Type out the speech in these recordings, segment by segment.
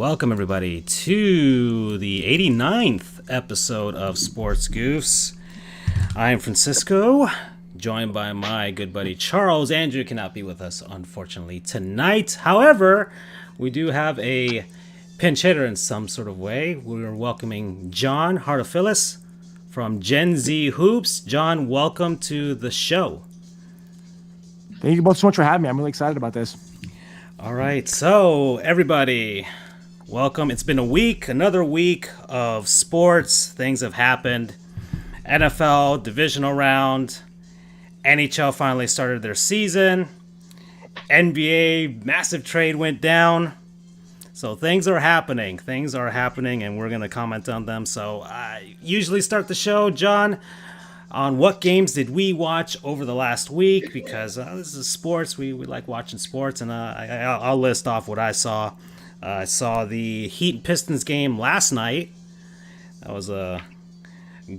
Welcome, everybody, to the 89th episode of Sports Goofs. I am Francisco, joined by my good buddy Charles. Andrew cannot be with us, unfortunately, tonight. However, we do have a pinch hitter in some sort of way. We're welcoming John Hartofilis from Gen Z Hoops. John, welcome to the show. Thank you both so much for having me. I'm really excited about this. All right, so everybody, welcome. It's been a week, another week of sports. Things have happened. NFL Divisional Round. NHL finally started their season. NBA massive trade went down. So things are happening. And we're going to comment on them. So I usually start the show, John, on what games did we watch over the last week, because this is sports. We like watching sports, and I'll list off what I saw. I saw the Heat and Pistons game last night. That was a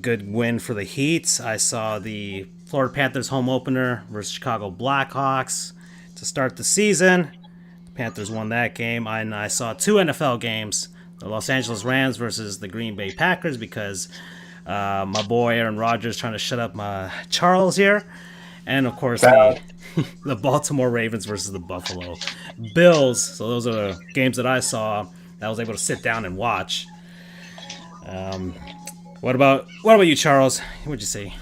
good win for the Heat. I saw the Florida Panthers home opener versus Chicago Blackhawks to start the season. The Panthers won that game. And I saw two NFL games, the Los Angeles Rams versus the Green Bay Packers, because my boy Aaron Rodgers trying to shut up my Charles here. And, of course, the Baltimore Ravens versus the Buffalo Bills. So those are the games that I saw that I was able to sit down and watch. What about you, Charles? What'd you see?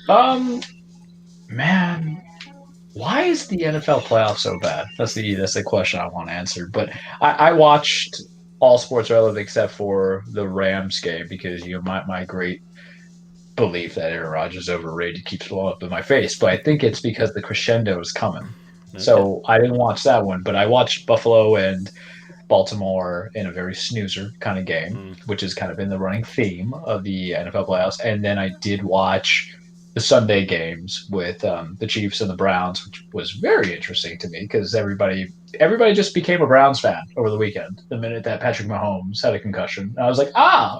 Man, why is the NFL playoff so bad? That's the question I want answered. But I watched all sports relevant except for the Rams game, because my great belief that Aaron Rodgers is overrated keeps blowing up in my face. But I think it's because the crescendo is coming. Okay. So I didn't watch that one, but I watched Buffalo and Baltimore in a very snoozer kind of game, which is kind of in the running theme of the NFL playoffs. And then I did watch the Sunday games with the Chiefs and the Browns, which was very interesting to me, because everybody just became a Browns fan over the weekend the minute that Patrick Mahomes had a concussion. And I was like,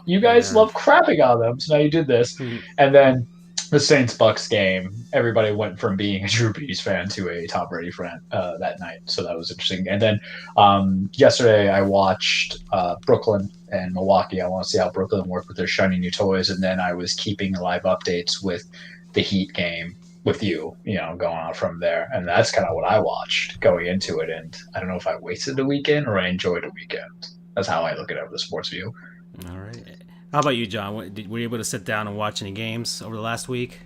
you guys love crapping on them, so now you did this. And then the Saints-Bucks game, everybody went from being a Drew Brees fan to a Tom Brady fan that night, so that was interesting. And then yesterday I watched Brooklyn and Milwaukee. I want to see how Brooklyn worked with their shiny new toys, and then I was keeping live updates with the Heat game with you going on from there. And that's kind of what I watched going into it. And I don't know if I wasted a weekend or I enjoyed a weekend. That's how I look at it over the sports view. All right. How about you, John? Were you able to sit down and watch any games over the last week?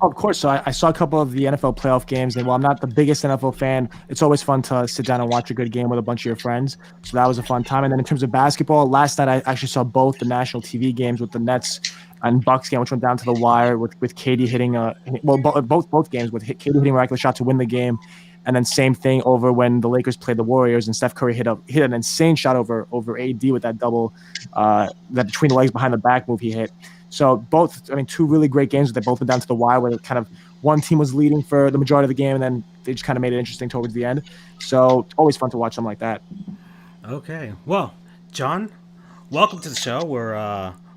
Of course. So I saw a couple of the NFL playoff games, and while I'm not the biggest NFL fan, it's always fun to sit down and watch a good game with a bunch of your friends. So that was a fun time. And then in terms of basketball, last night I actually saw both the national TV games with the Nets and Bucks game, which went down to the wire with KD hitting both games with KD hitting a miraculous shot to win the game, and then same thing over when the Lakers played the Warriors and Steph Curry hit an insane shot over AD with that double, that between the legs behind the back move he hit. So two really great games. They both went down to the wire, where kind of one team was leading for the majority of the game, and then they just kind of made it interesting towards the end. So always fun to watch something like that. Okay, well, John, welcome to the show.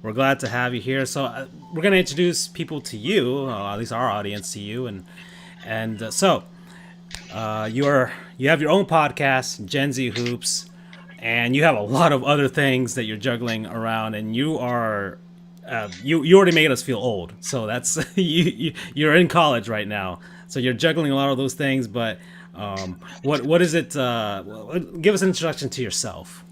We're glad to have you here. So we're going to introduce people to you, at least our audience to you, and so you have your own podcast, Gen Z Hoops, and you have a lot of other things that you're juggling around, and you are you already made us feel old. So that's you're in college right now, so you're juggling a lot of those things. But what is it? Give us an introduction to yourself.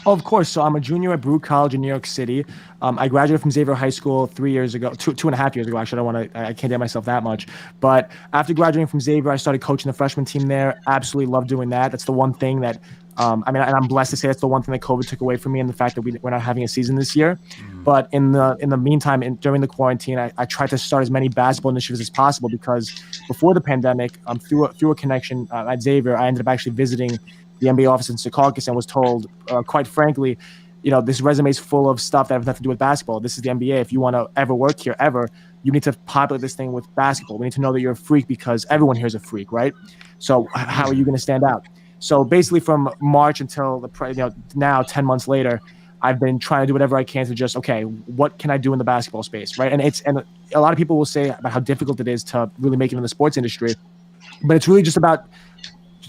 Oh, of course. So I'm a junior at Baruch College in New York City. I graduated from Xavier High School 3 years ago, two and a half years ago. Actually, I can't date myself that much. But after graduating from Xavier, I started coaching the freshman team there. Absolutely love doing that. That's the one thing that, and I'm blessed to say that's the one thing that COVID took away from me, and the fact that we're not having a season this year. But in the meantime, during the quarantine, I tried to start as many basketball initiatives as possible, because before the pandemic, through a connection at Xavier, I ended up actually visiting the NBA office in Secaucus and was told, quite frankly, this resume is full of stuff that has nothing to do with basketball. This is the NBA. If you want to ever work here, you need to populate this thing with basketball. We need to know that you're a freak, because everyone here is a freak, right? So how are you going to stand out? So basically from March until now, 10 months later, I've been trying to do whatever I can to just, what can I do in the basketball space, right? And a lot of people will say about how difficult it is to really make it in the sports industry, but it's really just about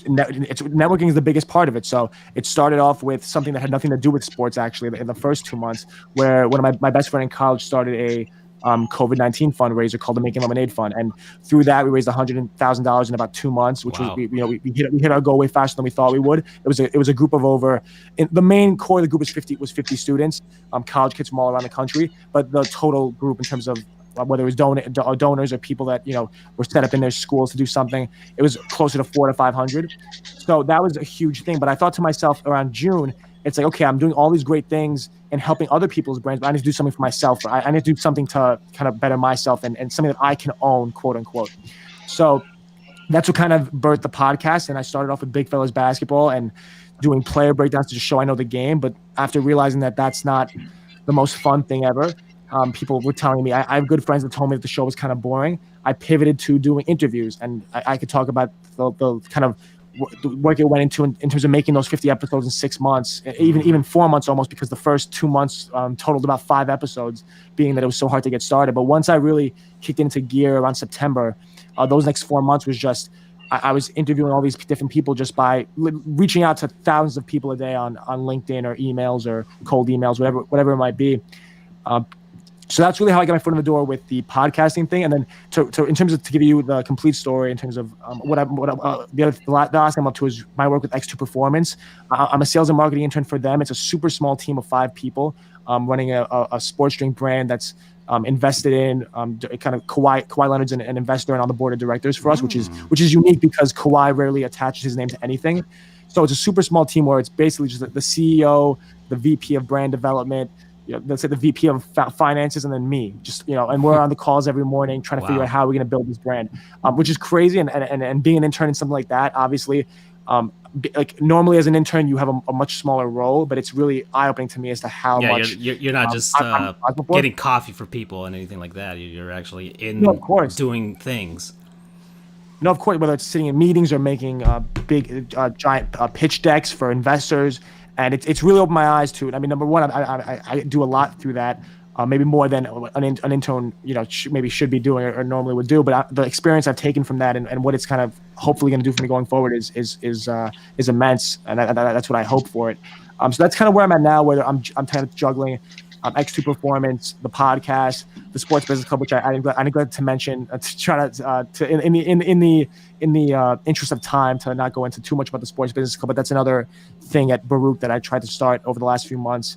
networking is the biggest part of it. So it started off with something that had nothing to do with sports, actually, in the first 2 months, where one of my best friend in college started a COVID-19 fundraiser called the Making Lemonade Fund, and through that we raised $100,000 in about 2 months, which Wow. was we hit our goal way faster than we thought we would. It was a group of the main core of the group was 50 students, college kids from all around the country, but the total group in terms of whether it was donors or people that were set up in their schools to do something, it was closer to 400 to 500. So that was a huge thing. But I thought to myself around June, it's like, okay, I'm doing all these great things and helping other people's brands, but I need to do something for myself. I need to do something to kind of better myself and something that I can own, quote unquote. So that's what kind of birthed the podcast. And I started off with Big Fellas Basketball and doing player breakdowns to just show I know the game. But after realizing that that's not the most fun thing ever, people were telling me, I have good friends that told me that the show was kind of boring. I pivoted to doing interviews, and I could talk about the kind of the work it went into in terms of making those 50 episodes in 6 months, even 4 months almost, because the first 2 months totaled about 5 episodes, being that it was so hard to get started. But once I really kicked into gear around September, those next 4 months was just, I was interviewing all these different people just by reaching out to thousands of people a day on LinkedIn or emails or cold emails, whatever it might be. So that's really how I got my foot in the door with the podcasting thing. And then to in terms of, to give you the complete story in terms of the last thing I'm up to is my work with X2 Performance. I'm a sales and marketing intern for them. It's a super small team of 5 people running a sports drink brand that's invested in kind of Kawhi Leonard's an investor and on the board of directors for us, which is unique because Kawhi rarely attaches his name to anything. So it's a super small team where it's basically just the CEO, the VP of brand development, let's say the VP of finances, and then me, and we're on the calls every morning trying to figure out how we're going to build this brand, which is crazy. And being an intern in something like that, obviously, like normally as an intern, you have a much smaller role, but it's really eye-opening to me as to how much you're not just getting coffee for people and anything like that. You're actually doing things. No, of course, whether it's sitting in meetings or making big, giant pitch decks for investors. And it's really opened my eyes to it. I mean, number one, I do a lot through that, maybe more than an intern, maybe should be doing or normally would do. But the experience I've taken from that and what it's kind of hopefully going to do for me going forward is immense, and that's what I hope for it. So that's kind of where I'm at now, where I'm kind of juggling X2 Performance, the podcast, the Sports Business Club, which I neglected to mention, to try to in the interest of time, to not go into too much about the Sports Business Club. But that's another thing at Baruch that I tried to start over the last few months,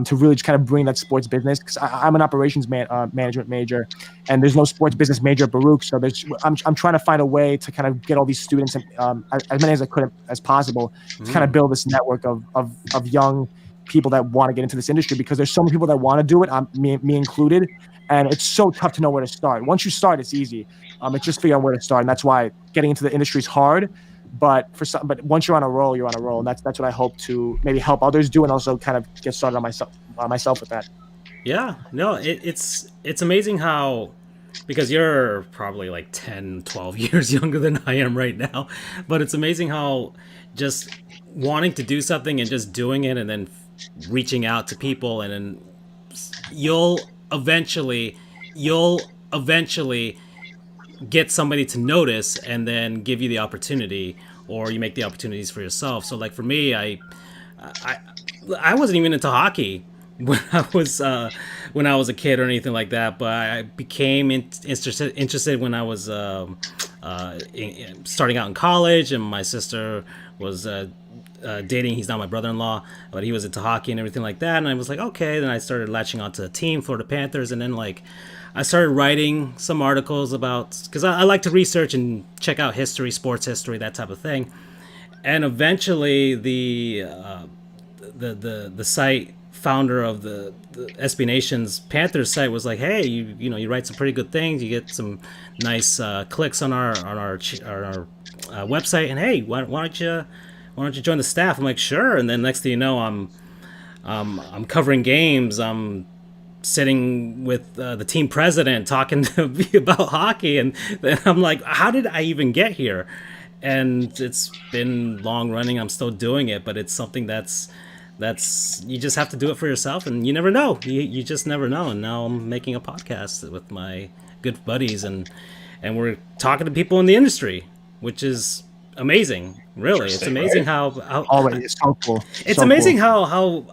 to really just kind of bring that sports business, because I'm an operations management major, and there's no sports business major at Baruch. So I'm trying to find a way to kind of get all these students, as many as I could as possible, to kind of build this network of young people that want to get into this industry, because there's so many people that want to do it, me included, and it's so tough to know where to start. Once you start, it's easy. It's just figuring out where to start, and that's why getting into the industry is hard. But once you're on a roll, you're on a roll, and that's what I hope to maybe help others do, and also kind of get started on myself with that. Yeah, no, it's amazing how, because you're probably like 10, 12 years younger than I am right now, but it's amazing how just wanting to do something and just doing it, and then reaching out to people, and then you'll eventually get somebody to notice and then give you the opportunity, or you make the opportunities for yourself. So like for me, I wasn't even into hockey when I was a kid or anything like that, but I became interested when I was starting out in college, and my sister was dating. He's not my brother-in-law, but he was into hockey and everything like that, and I was like, okay. Then I started latching onto the team, Florida Panthers, and then like I started writing some articles about, because I like to research and check out history, sports history, that type of thing. And eventually the site founder of the SB Nation's Panthers site was like, hey, you write some pretty good things, you get some nice clicks on our website, and hey, why don't you join the staff? I'm like, sure. And then next thing you know, I'm covering games. I'm sitting with the team president talking to me about hockey, and then I'm like, how did I even get here? And it's been long running. I'm still doing it, but it's something that's you just have to do it for yourself, and you never know. You just never know. And now I'm making a podcast with my good buddies, and we're talking to people in the industry, which is amazing. Really, it's Interesting, amazing right? how Always, it's so cool. it's So amazing cool.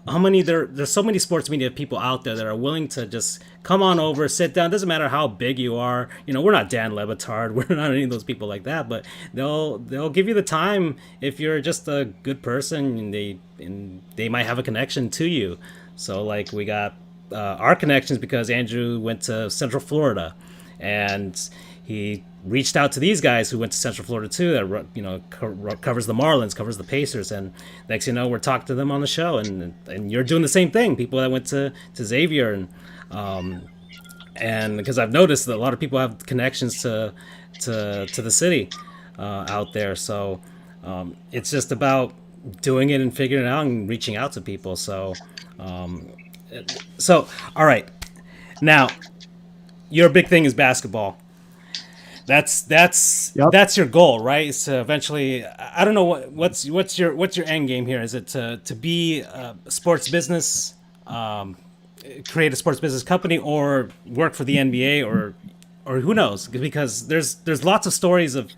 how many there's so many sports media people out there that are willing to just come on over, sit down. Doesn't matter how big you are. You know, we're not Dan Levitard. We're not any of those people like that. But they'll give you the time if you're just a good person, and they might have a connection to you. So like we got our connections because Andrew went to Central Florida, and he reached out to these guys who went to Central Florida too. That covers the Marlins, covers the Pacers, and next you know we're talking to them on the show, and you're doing the same thing. People that went to Xavier, and because I've noticed that a lot of people have connections to the city out there. So it's just about doing it and figuring it out and reaching out to people. So all right, now your big thing is basketball. Yep. That's your goal, right? Is to eventually, I don't know what's your end game here. Is it to be a sports business, create a sports business company, or work for the NBA, or who knows? Because there's lots of stories of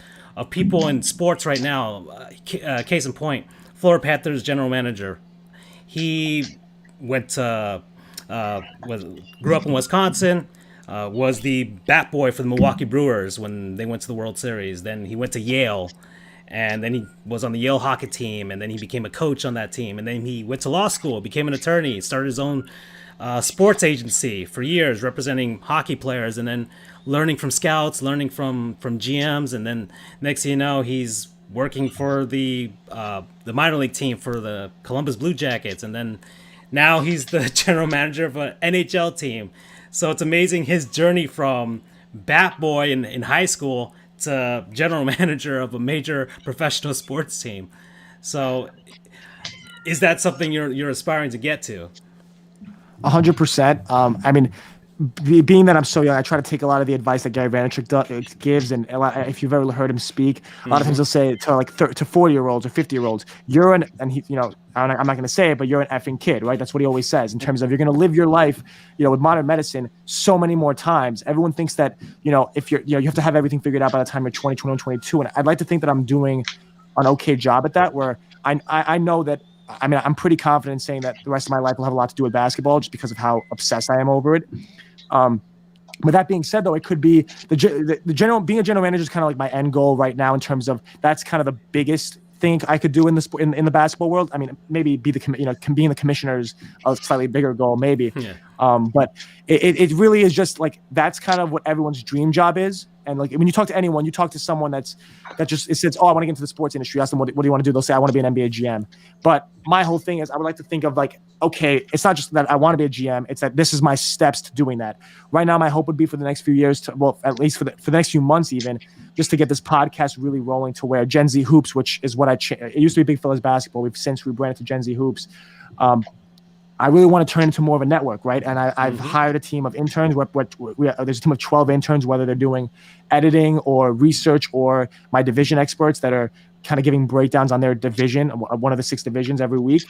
people in sports right now. Case in point, Florida Panthers general manager. He went to grew up in Wisconsin. Was the bat boy for the Milwaukee Brewers when they went to the World Series. Then he went to Yale, and then he was on the Yale hockey team, and then he became a coach on that team, and then he went to law school, became an attorney, started his own sports agency for years, representing hockey players, and then learning from scouts, learning from GMs, and then next thing you know, he's working for the minor league team for the Columbus Blue Jackets, and then now he's the general manager of an NHL team. So it's amazing his journey from bat boy in high school to general manager of a major professional sports team. So is that something you're aspiring to get to? 100%. I mean, being that I'm so young, I try to take a lot of the advice that Gary Vaynerchuk gives, and if you've ever heard him speak, a lot of times he'll say to like to 40-year-olds or 50-year-olds, you're an, and he, I'm not going to say it, but you're an effing kid, right? That's what he always says in terms of you're going to live your life, with modern medicine so many more times. Everyone thinks that, if you have to have everything figured out by the time you're 20, 21, 22, and I'd like to think that I'm doing an okay job at that, where I know that. I mean, I'm pretty confident in saying that the rest of my life will have a lot to do with basketball just because of how obsessed I am over it. With that being said, though, it could be the general being a general manager is kind of like my end goal right now in terms of that's kind of the biggest thing I could do in the basketball world. I mean, maybe be being the commissioner's a slightly bigger goal, maybe. Yeah. But it really is just like that's kind of what everyone's dream job is. And like when you talk to anyone, you talk to someone that says, "Oh, I want to get into the sports industry." Ask them, "What do you want to do?" They'll say, "I want to be an NBA GM." But my whole thing is, I would like to think of like, okay, it's not just that I want to be a GM; it's that this is my steps to doing that. Right now, my hope would be for the next few years, at least for the next few months, even just to get this podcast really rolling to where Gen Z Hoops, which is what it used to be Big Fellas Basketball. We've since rebranded to Gen Z Hoops. I really want to turn into more of a network, right? And I've hired a team of interns. There's a team of 12 interns, whether they're doing editing or research or my division experts that are kind of giving breakdowns on their division, one of the 6 divisions every week.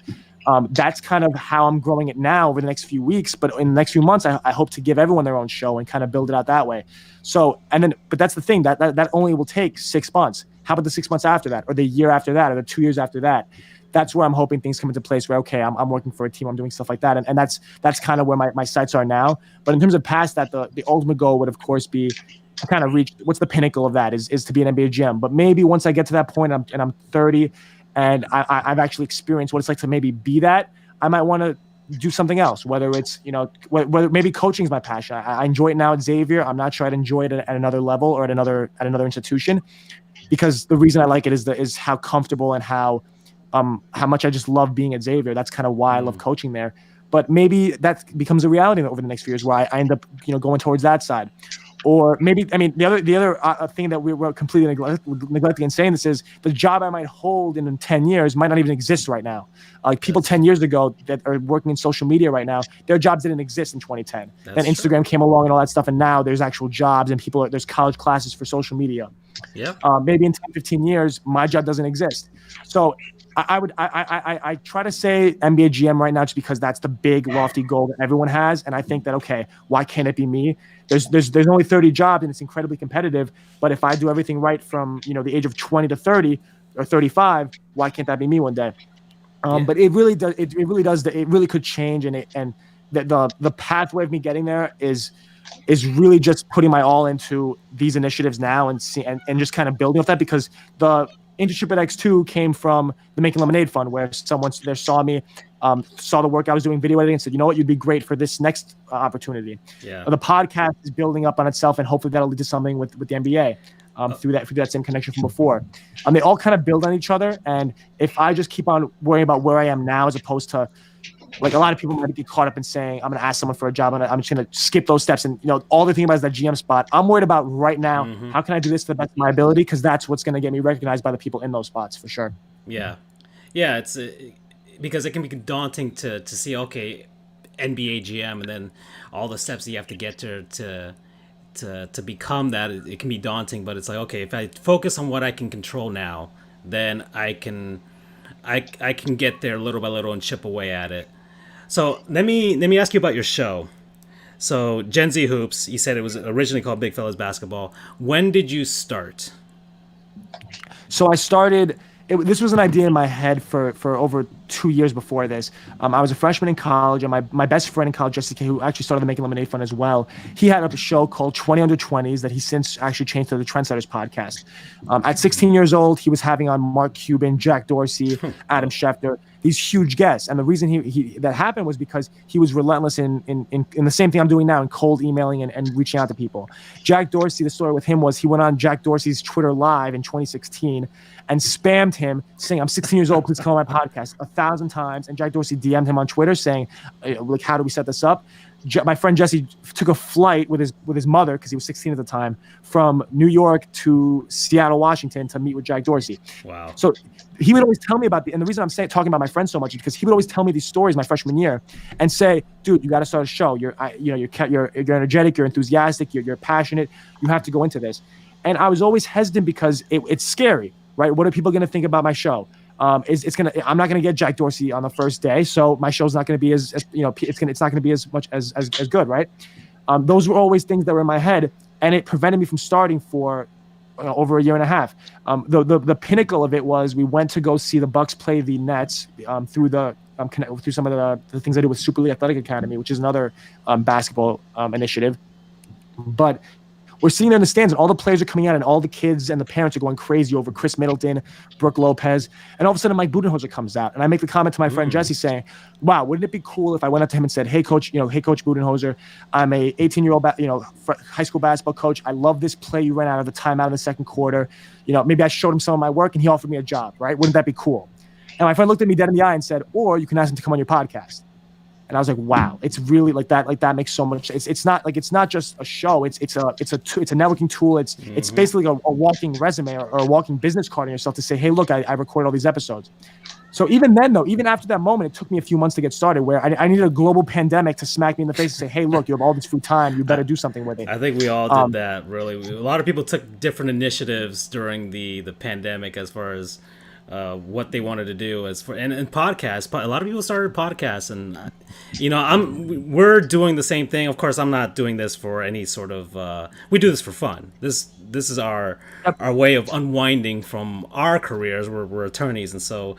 That's kind of how I'm growing it now over the next few weeks. But in the next few months, I hope to give everyone their own show and kind of build it out that way. So, but that's the thing, that only will take 6 months. How about the 6 months after that, or the year after that, or the 2 years after that? That's where I'm hoping things come into place where, okay, I'm working for a team, I'm doing stuff like that. And that's kind of where my sights are now. But in terms of past that, the ultimate goal would, of course, be to kind of reach, what's the pinnacle of that is to be an NBA GM. But maybe once I get to that point and I'm 30 and I've actually experienced what it's like to maybe be that, I might want to do something else, whether it's, whether maybe coaching is my passion. I enjoy it now at Xavier. I'm not sure I'd enjoy it at another level or at another institution, because the reason I like it is how comfortable and how much I just love being at Xavier. That's kind of why I love coaching there. But maybe that becomes a reality over the next few years where I end up, going towards that side. Or maybe, I mean, the other thing that we're completely neglecting and saying this is the job I might hold in 10 years might not even exist right now. Like people 10 years ago that are working in social media right now, their jobs didn't exist in 2010. Then Instagram came along and all that stuff. And now there's actual jobs and there's college classes for social media. Yeah. Maybe in 10, 15 years, my job doesn't exist. So I try to say NBA GM right now just because that's the big lofty goal that everyone has, and I think that okay, why can't it be me? There's only 30 jobs and it's incredibly competitive, but if I do everything right from the age of 20 to 30, or 35. Why can't that be me one day? Yeah. But it really does. It really does. It really could change, and the pathway of me getting there is really just putting my all into these initiatives now and just kind of building off that, because the internship at X2 came from the Making Lemonade Fund, where someone there saw me, saw the work I was doing video editing, and said, you know what, you'd be great for this next opportunity. Yeah. The podcast is building up on itself, and hopefully that'll lead to something with the NBA. Through that same connection from before. They all kind of build on each other. And if I just keep on worrying about where I am now, as opposed to, like, a lot of people might get caught up in saying, I'm going to ask someone for a job, and I'm just going to skip those steps. And, all they're thinking about is that GM spot. I'm worried about right now, how can I do this to the best of my ability? Because that's what's going to get me recognized by the people in those spots, for sure. Yeah. Yeah, it's because it can be daunting to see, okay, NBA GM, and then all the steps that you have to get to become that. It can be daunting, but it's like, okay, if I focus on what I can control now, then I can get there little by little and chip away at it. So let me ask you about your show. So Gen Z Hoops, you said it was originally called Big Fellas Basketball. When did you start? So I started. This was an idea in my head for over 2 years before this. I was a freshman in college, and my best friend in college, Jesse K, who actually started the Making Lemonade Fund as well, he had a show called 20 Under 20s that he since actually changed to the Trendsetters podcast. At 16 years old, he was having on Mark Cuban, Jack Dorsey, Adam Schefter, these huge guests. And the reason he that happened was because he was relentless in the same thing I'm doing now, in cold emailing and reaching out to people. Jack Dorsey, the story with him was he went on Jack Dorsey's Twitter Live in 2016 and spammed him saying, I'm 16 years old, please come on my podcast, 1,000 times. And Jack Dorsey DM'd him on Twitter saying, like, how do we set this up? My friend Jesse took a flight with his mother, because he was 16 at the time, from New York to Seattle, Washington, to meet with Jack Dorsey. Wow. So he would always tell me about and the reason I'm talking about my friend so much is because he would always tell me these stories my freshman year and say, dude, you got to start a show. You're energetic, you're enthusiastic, you're passionate. You have to go into this. And I was always hesitant because it's scary, right? What are people going to think about my show? I'm not going to get Jack Dorsey on the first day, so my show's not going to be as it's not going to be as much as good, right? Those were always things that were in my head, and it prevented me from starting for over a year and a half. The pinnacle of it was we went to go see the Bucks play the Nets through some of the things I do with Super League Athletic Academy, which is another basketball initiative. But we're sitting there in the stands, and all the players are coming out, and all the kids and the parents are going crazy over Chris Middleton, Brooke Lopez, and all of a sudden Mike Budenholzer comes out, and I make the comment to my friend Jesse saying, "Wow, wouldn't it be cool if I went up to him and said, hey coach Budenholzer, I'm a 18-year-old high school basketball coach. I love this play you ran out of the timeout in the second quarter. Maybe I showed him some of my work, and he offered me a job, right? Wouldn't that be cool?" And my friend looked at me dead in the eye and said, "Or you can ask him to come on your podcast." And I was like, wow, it's really like that makes so much. It's not just a show. It's a networking tool. It's basically a walking resume or a walking business card on yourself to say, hey, look, I recorded all these episodes. So even then, though, even after that moment, it took me a few months to get started, where I needed a global pandemic to smack me in the face and say, hey, look, you have all this free time. You better do something with it. I think we all did that, really. A lot of people took different initiatives during the pandemic as far as what they wanted to do and podcasts. A lot of people started podcasts, and we're doing the same thing. Of course, I'm not doing this for any sort of we do this for fun. This is our way of unwinding from our careers. We're attorneys, and so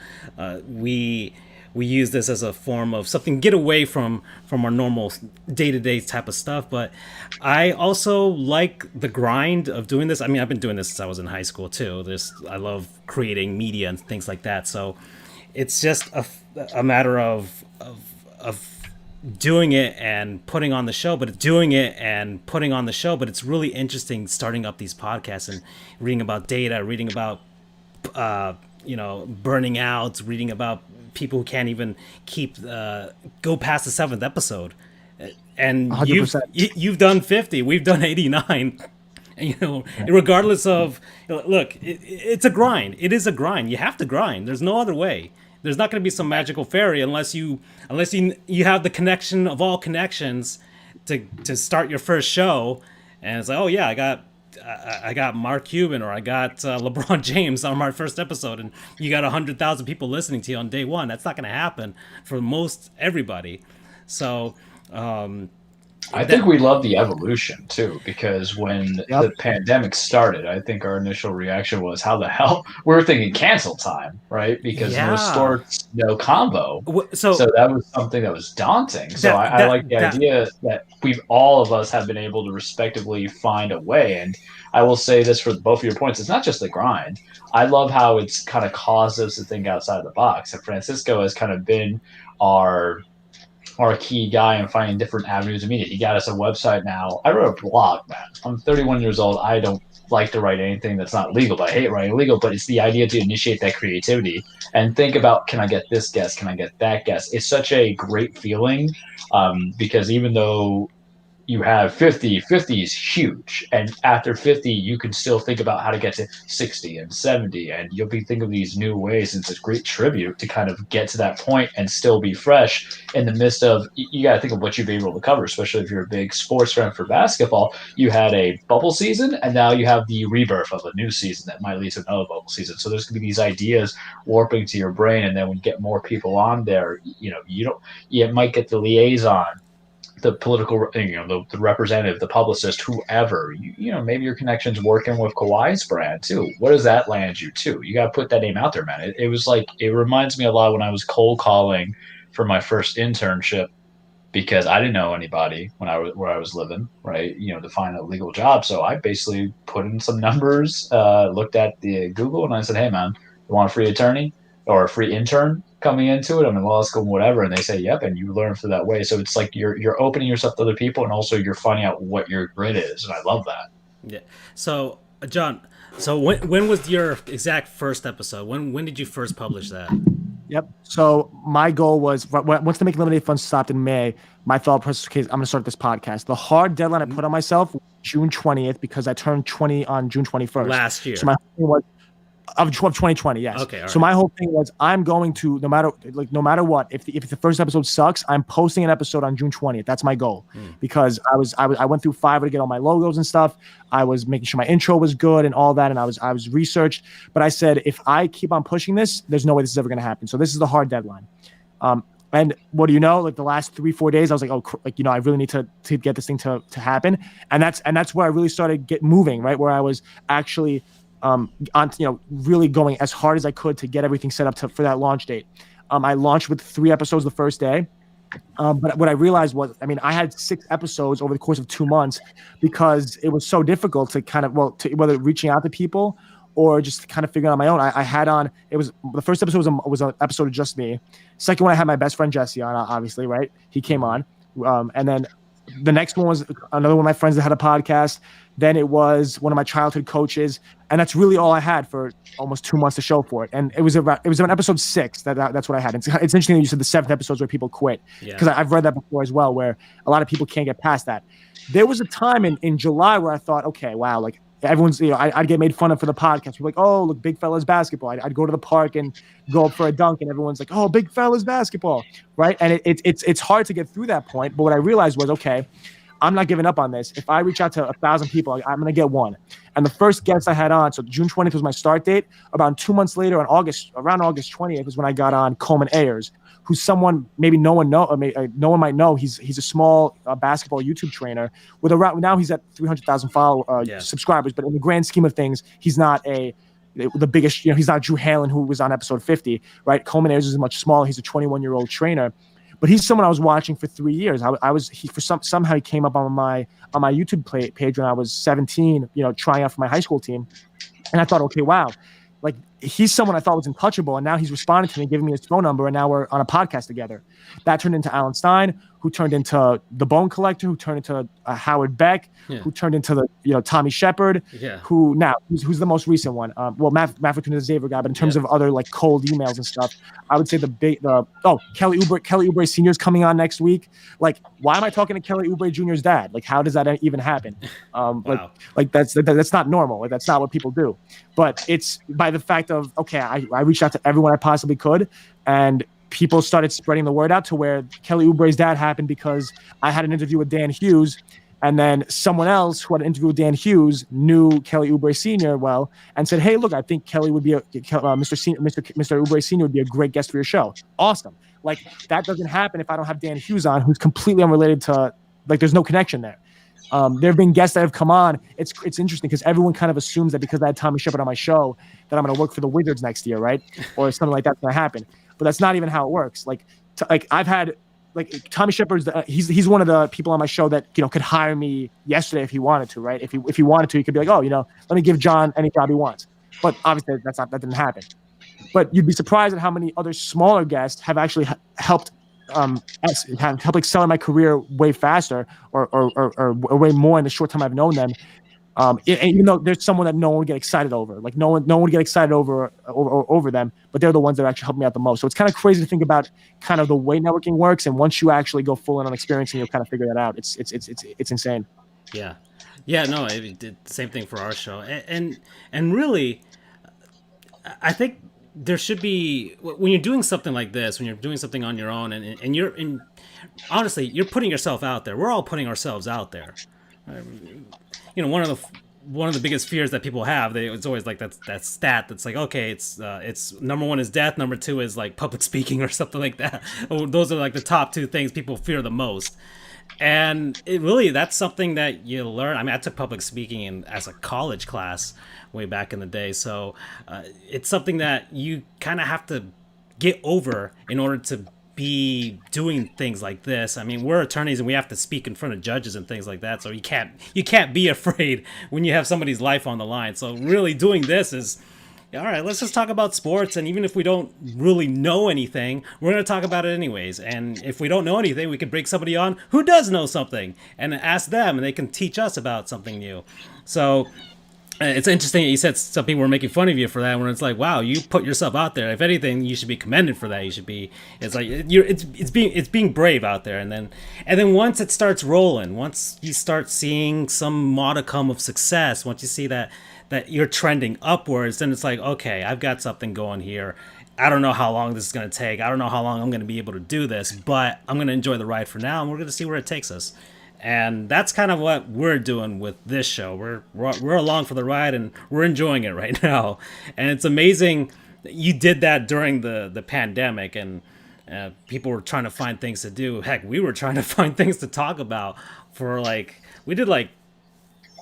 we use this as a form of something, get away from our normal day-to-day type of stuff. But I also like the grind of doing this. I mean, I've been doing this since I was in high school too. I love creating media and things like that. So it's just a matter of doing it and putting on the show, but it's really interesting starting up these podcasts and reading about data, reading about burning out, reading about people who can't even go past the 7th episode. And 100%. you've done 50, we've done 89. Regardless of, look, it's a grind. It is a grind. You have to grind. There's no other way. There's not going to be some magical fairy unless you have the connection of all connections to start your first show. And it's like, oh yeah, I got Mark Cuban, or I got LeBron James on my first episode, and you got 100,000 people listening to you on day one. That's not going to happen for most everybody. So I think we love the evolution too, because when Yep. the pandemic started, I think our initial reaction was, "How the hell?" We were thinking cancel time, right? Because no Yeah. sports, no combo. So So that was something that was daunting. So that I that like the that idea that we've all of us have been able to respectively find a way. And I will say this for both of your points: it's not just the grind. I love how it's kind of caused us to think outside the box. And Francisco has kind of been our key guy in finding different avenues of media. He got us a website now. I wrote a blog, man. I'm 31 years old. I don't like to write anything that's not legal, but I hate writing legal. But it's the idea to initiate that creativity and think about, can I get this guest? Can I get that guest? It's such a great feeling, because even though you have 50, 50 is huge, and after 50 you can still think about how to get to 60 and 70, and you'll be thinking of these new ways. It's a great tribute to kind of get to that point and still be fresh in the midst of, you got to think of what you've been able to cover, especially if you're a big sports fan. For basketball, you had a bubble season, and now you have the rebirth of a new season that might lead to another bubble season. So there's going to be these ideas warping to your brain, and then when you get more people on there, you might get the liaison, the political, the representative, the publicist, whoever, maybe your connection's working with Kawhi's brand too. What does that land you to? You got to put that name out there, man. It was like, it reminds me a lot when I was cold calling for my first internship, because I didn't know anybody where I was living, right? To find a legal job. So I basically put in some numbers, looked at the Google, and I said, "Hey, man, you want a free attorney or a free intern coming into it? I'm in law school, whatever." And they say, "Yep." And you learn through that way. So it's like you're opening yourself to other people, and also you're finding out what your grid is, and I love that. yeah. So John, so when was your exact first episode? When did you first publish that? Yep. So my goal was, once the Make Lemonade Fund stopped in May, my thought process, okay, I'm going to start this podcast. The hard deadline I put on myself was June 20th, because I turned 20 on June 21st. Last year. So my thing was, of 2020, yes. Okay. All so right. my whole thing was, I'm going to, no matter what, if the first episode sucks, I'm posting an episode on June 20th. That's my goal, because I went through Fiverr to get all my logos and stuff. I was making sure my intro was good and all that, and I was researched. But I said, if I keep on pushing this, there's no way this is ever going to happen. So this is the hard deadline. And what do you know? Like the last 3-4 days, I was like, I really need to get this thing to happen. And that's where I really started moving, right? Where I was actually really going as hard as I could to get everything set up for that launch date. I launched with 3 episodes the first day. But what I realized was, I had 6 episodes over the course of 2 months, because it was so difficult to kind of, whether reaching out to people or just kind of figuring out on my own. I had on, the first episode was an episode of just me. Second one, I had my best friend Jesse on, obviously, right? He came on. And then the next one was another one of my friends that had a podcast. Then it was one of my childhood coaches, and that's really all I had for almost 2 months to show for it. And it was on episode 6 that's what I had. It's interesting that you said the 7th episodes where people quit, because I've read that before as well, where a lot of people can't get past that. There was a time in July where I thought, okay, wow, like everyone's, I'd get made fun of for the podcast. People like, oh, look, big fellas basketball. I'd go to the park and go up for a dunk, and everyone's like, oh, big fellas basketball, right? And it's hard to get through that point. But what I realized was, okay, I'm not giving up on this. If I reach out to 1,000 people, I'm going to get one. And the first guest I had on, so June 20th was my start date. About 2 months later, around August 20th, was when I got on Coleman Ayers, who's someone maybe no one might know. He's a small basketball YouTube trainer with now he's at 300,000 subscribers. But in the grand scheme of things, he's not the biggest. He's not Drew Halen, who was on episode 50, right? Coleman Ayers is much smaller. He's a 21-year-old trainer. But he's someone I was watching for 3 years. Somehow he came up on my YouTube page when I was 17, trying out for my high school team. And I thought, okay, wow, like he's someone I thought was untouchable, and now he's responding to me, giving me his phone number, and now we're on a podcast together. That turned into Alan Stein, who turned into The Bone Collector, who turned into Howard Beck, who turned into the Tommy Shepard, who now who's the most recent one. Matt Fortuna, the Xavier guy, but in terms of other like cold emails and stuff, I would say Kelly Oubre Sr. is coming on next week. Like, why am I talking to Kelly Oubre Jr.'s dad? Like, how does that even happen? Wow. Like that's not normal. Like, that's not what people do. But it's by the fact of, okay, I reached out to everyone I possibly could, and people started spreading the word out to where Kelly Oubre's dad happened because I had an interview with Dan Hughes, and then someone else who had an interview with Dan Hughes knew Kelly Oubre Sr. well and said, hey, look, I think Kelly would be Mr. Oubre Sr. would be a great guest for your show. Awesome. Like, that doesn't happen if I don't have Dan Hughes on, who's completely unrelated to like there's no connection there. There have been guests that have come on. It's interesting because everyone kind of assumes that because I had Tommy Shepard on my show that I'm going to work for the Wizards next year, right? Or something like that's going to happen. But that's not even how it works. Like I've had Tommy Shepard's he's one of the people on my show that could hire me yesterday if he wanted to, right? If he wanted to, he could be like, oh, let me give John any job he wants. But obviously that didn't happen. But you'd be surprised at how many other smaller guests have actually helped help excel in my career way faster or way more in the short time I've known them. Even though there's someone that no one would get excited over, like no one would get excited over them, but they're the ones that actually help me out the most. So it's kind of crazy to think about kind of the way networking works, and once you actually go full in on experiencing, you'll kind of figure that out. It's insane. Yeah, no, it did the same thing for our show, and really, I think there should be, when you're doing something like this, when you're doing something on your own, and honestly, you're putting yourself out there. We're all putting ourselves out there. One of the biggest fears that people have, it's always like that stat that's like, okay, it's number one is death, number two is like public speaking or something like that. Those are like the top two things people fear the most. And that's something that you learn. I mean, I took public speaking as a college class way back in the day. So it's something that you kind of have to get over in order to be doing things like this. I mean, we're attorneys and we have to speak in front of judges and things like that. So you can't be afraid when you have somebody's life on the line. So really doing this is, all right, let's just talk about sports. And even if we don't really know anything, we're going to talk about it anyways. And if we don't know anything, we can bring somebody on who does know something and ask them, and they can teach us about something new. So it's interesting that you said some people were making fun of you for that, when it's like, wow, you put yourself out there. If anything, you should be commended for that. You should be. It's like it's being brave out there. And then once it starts rolling, once you start seeing some modicum of success, once you see that you're trending upwards, then it's like, okay, I've got something going here. I don't know how long this is going to take. I don't know how long I'm going to be able to do this, but I'm going to enjoy the ride for now, and we're going to see where it takes us. And that's kind of what we're doing with this show. We're along for the ride, and we're enjoying it right now. And it's amazing that you did that during the pandemic, and people were trying to find things to do. Heck, we were trying to find things to talk about for we did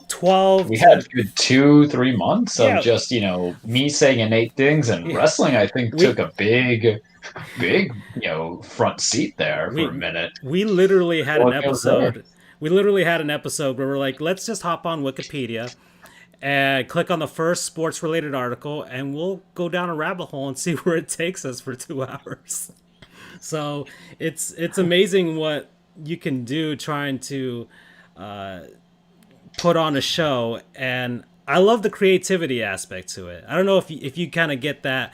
12. We had a good 2-3 months of just me saying innate things, and wrestling I think took a big front seat there for a minute. We literally had an episode. We literally had an episode where we're like, let's just hop on Wikipedia and click on the first sports-related article, and we'll go down a rabbit hole and see where it takes us for 2 hours. So it's amazing what you can do trying to put on a show, and I love the creativity aspect to it. I don't know if you kind of get that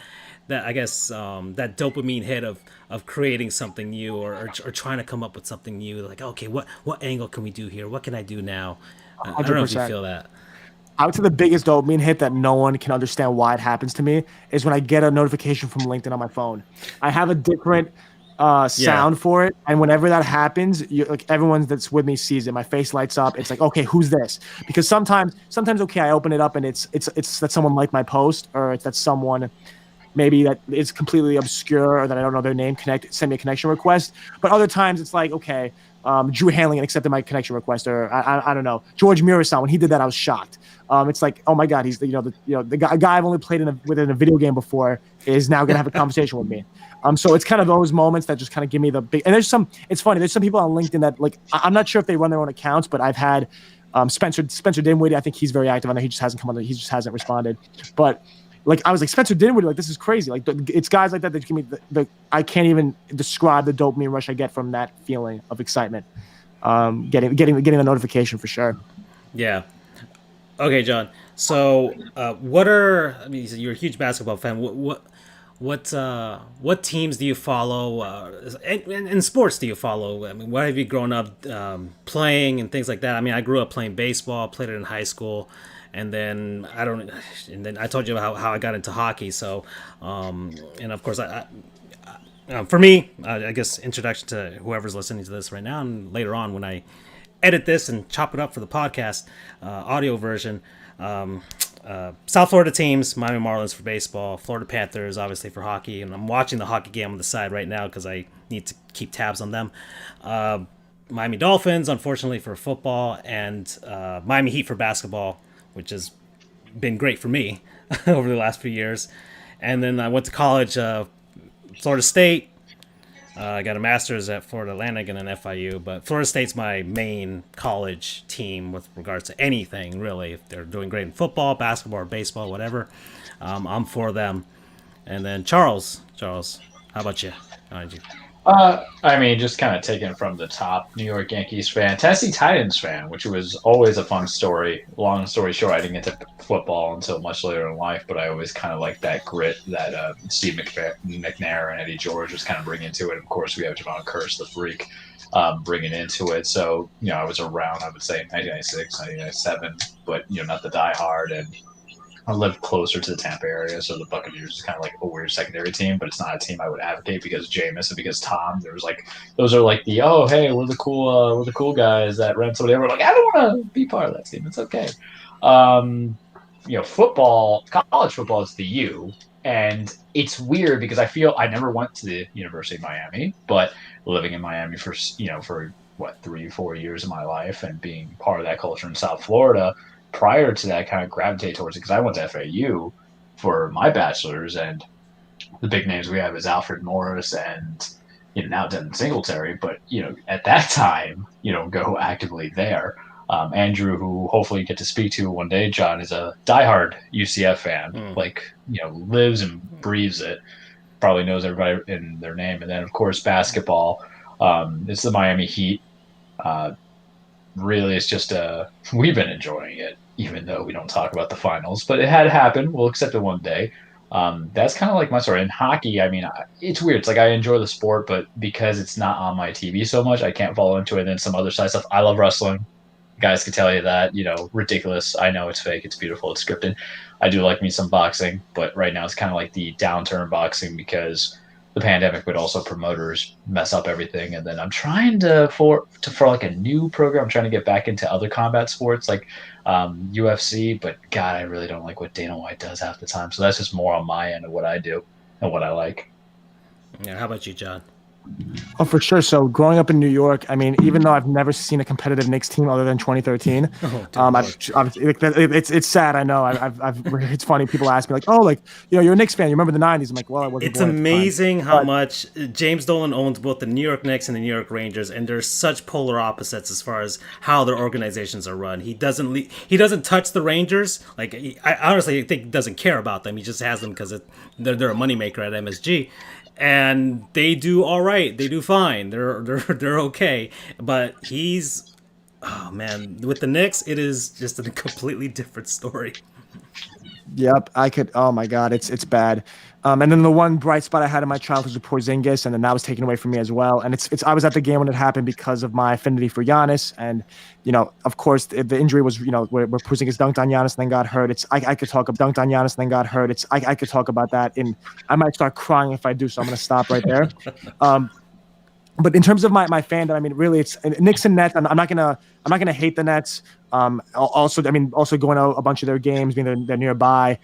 I guess that dopamine hit of creating something new or trying to come up with something new. Like, okay, what angle can we do here? What can I do now? I don't know if you feel that. I would say the biggest dopamine hit that no one can understand why it happens to me is when I get a notification from LinkedIn on my phone. I have a different sound for it, and whenever that happens, everyone that's with me sees it. My face lights up. It's like, okay, who's this? Because sometimes okay, I open it up and it's that someone liked my post, or it's that someone maybe that is completely obscure or that I don't know their name, send me a connection request. But other times it's like, okay, Drew Hanley accepted my connection request, or I don't know, George Murasan, when he did that, I was shocked. It's like, oh my God, he's the guy I've only played within a video game before is now gonna have a conversation with me. So it's kind of those moments that just kind of give me the big. And it's funny. There's some people on LinkedIn that I'm not sure if they run their own accounts, but I've had Spencer Dinwiddie. I think he's very active on there. He just hasn't come on there. He just hasn't responded. But I was like, Spencer Dinwiddie, this is crazy. It's guys like that give me I can't even describe the dopamine rush I get from that feeling of excitement. Getting the notification for sure. Yeah. Okay, John. So, you're a huge basketball fan. What teams do you follow? And sports do you follow? I mean, what have you grown up playing and things like that? I mean, I grew up playing baseball, played it in high school. And then I told you about how I got into hockey. So, and of course, for me, I guess introduction to whoever's listening to this right now, and later on when I edit this and chop it up for the podcast audio version. South Florida teams: Miami Marlins for baseball, Florida Panthers obviously for hockey, and I'm watching the hockey game on the side right now because I need to keep tabs on them. Miami Dolphins, unfortunately for football, and Miami Heat for basketball, which has been great for me over the last few years. And then I went to college, Florida State. I got a master's at Florida Atlantic and an FIU, but Florida State's my main college team with regards to anything, really. If they're doing great in football, basketball, or baseball, whatever, I'm for them. And then Charles, how about you? How did you? I mean, just kind of taken from the top, New York Yankees fan, Tennessee Titans fan, which was always a fun story. Long story short, I didn't get to football until much later in life, but I always kind of like that grit that Steve McNair and Eddie George was kind of bringing to it. Of course, we have Javon Curse, the freak, bringing into it. So, I was around, I would say, 1996, 1997, but, not the diehard. And I live closer to the Tampa area, so the Buccaneers is kind of like a weird secondary team, but it's not a team I would advocate because Jameis and because Tom. There was like those are like the hey, we're the cool guys that rent somebody over. Like I don't want to be part of that team. It's okay. Football, college football is the U, and it's weird because I feel I never went to the University of Miami, but living in Miami for what 3-4 years of my life and being part of that culture in South Florida. Prior to that, kind of gravitate towards it because I went to FAU for my bachelor's, and the big names we have is Alfred Morris and now Devin Singletary. But at that time, go actively there. Andrew, who hopefully you get to speak to one day, John, is a diehard UCF fan. Lives and breathes it. Probably knows everybody in their name, and then of course basketball. It's the Miami Heat. Really, it's just we've been enjoying it, even though we don't talk about the finals. But it had happened. We'll accept it one day. That's kind of like my story. In hockey, I mean, it's weird. It's like I enjoy the sport, but because it's not on my TV so much, I can't follow into it. And then some other side stuff. I love wrestling. Guys can tell you that, ridiculous. I know it's fake. It's beautiful. It's scripted. I do like me some boxing, but right now it's kind of like the downturn boxing because the pandemic, but also promoters mess up everything. And then I'm trying for like a new program. I'm trying to get back into other combat sports like UFC, but God, I really don't like what Dana White does half the time. So that's just more on my end of what I do and what I like. Yeah. How about you, John? Oh, for sure. So growing up in New York, I mean, even though I've never seen a competitive Knicks team other than 2013, it's sad. I know. It's funny. People ask me like, "Oh, like you're a Knicks fan. You remember the '90s?" I'm like, "Well, I wasn't." It's amazing how much James Dolan owns both the New York Knicks and the New York Rangers, and they're such polar opposites as far as how their organizations are run. He doesn't touch the Rangers. Like I honestly think he doesn't care about them. He just has them because they're a moneymaker at MSG. And they do all right. They do fine. They're okay. But oh man, with the Knicks, it is just a completely different story. Yep, I could. Oh my God, it's bad. And then the one bright spot I had in my childhood was Porzingis, and then that was taken away from me as well. And it's I was at the game when it happened because of my affinity for Giannis, and of course the injury was where Porzingis dunked on Giannis and then got hurt. I could talk about dunked on Giannis and then got hurt. I could talk about that, and I might start crying if I do. So I'm going to stop right there. But in terms of my fandom, I mean, really, it's Knicks and Nets. I'm not gonna hate the Nets. Also going to a bunch of their games, being they're nearby,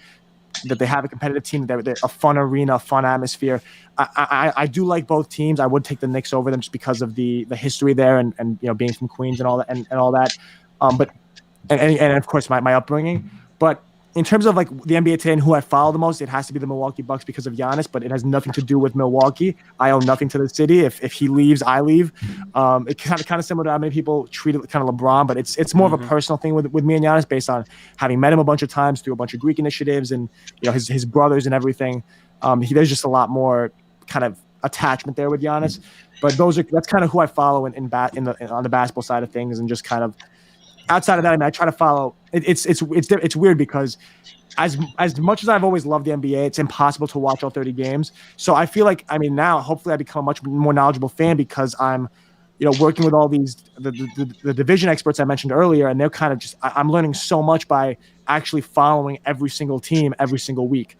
that they have a competitive team, they're a fun arena, a fun atmosphere. I do like both teams. I would take the Knicks over them just because of the history there and being from Queens and all that and all that. But of course my upbringing. But in terms of like the NBA today and who I follow the most, it has to be the Milwaukee Bucks because of Giannis, but it has nothing to do with Milwaukee. I owe nothing to the city. If he leaves, I leave. It's kind of similar to how many people treat it kind of LeBron, but it's more of a personal thing with me and Giannis based on having met him a bunch of times through a bunch of Greek initiatives and his brothers and everything. There's just a lot more kind of attachment there with Giannis. But that's kind of who I follow on the basketball side of things, and just kind of outside of that, I mean, I try to follow. It's weird because as much as I've always loved the NBA, it's impossible to watch all 30 games. So I feel like, I mean, now hopefully I become a much more knowledgeable fan because I'm, working with all these the division experts I mentioned earlier, and they're kind of just I'm learning so much by actually following every single team every single week.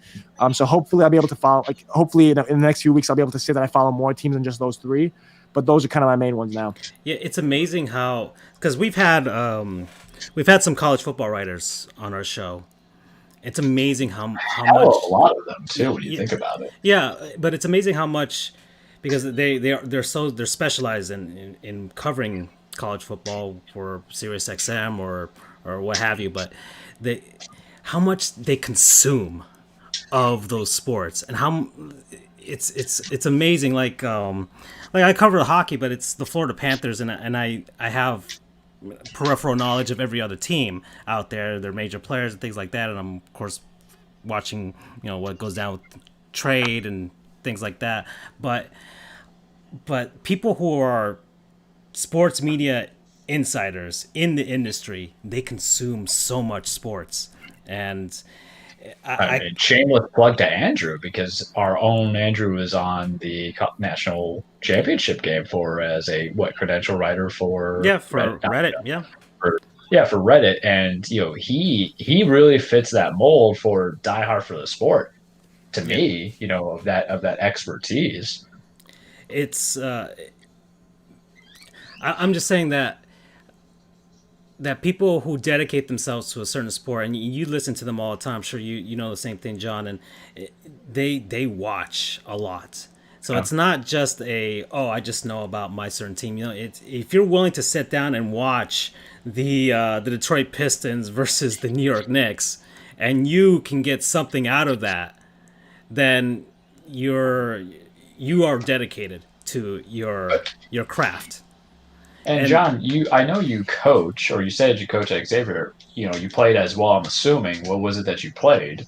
So hopefully I'll be able to follow. Like hopefully in the next few weeks I'll be able to say that I follow more teams than just those three. But those are kind of my main ones now. Yeah, it's amazing how, because we've had some college football writers on our show. It's amazing how much a lot of them too when you think about it. Yeah, but it's amazing how much because they're specialized in covering college football for Sirius XM or what have you, but they how much they consume of those sports and how it's amazing. Like I cover hockey, but it's the Florida Panthers, and I have peripheral knowledge of every other team out there, their major players and things like that, and I'm of course watching what goes down with trade and things like that. But people who are sports media insiders in the industry, they consume so much sports. And I mean, shameless plug to Andrew, because our own Andrew was on the national championship game as a credential writer for Reddit. For Reddit, and he really fits that mold for diehard for the sport. To me, of that expertise. It's I'm just saying that people who dedicate themselves to a certain sport, and you listen to them all the time. I'm sure you know the same thing, John, and they watch a lot. So it's not just I just know about my certain team. It's if you're willing to sit down and watch the Detroit Pistons versus the New York Knicks, and you can get something out of that, then you are dedicated to your craft. And John, I know you coach, or you said you coach at Xavier. You played as well, I'm assuming. What was it that you played?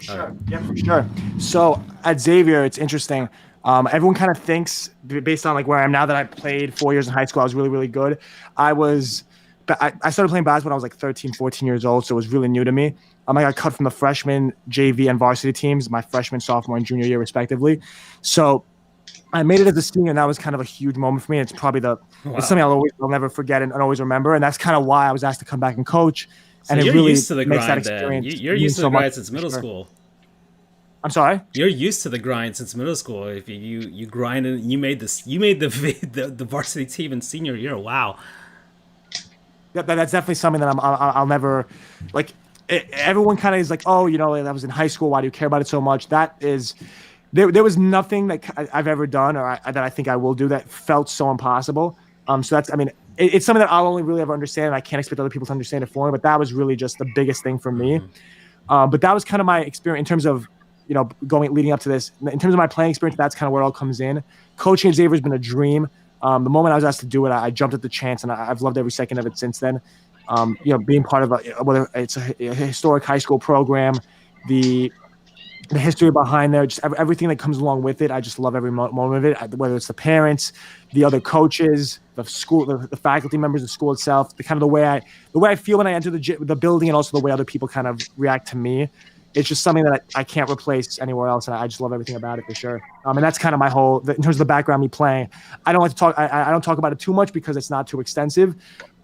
Sure. Yeah, for sure. So at Xavier, it's interesting. Everyone kind of thinks, based on like where I am now, that I played 4 years in high school, I was really, really good. I started playing basketball when I was like 13, 14 years old, so it was really new to me. I got cut from the freshman, JV, and varsity teams my freshman, sophomore, and junior year, respectively. So I made it as a senior, and that was kind of a huge moment for me. It's probably it's something I'll never forget and always remember, and that's kind of why I was asked to come back and coach. So and you're it really used to the makes grind, that experience. You're used to the grind since middle school. I'm sorry? You're used to the grind since middle school. If you grind and you made the varsity team in senior year. Wow. Yeah, that's definitely something that I'll never like. Everyone kind of is like, oh, that was in high school. Why do you care about it so much? That is, there was nothing that I've ever done or that I think I will do that felt so impossible. So that's, it's something that I'll only really ever understand, and I can't expect other people to understand it for me. But that was really just the biggest thing for me. But that was kind of my experience in terms of, leading up to this. In terms of my playing experience, that's kind of where it all comes in. Coaching at Xavier has been a dream. The moment I was asked to do it, I jumped at the chance, and I've loved every second of it since then. Being part of whether it's a historic high school program, the history behind there, just everything that comes along with it. I just love every moment of it, whether it's the parents, the other coaches, the school, the faculty members, the school itself, the way I feel when I enter the building, and also the way other people kind of react to me. It's just something that I can't replace anywhere else, and I just love everything about it for sure. And that's kind of my whole, in terms of the background, me playing. I don't like to talk. I don't talk about it too much because it's not too extensive.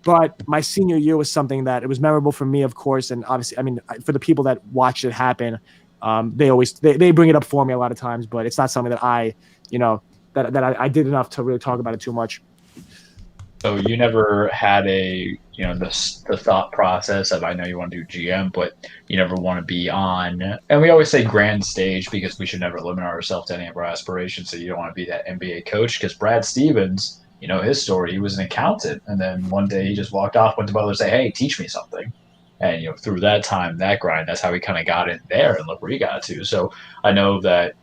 But my senior year was something that it was memorable for me, of course, and obviously, for the people that watched it happen, they bring it up for me a lot of times. But it's not something that I did enough to really talk about it too much. So you never had the thought process of, I know you want to do GM, but you never want to be on, and we always say grand stage because we should never limit ourselves to any of our aspirations. So you don't want to be that NBA coach, because Brad Stevens, his story, he was an accountant, and then one day he just walked off, went to Butler, say, hey, teach me something. And through that time, that grind, that's how he kind of got in there, and look where he got to. So I know that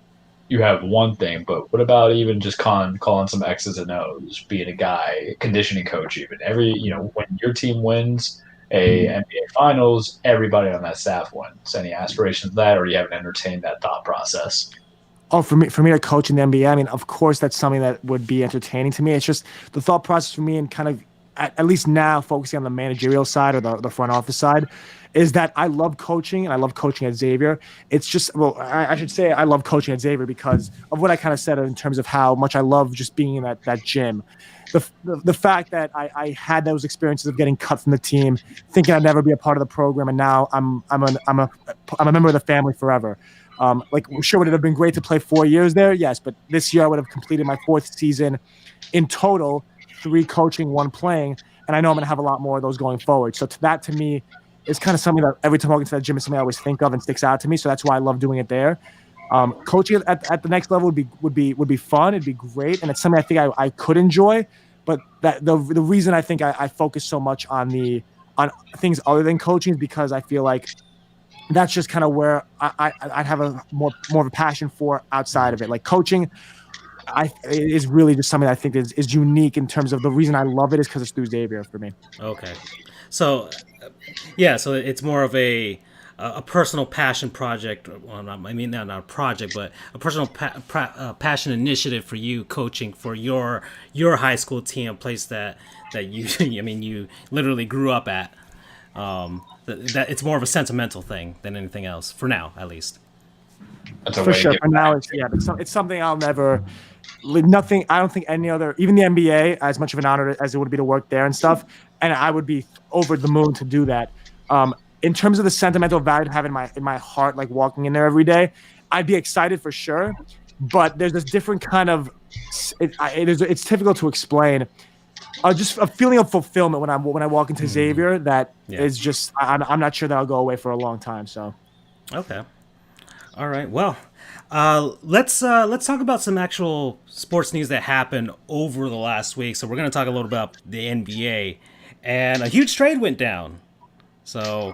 you have one thing, but what about even just calling some X's and O's, being a guy, conditioning coach, even when your team wins a NBA Finals, everybody on that staff wins. Any aspirations of that, or you haven't entertained that thought process? Oh, for me to coach in the NBA, of course that's something that would be entertaining to me. It's just the thought process for me, and kind of at least now focusing on the managerial side or the front office side, is that I love coaching, and I love coaching at Xavier. It's just, I should say I love coaching at Xavier because of what I kind of said in terms of how much I love just being in that gym. The fact that I had those experiences of getting cut from the team, thinking I'd never be a part of the program, and now I'm a member of the family forever. Sure, would it have been great to play 4 years there? Yes, but this year I would have completed my 4th season in total, 3 coaching, 1 playing, and I know I'm going to have a lot more of those going forward. So to me, is kind of something that every time I walk into that gym is something I always think of and sticks out to me. So that's why I love doing it there. Coaching at the next level would be fun. It'd be great, and it's something I think I could enjoy. But that the reason I think I focus so much on things other than coaching is because I feel like that's just kind of where I'd have a more of a passion for outside of it. Like coaching, is really just something I think is unique in terms of the reason I love it is because it's through Xavier for me. Okay, so yeah, so it's more of a personal passion project. Well, not a project, but a personal passion initiative for you, coaching for your high school team, a place that you I mean you literally grew up at. That it's more of a sentimental thing than anything else for now, at least. That's a For way to sure. give For now, back. it's something I'll never. Nothing. I don't think any other, even the NBA, as much of an honor as it would be to work there and stuff, and I would be over the moon to do that. In terms of the sentimental value to have in my heart, like walking in there every day, I'd be excited for sure. But there's this different kind of. It's difficult to explain. Just a feeling of fulfillment when I walk into Xavier that is just I'm not sure that I'll go away for a long time. So. Okay. All right. Well, let's talk about some actual sports news that happened over the last week. So we're going to talk a little about the NBA, and a huge trade went down. So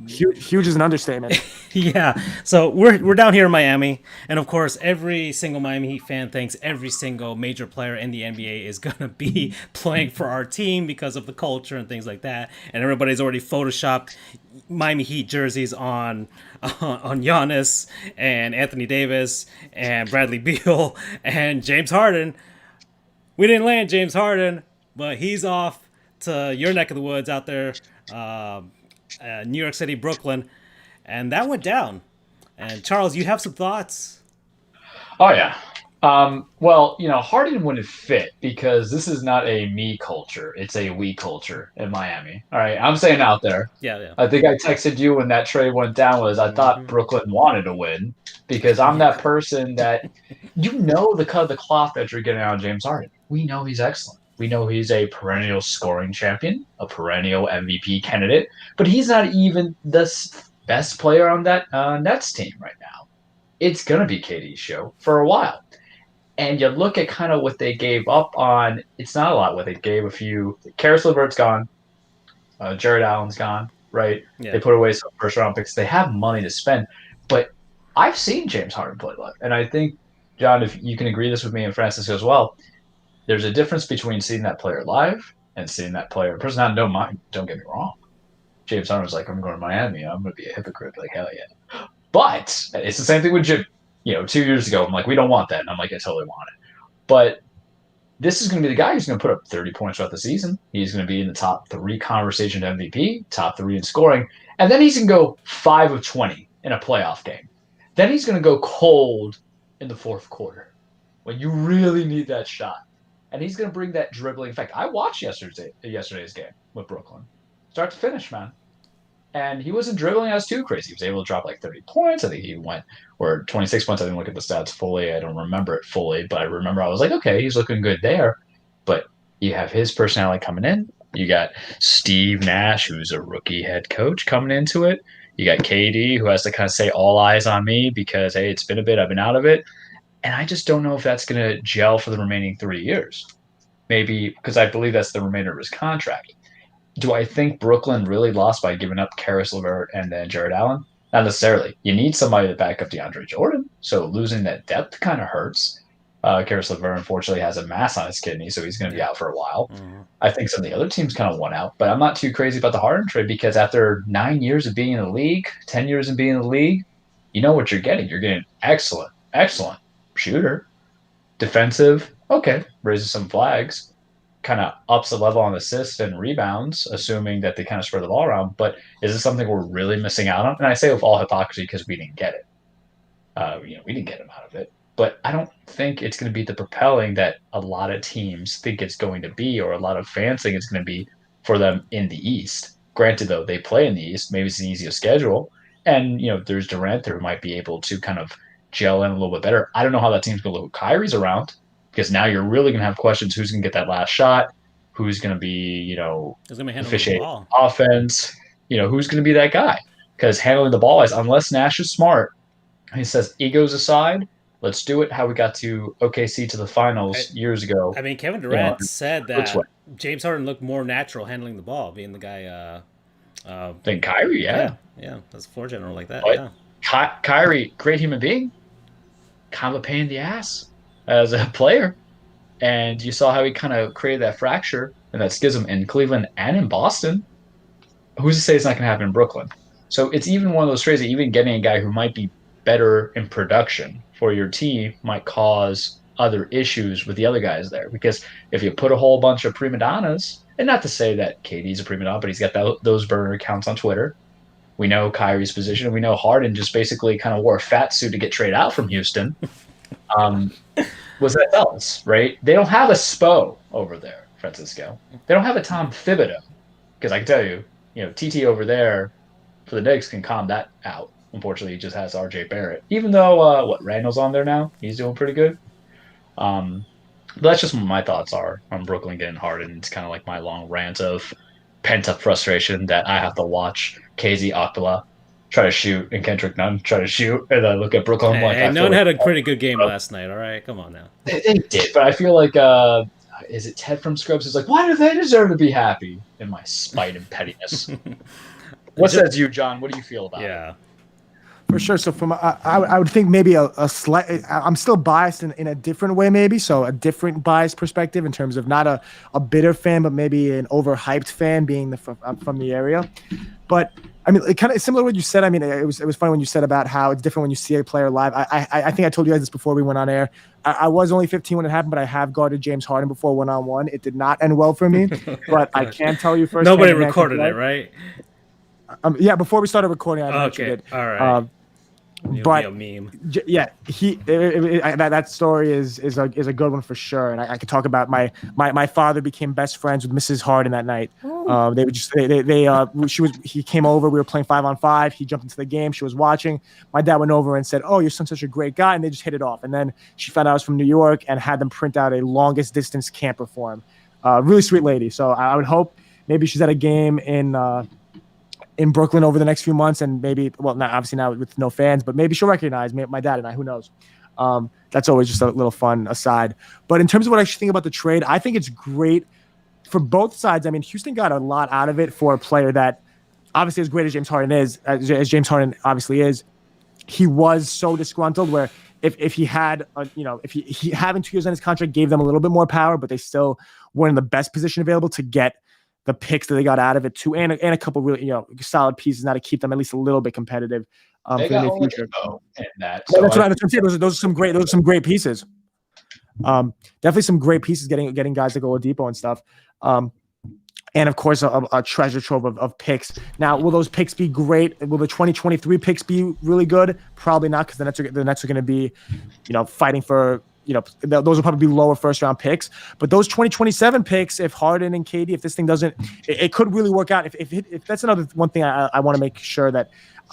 Huge is an understatement. yeah, so we're down here in Miami, and of course, every single Miami Heat fan thinks every single major player in the NBA is gonna be playing for our team because of the culture and things like that. And everybody's already photoshopped Miami Heat jerseys on Giannis and Anthony Davis and Bradley Beal and James Harden. We didn't land James Harden, but he's off to your neck of the woods out there. New York City, Brooklyn, and that went down. And Charles, you have some thoughts? Oh yeah. Well, Harden wouldn't fit because this is not a me culture; it's a we culture in Miami. All right, I'm saying out there. Yeah, yeah. I think I texted you when that trade went down was I thought Brooklyn wanted to win because I'm that person that the cut of the cloth that you're getting out of James Harden. We know he's excellent. We know he's a perennial scoring champion, a perennial MVP candidate, but he's not even the best player on that Nets team right now. It's going to be KD's show for a while. And you look at kind of what they gave up on, it's not a lot what they gave a few. Karis LeVert's gone. Jared Allen's gone, right? Yeah. They put away some first round picks. They have money to spend. But I've seen James Harden play live. And I think, John, if you can agree this with me and Francis as well, there's a difference between seeing that player live and seeing that player in person. I don't mind. Don't get me wrong. James Harden was like, I'm going to Miami. I'm going to be a hypocrite. Like, hell yeah. But it's the same thing with Jim. 2 years ago, I'm like, we don't want that. And I'm like, I totally want it. But this is going to be the guy who's going to put up 30 points throughout the season. He's going to be in the top 3 conversation to MVP, top 3 in scoring. And then he's going to go 5 of 20 in a playoff game. Then he's going to go cold in the fourth quarter when you really need that shot. And he's going to bring that dribbling. In fact, I watched yesterday's game with Brooklyn. Start to finish, man. And he wasn't dribbling as too crazy. He was able to drop like 30 points. I think he went, or 26 points. I didn't look at the stats fully. I don't remember it fully. But I remember I was like, okay, he's looking good there. But you have his personality coming in. You got Steve Nash, who's a rookie head coach, coming into it. You got KD, who has to kind of say all eyes on me because, hey, it's been a bit. I've been out of it. And I just don't know if that's going to gel for the remaining 3 years. Maybe because I believe that's the remainder of his contract. Do I think Brooklyn really lost by giving up Karis LeVert and then Jared Allen? Not necessarily. You need somebody to back up DeAndre Jordan. So losing that depth kind of hurts. Karis LeVert, unfortunately, has a mass on his kidney, so he's going to be out for a while. Mm-hmm. I think some of the other teams kind of won out. But I'm not too crazy about the Harden trade because after 9 years of being in the league, 10 years of being in the league, you know what you're getting. You're getting excellent shooter, defensive, okay, raises some flags, kind of ups the level on assists and rebounds, assuming that they kind of spread the ball around. But is this something we're really missing out on? And I say with all hypocrisy because we didn't get it. We didn't get him out of it. But I don't think it's going to be the propelling that a lot of teams think it's going to be, or a lot of fans think it's going to be for them in the East. Granted, though, they play in the East. Maybe it's an easier schedule. And, there's Durant there who might be able to kind of gel in a little bit better. I don't know how that team's going to look with Kyrie's around, because now you're really going to have questions. Who's going to get that last shot? Who's going to be, officiating offense? who's going to be that guy? Because handling the ball is, unless Nash is smart, he says, egos aside, let's do it how we got to OKC to the finals years ago. I mean, Kevin Durant said Which way? that James Harden looked more natural handling the ball, being the guy. Then Kyrie, yeah. That's a floor general like that. But Yeah, Kyrie, great human being, kind of a pain in the ass as a player. And you saw how he kind of created that fracture and that schism in Cleveland and in Boston. Who's to say it's not going to happen in Brooklyn? So it's even one of those trades that even getting a guy who might be better in production for your team might cause other issues with the other guys there. Because if you put a whole bunch of prima donnas, and not to say that KD's a prima donna, but he's got those burner accounts on Twitter. We know Kyrie's position. We know Harden just basically kind of wore a fat suit to get traded out from Houston. Was that else, right? They don't have a Spo over there, Francisco. They don't have a Tom Thibodeau. Because I can tell you, TT over there for the Knicks can calm that out. Unfortunately, he just has RJ Barrett. Even though, Randall's on there now? He's doing pretty good. But that's just what my thoughts are on Brooklyn getting Harden. It's kind of like my long rant of pent-up frustration that I have to watch KZ Okpala try to shoot and Kendrick Nunn try to shoot, and I look at Brooklyn like Nunn had a pretty good game last night. All right, come on now. They did, but I feel like is it Ted from Scrubs? Is like, why do they deserve to be happy? In my spite and pettiness. What says you, John? What do you feel about it? For sure. So I would think maybe a slight. I'm still biased in a different way, maybe. So a different biased perspective in terms of not a bitter fan, but maybe an overhyped fan, being I'm from the area. But I mean, it kind of similar to what you said. I mean, it was funny when you said about how it's different when you see a player live. I think I told you guys this before we went on air. I was only 15 when it happened, but I have guarded James Harden before one-on-one. It did not end well for me, but I can tell you first. Nobody recorded it, right? Yeah, before we started recording, I mentioned it. All right. But a meme. Yeah, that story is a good one for sure. And I could talk about my father became best friends with Mrs. Harden that night. He came over. We were playing 5-on-5. He jumped into the game. She was watching. My dad went over and said, "Oh, your son's such a great guy," and they just hit it off. And then she found out I was from New York and had them print out a longest distance camper for him. Really sweet lady. So I would hope maybe she's at a game in Brooklyn over the next few months, and maybe, well, not obviously now with no fans, but maybe she'll recognize my dad and I. Who knows? That's always just a little fun aside. But in terms of what I actually think about the trade, I think it's great for both sides. I mean, Houston got a lot out of it for a player that obviously, as great as James Harden is, as James Harden obviously is, he was so disgruntled where if he had, if he having 2 years on his contract gave them a little bit more power, but they still weren't in the best position available to get the picks that they got out of it too, and a couple really solid pieces now to keep them at least a little bit competitive for the near future. That's what I'm saying. Those are some great pieces. Definitely some great pieces getting guys like Oladipo and stuff. And of course a treasure trove of picks. Now, will those picks be great? Will the 2023 picks be really good? Probably not, because the Nets are going to be, fighting for. Those will probably be lower first round picks, but those 2027 picks, if Harden and KD, if this thing doesn't, it could really work out. If that's another one thing I want to make sure that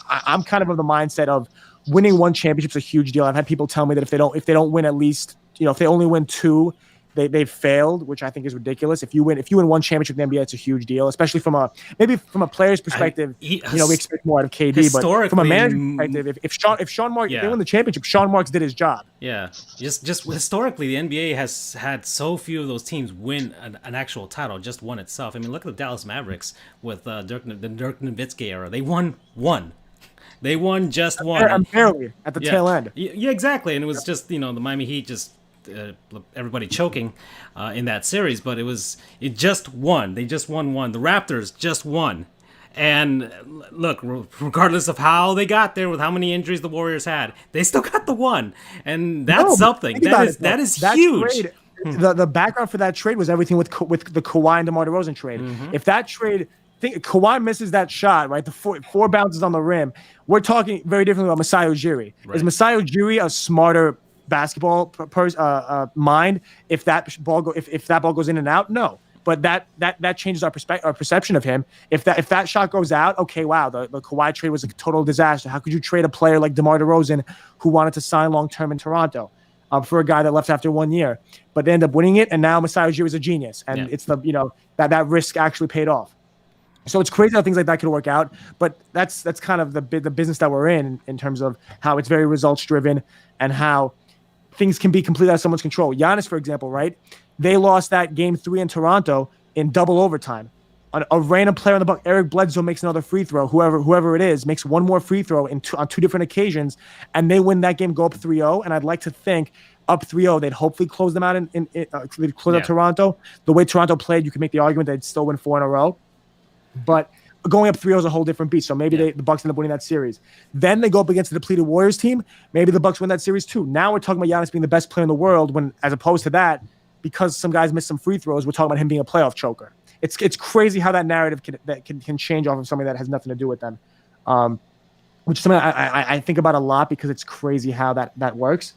I'm kind of the mindset of winning one championship is a huge deal. I've had people tell me that if they don't win at least, if they only win two, they've failed, which I think is ridiculous. If you win one championship in the NBA, it's a huge deal, especially from a player's perspective. We expect more out of KD, but from a manager's perspective, if Sean Marks they win the championship, Sean Marks did his job. Yeah, just historically, the NBA has had so few of those teams win an actual title, just one itself. I mean, look at the Dallas Mavericks with the Dirk Nowitzki era. They won one. They won just one. Barely at the tail end. Yeah, exactly. And it was just the Miami Heat just. Everybody choking in that series, but it just won. They just won one. The Raptors just won. And look, regardless of how they got there, with how many injuries the Warriors had, they still got the one. And that's something. That is huge. Trade, the background for that trade was everything with the Kawhi and DeMar DeRozan trade. Mm-hmm. If that trade, Kawhi misses that shot, right? The four bounces on the rim. We're talking very differently about Masai Ujiri. Right. Is Masai Ujiri a smarter basketball mind if that ball goes in and out? No, but that changes our perception of him. If that shot goes out, okay, wow, the Kawhi trade was a total disaster. How could you trade a player like DeMar DeRozan who wanted to sign long term in Toronto for a guy that left after 1 year, but they end up winning it, and now Masai Ujiri is a genius, and it's that risk actually paid off. So it's crazy how things like that could work out, but that's kind of the business that we're in terms of how it's very results driven and how things can be completely out of someone's control. Giannis, for example, right? They lost that game 3 in Toronto in double overtime. A random player on the Bucks, Eric Bledsoe, makes another free throw. Whoever it is makes one more free throw on 2 different occasions, and they win that game, go up 3-0. And I'd like to think up 3-0, they'd hopefully close them out they'd close out Toronto. The way Toronto played, you could make the argument they'd still win 4 in a row. But going up 3-0 is a whole different beast. So maybe the Bucks end up winning that series. Then they go up against the depleted Warriors team. Maybe the Bucks win that series too. Now we're talking about Giannis being the best player in the world, when as opposed to that, because some guys missed some free throws, we're talking about him being a playoff choker. It's crazy how that narrative can change off of something that has nothing to do with them, which is something I think about a lot, because it's crazy how that works.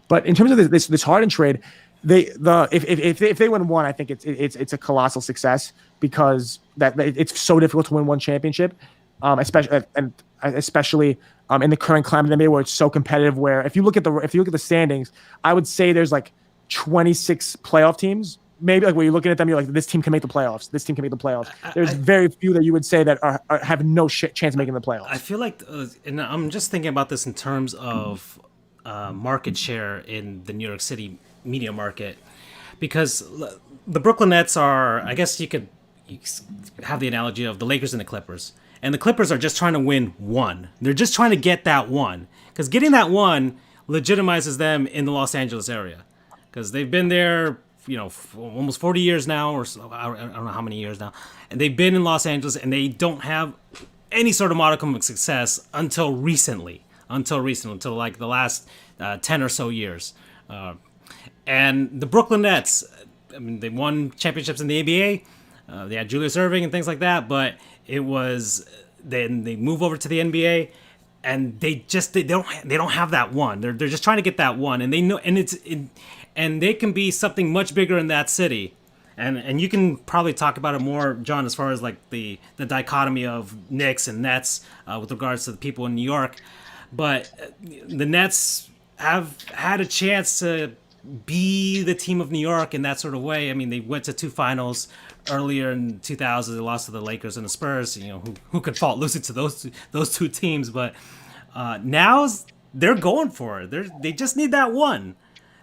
But in terms of this Harden trade, if they win one, I think it's a colossal success, because it's so difficult to win one championship, especially in the current climate in the NBA, where it's so competitive. Where if you look at the standings, I would say there's like 26 playoff teams. Maybe like when you're looking at them, you're like, this team can make the playoffs. This team can make the playoffs. There's very few that you would say that have no chance of making the playoffs. I feel like, and I'm just thinking about this in terms of market share in the New York City media market, because the Brooklyn Nets are, I guess you could have the analogy of the Lakers and the Clippers. And the Clippers are just trying to win one. They're just trying to get that one, because getting that one legitimizes them in the Los Angeles area, because they've been there, almost 40 years now, or so, I don't know how many years now, and they've been in Los Angeles, and they don't have any sort of modicum of success until recently, until like the last 10 or so years. And the Brooklyn Nets, I mean, they won championships in the NBA. They had Julius Erving and things like that, but it was then they move over to the NBA, and they don't have that one. They're just trying to get that one, and they know, and they can be something much bigger in that city. And you can probably talk about it more, John, as far as like the dichotomy of Knicks and Nets with regards to the people in New York. But the Nets have had a chance to be the team of New York in that sort of way. I mean, they went to 2 finals earlier in 2000. They lost to the Lakers and the Spurs. Who could fault losing to those 2 teams? But now they're going for it. They just need that one.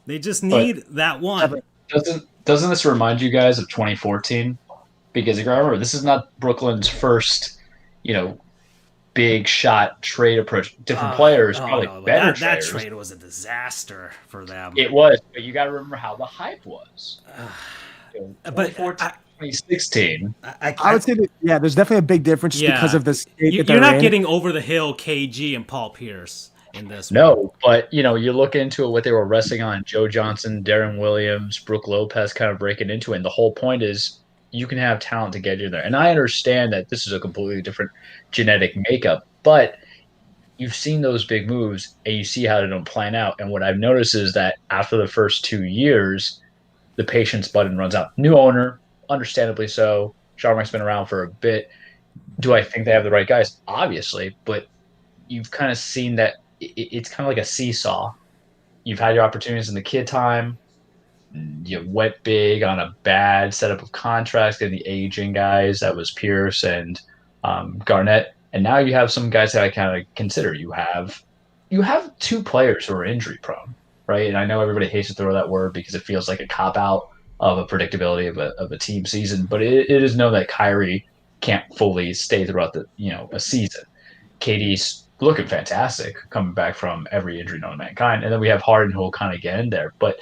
They just need that one. Doesn't this remind you guys of 2014? Because you gotta remember, this is not Brooklyn's first, big shot trade approach. Different players, probably better traders. That trade was a disaster for them. It was, but you got to remember how the hype was. But 2016. I would say that, there's definitely a big difference because of this. You're not getting over the hill KG and Paul Pierce in this. No, but you look into it, what they were wrestling on: Joe Johnson, Darren Williams, Brooke Lopez, kind of breaking into it. And the whole point is, you can have talent to get you there. And I understand that this is a completely different genetic makeup, but you've seen those big moves and you see how they don't plan out. And what I've noticed is that after the first 2 years, the patience button runs out. New owner, understandably so. Sharmak's been around for a bit. Do I think they have the right guys? Obviously, but you've kind of seen that it's kind of like a seesaw. You've had your opportunities in the kid time. You went big on a bad setup of contracts, getting the aging guys. That was Pierce and Garnett. And now you have some guys that I kind of consider. You have 2 players who are injury prone, right? And I know everybody hates to throw that word because it feels like a cop out of a predictability of a team season, but it is known that Kyrie can't fully stay throughout a season. KD's looking fantastic coming back from every injury known to mankind, and then we have Harden who will kind of get in there, but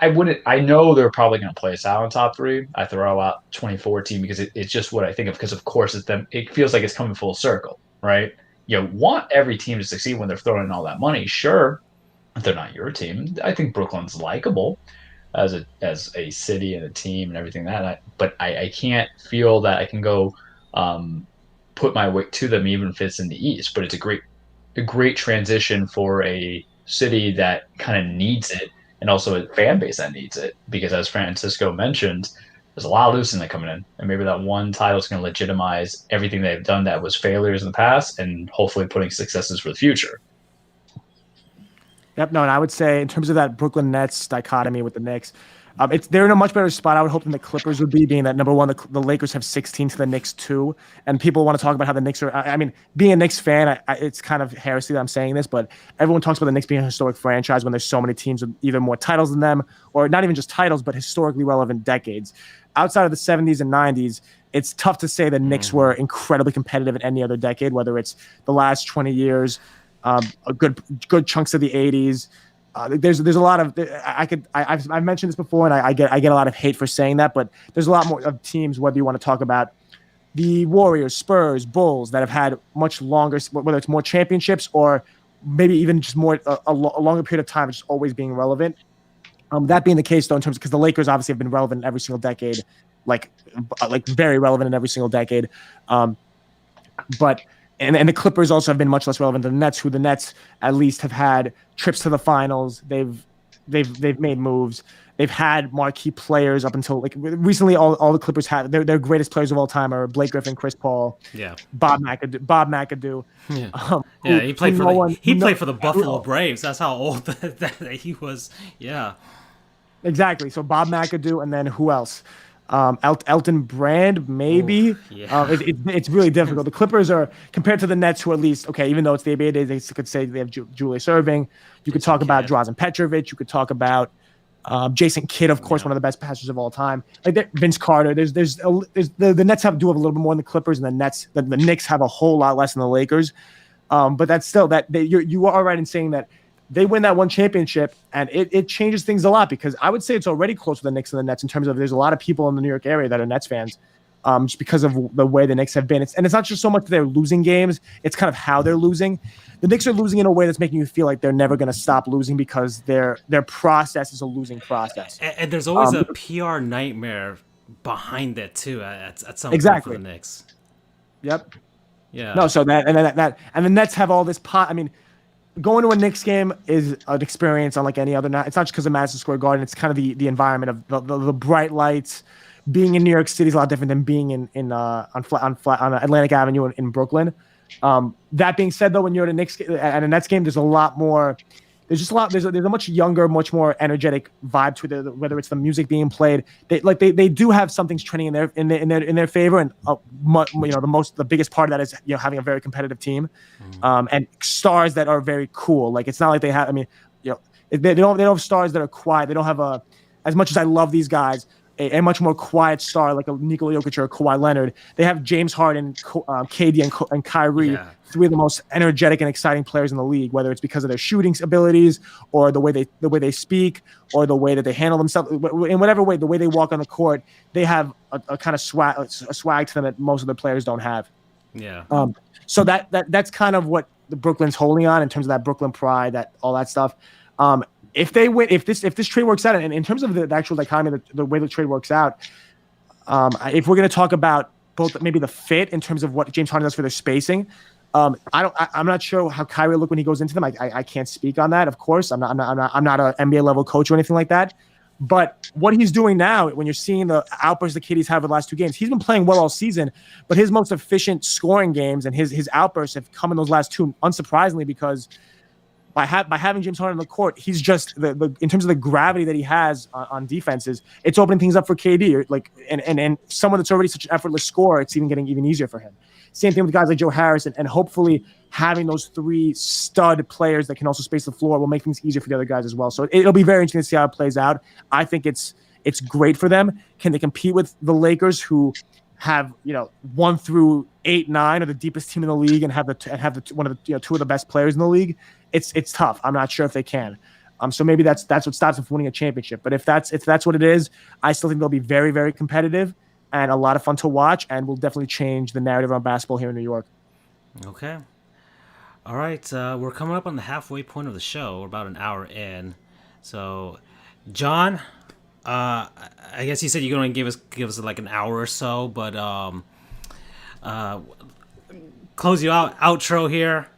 I know they're probably going to play us out on top 3. I throw out 2014 because it's just what I think of, because of course it's them. It feels like it's coming full circle, right? You want every team to succeed when they're throwing in all that money. Sure, if they're not your team, I think Brooklyn's likable as a city and a team and everything but I can't feel that I can go put my weight to them, even if it's in the East. But it's a great transition for a city that kind of needs it, and also a fan base that needs it, because as Francisco mentioned, there's a lot of loosening coming in, and maybe that one title is going to legitimize everything they've done that was failures in the past, and hopefully putting successes for the future. Yep. No, and I would say in terms of that Brooklyn Nets dichotomy with the Knicks, They're in a much better spot, I would hope, than the Clippers would be, being that number one, the Lakers have 16 to the Knicks 2, and people want to talk about how the Knicks are. I mean, being a Knicks fan, it's kind of heresy that I'm saying this, but everyone talks about the Knicks being a historic franchise when there's so many teams with either more titles than them, or not even just titles, but historically relevant decades. Outside of the 70s and 90s, it's tough to say the Knicks were incredibly competitive in any other decade, whether it's the last 20 years, a good chunks of the 80s. There's a lot of I've mentioned this before, and I get a lot of hate for saying that, but there's a lot more of teams, whether you want to talk about the Warriors, Spurs, Bulls, that have had much longer, whether it's more championships or maybe even just more a longer period of time, just always being relevant. That being the case, though, in terms of, because the Lakers obviously have been relevant in every single decade, like very relevant in every single decade, but. And the Clippers also have been much less relevant than the Nets, who the Nets at least have had trips to the finals. They've made moves. They've had marquee players up until like recently. All the Clippers have their greatest players of all time are Blake Griffin, Chris Paul, Bob McAdoo. Yeah, he played for the Buffalo Braves. That's how old that he was. Yeah, exactly. So Bob McAdoo, and then who else? Elton Brand, maybe. Ooh, yeah. It's really difficult. The Clippers are, compared to the Nets, who at least, okay, even though it's the NBA days, they could say they have Julius Erving. You could talk about Drazen Petrovic. You could talk about Jason Kidd, of course, one of the best passers of all time. Like Vince Carter. The Nets do have a little bit more than the Clippers, and the Knicks have a whole lot less than the Lakers. But that's still you are right in saying that they win that one championship, and it changes things a lot, because I would say it's already close to the Knicks and the Nets in terms of there's a lot of people in the New York area that are Nets fans, just because of the way the Knicks have been. It's not just so much that they're losing games, it's kind of how they're losing. The Knicks are losing in a way that's making you feel like they're never going to stop losing, because their process is a losing process. And there's always a PR nightmare behind it too at some point for the Knicks. Yep. Yeah. No, so that and the Nets have all this pot. I mean, going to a Knicks game is an experience unlike any other night. It's not just because of Madison Square Garden. It's kind of the environment of the bright lights. Being in New York City is a lot different than being on Atlantic Avenue in Brooklyn. That being said, though, when you're at a Nets game, there's a lot more. There's a much younger, much more energetic vibe to it. Whether it's the music being played, they do have some things trending in their favor, and the biggest part of that is having a very competitive team, and stars that are very cool. Like, it's not like they have. I mean, they don't have stars that are quiet. They don't have as much as I love these guys, a much more quiet star like a Nikola Jokic or a Kawhi Leonard. They have James Harden, KD, and Kyrie, three of the most energetic and exciting players in the league, whether it's because of their shooting abilities or the way they speak or the way that they handle themselves. In whatever way, the way they walk on the court, they have a kind of swag to them that most of the players don't have. Yeah. So that's kind of what the Brooklyn's holding on in terms of that Brooklyn pride, all that stuff. If they win, if this trade works out, and in terms of the actual dichotomy, the way the trade works out, if we're going to talk about both maybe the fit in terms of what James Harden does for their spacing, I'm not sure how Kyrie will look when he goes into them. I can't speak on that. Of course, I'm not an NBA level coach or anything like that. But what he's doing now, when you're seeing the outbursts the KD's had over the last two games, he's been playing well all season, but his most efficient scoring games and his outbursts have come in those last two, unsurprisingly, because by having James Harden on the court, he's just in terms of the gravity that he has on defenses, it's opening things up for KD. And someone that's already such an effortless scorer, it's getting even easier for him. Same thing with guys like Joe Harris, and hopefully having those three stud players that can also space the floor will make things easier for the other guys as well. So it'll be very interesting to see how it plays out. I think it's great for them. Can they compete with the Lakers, who have 1 through 8, 9 are the deepest team in the league, and have one of the two of the best players in the league? It's tough. I'm not sure if they can. So maybe that's what stops them from winning a championship. But if that's what it is, I still think they'll be very, very competitive and a lot of fun to watch, and will definitely change the narrative on basketball here in New York. Okay. All right. We're coming up on the halfway point of the show. We're about an hour in. So, John, I guess you said you're going to give us like an hour or so, but close you out. Outro here.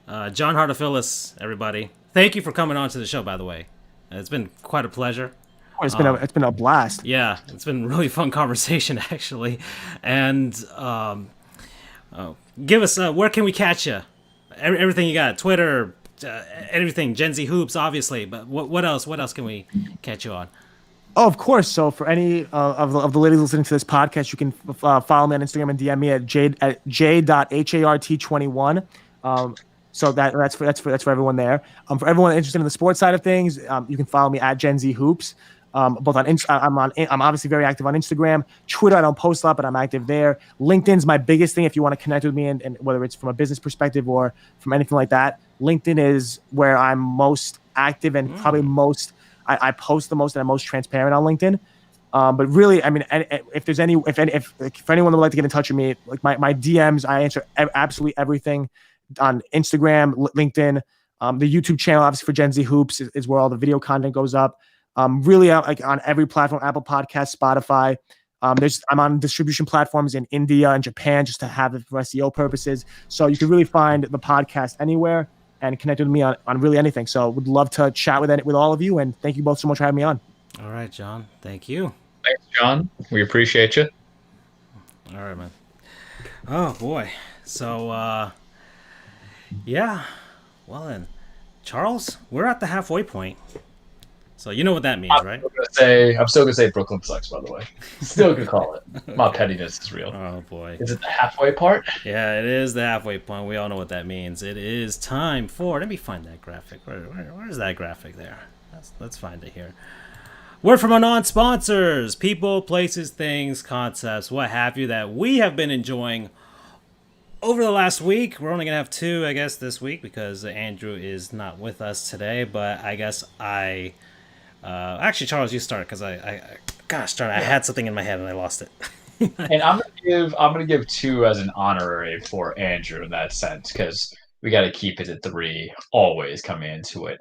John Hartofilis, everybody. Thank you for coming on to the show, by the way. It's been quite a pleasure. Oh, it's been a blast. Yeah, it's been a really fun conversation, actually. And give us, where can we catch you? Everything you got, Twitter, everything, Gen Z Hoops, obviously. But what else? What else can we catch you on? Oh, of course. So for any of the ladies listening to this podcast, you can follow me on Instagram and DM me at j.hart21. So that's for everyone there. For everyone interested in the sports side of things, you can follow me at Gen Z Hoops. Both on I'm obviously very active on Instagram, Twitter. I don't post a lot, but I'm active there. LinkedIn's my biggest thing. If you want to connect with me, and whether it's from a business perspective or from anything like that, LinkedIn is where I'm most active and probably most. I post the most and I'm most transparent on LinkedIn. But really, I mean, if there's if anyone would like to get in touch with me, like my DMs, I answer absolutely everything on Instagram, LinkedIn, the YouTube channel, obviously for Gen Z Hoops is where all the video content goes up. Really like on every platform, Apple Podcasts, Spotify. I'm on distribution platforms in India and Japan just to have it for SEO purposes. So you can really find the podcast anywhere and connect with me on really anything. So would love to chat with all of you. And thank you both so much for having me on. All right, John. Thank you. Thanks, John. We appreciate you. All right, man. Oh boy. So yeah. Well then, Charles, we're at the halfway point. So you know what that means, right? I'm still gonna say Brooklyn sucks, by the way. Still gonna call it. My pettiness is real. Oh boy. Is it the halfway part? Yeah, it is the halfway point. We all know what that means. It is time for. Let me find that graphic. Where's that graphic there? Let's find it here. Word from our non-sponsors, people, places, things, concepts, what have you, that we have been enjoying over the last week. We're only gonna have 2, I guess, this week because Andrew is not with us today. But I guess actually, Charles, you start because I had something in my head and I lost it. And I'm gonna give 2 as an honorary for Andrew in that sense because we got to keep it at 3 always coming into it.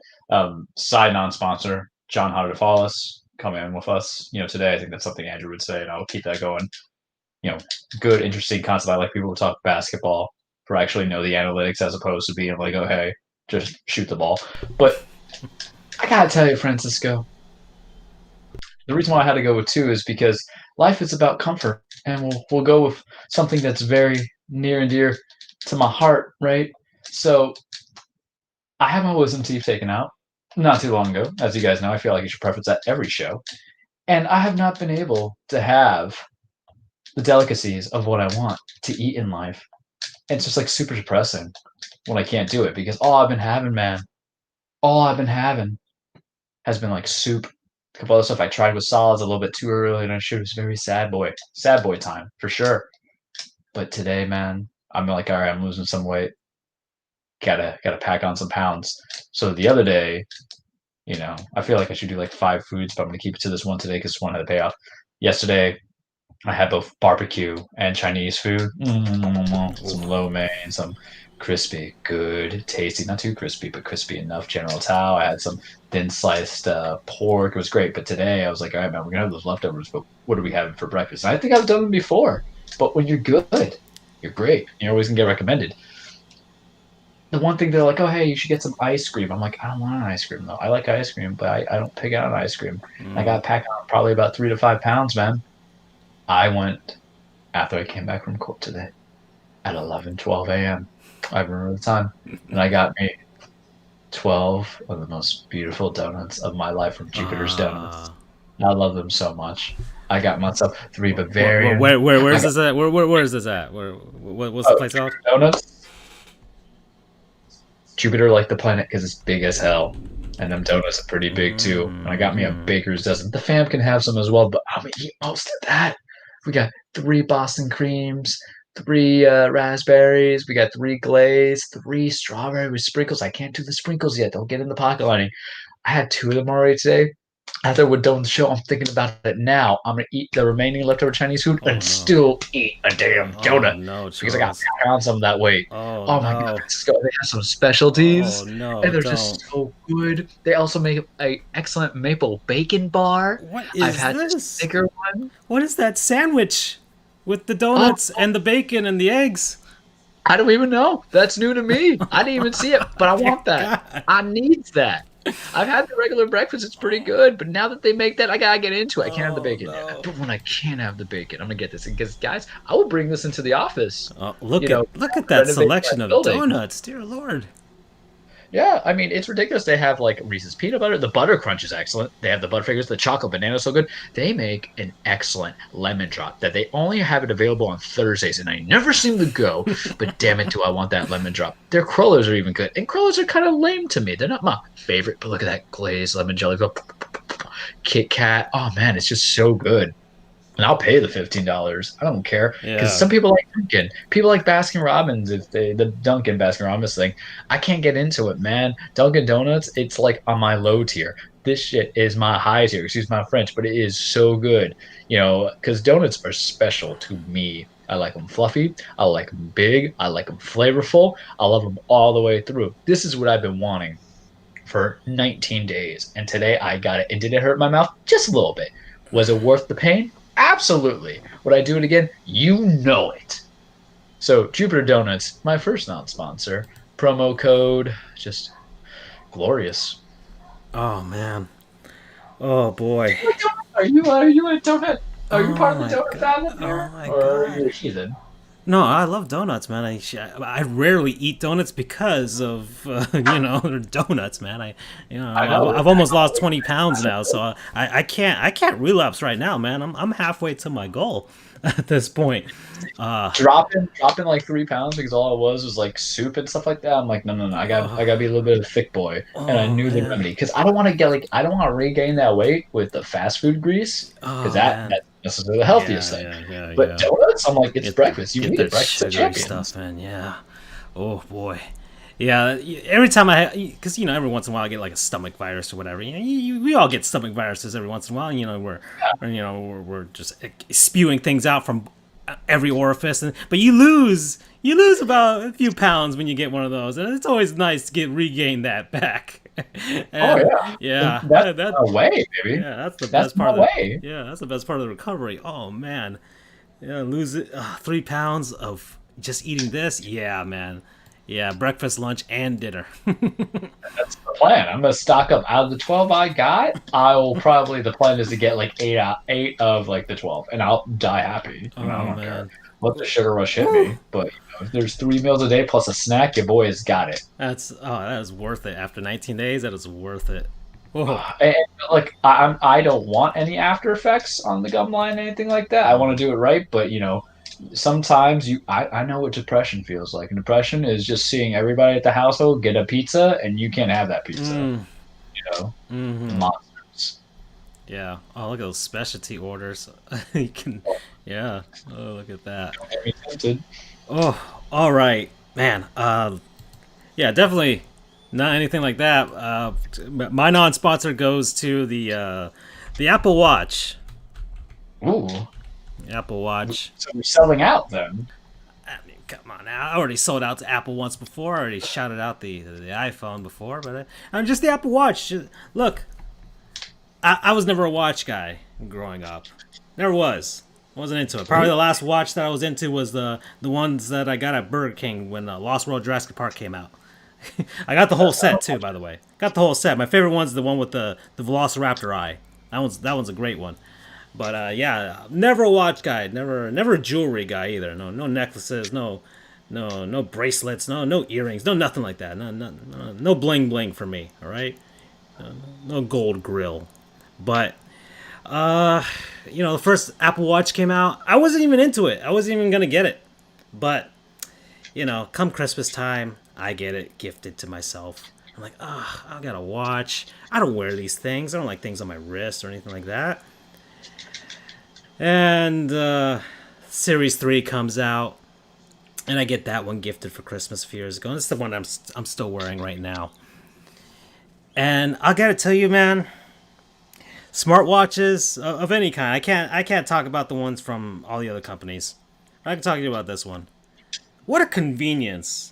Side non-sponsor John Hartofilis come in with us. Today I think that's something Andrew would say, and I'll keep that going. Good, interesting concept. I like people who talk basketball who actually know the analytics as opposed to being like, oh hey, just shoot the ball. But I gotta tell you, Francisco, the reason why I had to go with 2 is because life is about comfort, and we'll go with something that's very near and dear to my heart, right? So I had my wisdom teeth taken out not too long ago. As you guys know, I feel like you should preference that every show. And I have not been able to have the delicacies of what I want to eat in life. And it's just like super depressing when I can't do it because all I've been having has been like soup. A couple other stuff I tried with solids a little bit too early, and I should. It was very sad boy time for sure. But today, man, I'm like, all right, I'm losing some weight. Gotta pack on some pounds. So the other day, I feel like I should do like 5 foods, but I'm gonna keep it to this one today because one had to pay off. Yesterday, I had both barbecue and Chinese food. Some lo mein, some crispy, good, tasty, not too crispy, but crispy enough. General Tao. I had some thin sliced pork. It was great. But today I was like, all right, man, we're gonna have those leftovers. But what are we having for breakfast? And I think I've done them before. But when you're good, you're great. You're always gonna get recommended. The one thing they're like, oh hey, you should get some ice cream. I'm like, I don't want an ice cream though. I like ice cream, but I don't pick out an ice cream. I got to pack on probably about 3 to 5 pounds, man. I went after I came back from court today at 11:12 a.m. I remember the time, and I got me 12 of the most beautiful donuts of my life from Jupiter's Donuts. I love them so much. I got myself 3 Bavarian. Where is this at? Where is this at? What's the place called? Donuts. Jupiter, like the planet, because it's big as hell, and them donuts are pretty big too. And I got me a baker's dozen. The fam can have some as well, but I'm gonna eat most of that. We got 3 Boston creams, 3 raspberries. We got 3 glaze, 3 strawberry with sprinkles. I can't do the sprinkles yet. They'll get in the pocket lining. I had 2 of them already today. After we're done with the show, I'm thinking about it now. I'm going to eat the remaining leftover Chinese food and still eat a damn donut. Because I got to pack on some of that weight. Oh my God. They have some specialties. And they're just so good. They also make an excellent maple bacon bar. What is I've had this? A bigger one. What is that sandwich with the donuts and the bacon and the eggs? I don't even know. That's new to me. I didn't even see it, but I want that. God. I need that. I've had the regular breakfast. It's pretty good. But now that they make that, I got to get into it. I can't have the bacon. No. But when I can't have the bacon, I'm going to get this. Because, guys, I will bring this into the office. Look at that selection of donuts. Dear Lord. Yeah, I mean it's ridiculous. They have like Reese's peanut butter. The butter crunch is excellent. They have the Butterfingers. The chocolate banana is so good. They make an excellent lemon drop that they only have it available on Thursdays, and I never seem to go. But damn it, do I want that lemon drop? Their crullers are even good, and crullers are kind of lame to me. They're not my favorite, but look at that glazed lemon jelly. Kit Kat. Oh man, it's just so good. And I'll pay the $15. I don't care because Yeah. some people like Dunkin'. People like Baskin Robbins. If they the Dunkin' Baskin Robbins thing, I can't get into it, man. Dunkin' Donuts, it's like on my low tier. This shit is my high tier. Excuse my French, but it is so good. Because donuts are special to me. I like them fluffy. I like them big. I like them flavorful. I love them all the way through. This is what I've been wanting for 19 days. And today I got it. And did it hurt my mouth? Just a little bit. Was it worth the pain? Absolutely. Would I do it again? You know it. So, Jupiter Donuts, my first non sponsor. Promo code, just glorious. Oh man. Oh boy. Are you a donut? Are you Oh part of my the donut family god. here? Oh my Or are you a god. heathen? No, I love donuts, man. I rarely eat donuts because of they're donuts, man. I know. I've almost lost 20 pounds now, so I can't relapse right now, man. I'm halfway to my goal at this point. Dropping like 3 pounds because all it was like soup and stuff like that. I'm like, no, no, no. I gotta be a little bit of a thick boy, and I Oh knew the man. remedy because I don't want to I don't want to regain that weight with the fast food grease because Oh that man. this is the healthiest Yeah, thing. yeah, yeah, But yeah. donuts, I'm like, it's breakfast. You Get need it. that Breakfast of sugary champions. stuff, man. Yeah. Oh boy. Yeah. Every time because every once in a while I get like a stomach virus or whatever. We all get stomach viruses every once in a while. We're just spewing things out from every orifice, but you lose about a few pounds when you get one of those, and it's always nice to regain that back. Oh And yeah, yeah, that's that my way, baby. yeah, that's the That's best part my of the way. yeah, that's the best part of the recovery. Oh man, yeah, lose it 3 pounds of just eating this. Yeah, man. Yeah, breakfast, lunch, and dinner. That's the plan. I'm gonna stock up. Out of the 12 I got, I'll probably the plan is to get like eight of like the 12, and I'll die happy. I Oh don't care. man, Let the sugar rush hit me, but if there's 3 meals a day plus a snack, your boy has got it. that is worth it. After 19 days, that is worth it. Oh, And, like I don't want any after effects on the gum line, anything like that. I want to do it right, but sometimes I know what depression feels like. And depression is just seeing everybody at the household get a pizza and you can't have that pizza. mm, You know, mm-hmm. monsters. Yeah. Oh, look at those specialty orders. You can, yeah. Oh, look at that. Don't get me tempted. Oh, all right, man. Yeah, definitely not anything like that. My non-sponsor goes to the Apple Watch. Ooh, Apple Watch. so we're selling out then. I mean, come on now. I already sold out to Apple once before. I already shouted out the iPhone before, but I'm just the Apple Watch. Look, I was never a watch guy growing up. Never was. Wasn't into it. Probably the last watch that I was into was the ones that I got at Burger King when Lost World Jurassic Park came out. I got the whole set too, by the way. Got the whole set. My favorite one's the one with the Velociraptor eye. That one's a great one. But yeah, never a watch guy. Never a jewelry guy either. No necklaces. No bracelets. No earrings. No nothing like that. No bling bling for me. All right. No gold grill. But the first Apple Watch came out. I wasn't even into it. I wasn't even gonna get it. But come Christmas time, I get it gifted to myself. I'm like, I got a watch. I don't wear these things. I don't like things on my wrist or anything like that. And Series 3 comes out, and I get that one gifted for Christmas a few years ago. And it's the one I'm still wearing right now. And I gotta tell you, man, smartwatches of any kind. I can't talk about the ones from all the other companies. I can talk to you about this one. What a convenience!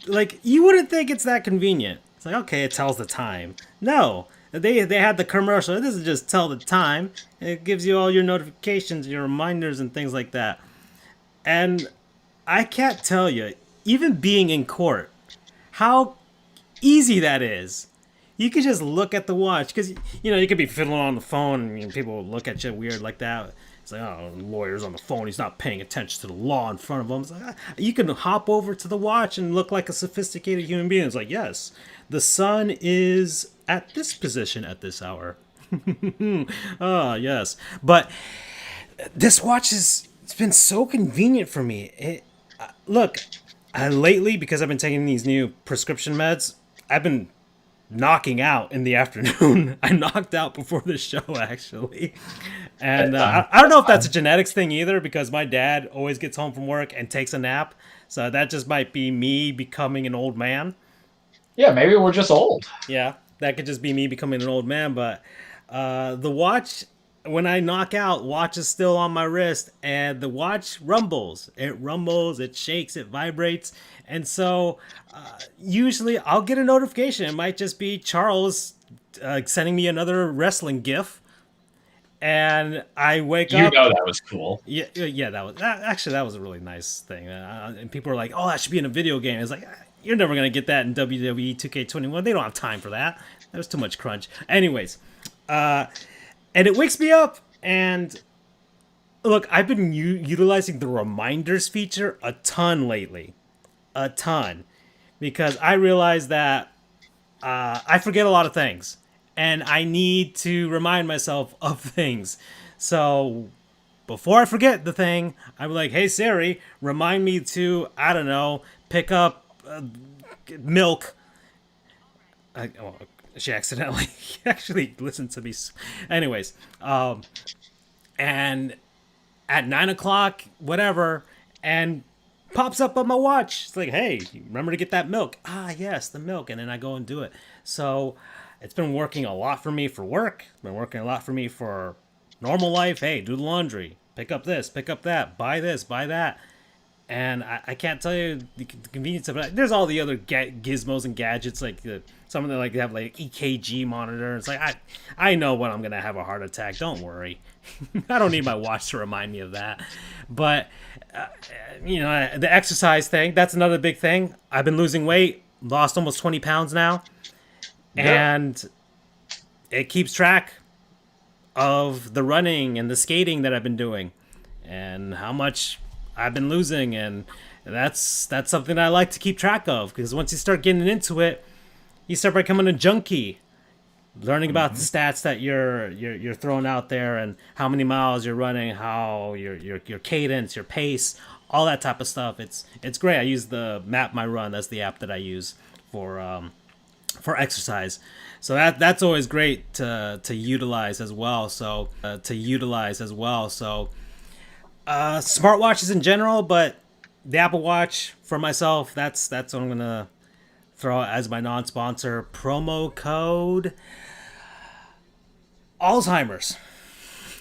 Like you wouldn't think it's that convenient. It's like, okay, it tells the time. No, they had the commercial. It doesn't just tell the time. It gives you all your notifications, your reminders, and things like that. And I can't tell you, even being in court, how easy that is. You could just look at the watch because you could be fiddling on the phone and people will look at you weird like that. It's like, oh, the lawyer's on the phone. He's not paying attention to the law in front of him. It's like, you can hop over to the watch and look like a sophisticated human being. It's like, yes, the sun is at this position at this hour. Ah, yes. But this watch it's been so convenient for me. Look, lately, because I've been taking these new prescription meds, I've been knocking out in the afternoon. I knocked out before the show, actually. And I don't know if that's a genetics thing either, because my dad always gets home from work and takes a nap. So that just might be me becoming an old man. Yeah, maybe we're just old. Yeah, that could just be me becoming an old man. But the watch, when I knock out, watch is still on my wrist, and the watch rumbles. It rumbles, it shakes, it vibrates. And so usually I'll get a notification. It might just be Charles sending me another wrestling gif. And I wake up. You know that was cool. Yeah, that was a really nice thing. And people are like, "Oh, that should be in a video game." It's like, you're never gonna get that in WWE 2K21. They don't have time for that. That was too much crunch. Anyways, and it wakes me up. And look, I've been utilizing the reminders feature a ton lately, a ton, because I realize that I forget a lot of things. And I need to remind myself of things. So before I forget the thing, I'm like, hey, Siri, remind me to, I don't know, pick up milk. She accidentally actually listened to me. Anyways, and at 9 o'clock, whatever, and pops up on my watch. It's like, hey, remember to get that milk. Ah, yes, the milk. And then I go and do it. So it's been working a lot for me for work. It's been working a lot for me for normal life. Hey, do the laundry. Pick up this, pick up that. Buy this, buy that. And I can't tell you the convenience of it. There's all the other gizmos and gadgets, like some of them like have like EKG monitor. It's like I know when I'm gonna have a heart attack. Don't worry. I don't need my watch to remind me of that. But the exercise thing, that's another big thing. I've been losing weight, lost almost 20 pounds now. And it keeps track of the running and the skating that I've been doing and how much I've been losing. And that's something I like to keep track of, because once you start getting into it, you start becoming a junkie, learning about the stats that you're throwing out there and how many miles you're running, how your cadence, your pace, all that type of stuff. It's great. I use the Map My Run. That's the app that I use for exercise. So that's always great to utilize as well. So smartwatches in general, but the Apple Watch for myself, that's what I'm gonna throw as my non-sponsor. Promo code Alzheimer's,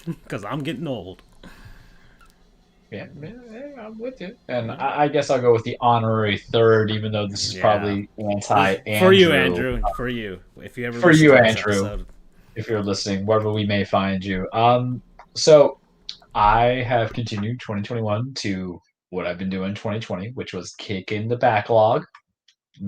because I'm getting old. Yeah, I'm with you. And I guess I'll go with the honorary third, even though this is probably anti-Andrew. For you, Andrew. For you. If you ever for you, to Andrew. Episode. If you're listening, wherever we may find you. So I have continued 2021 to what I've been doing 2020, which was kicking the backlog,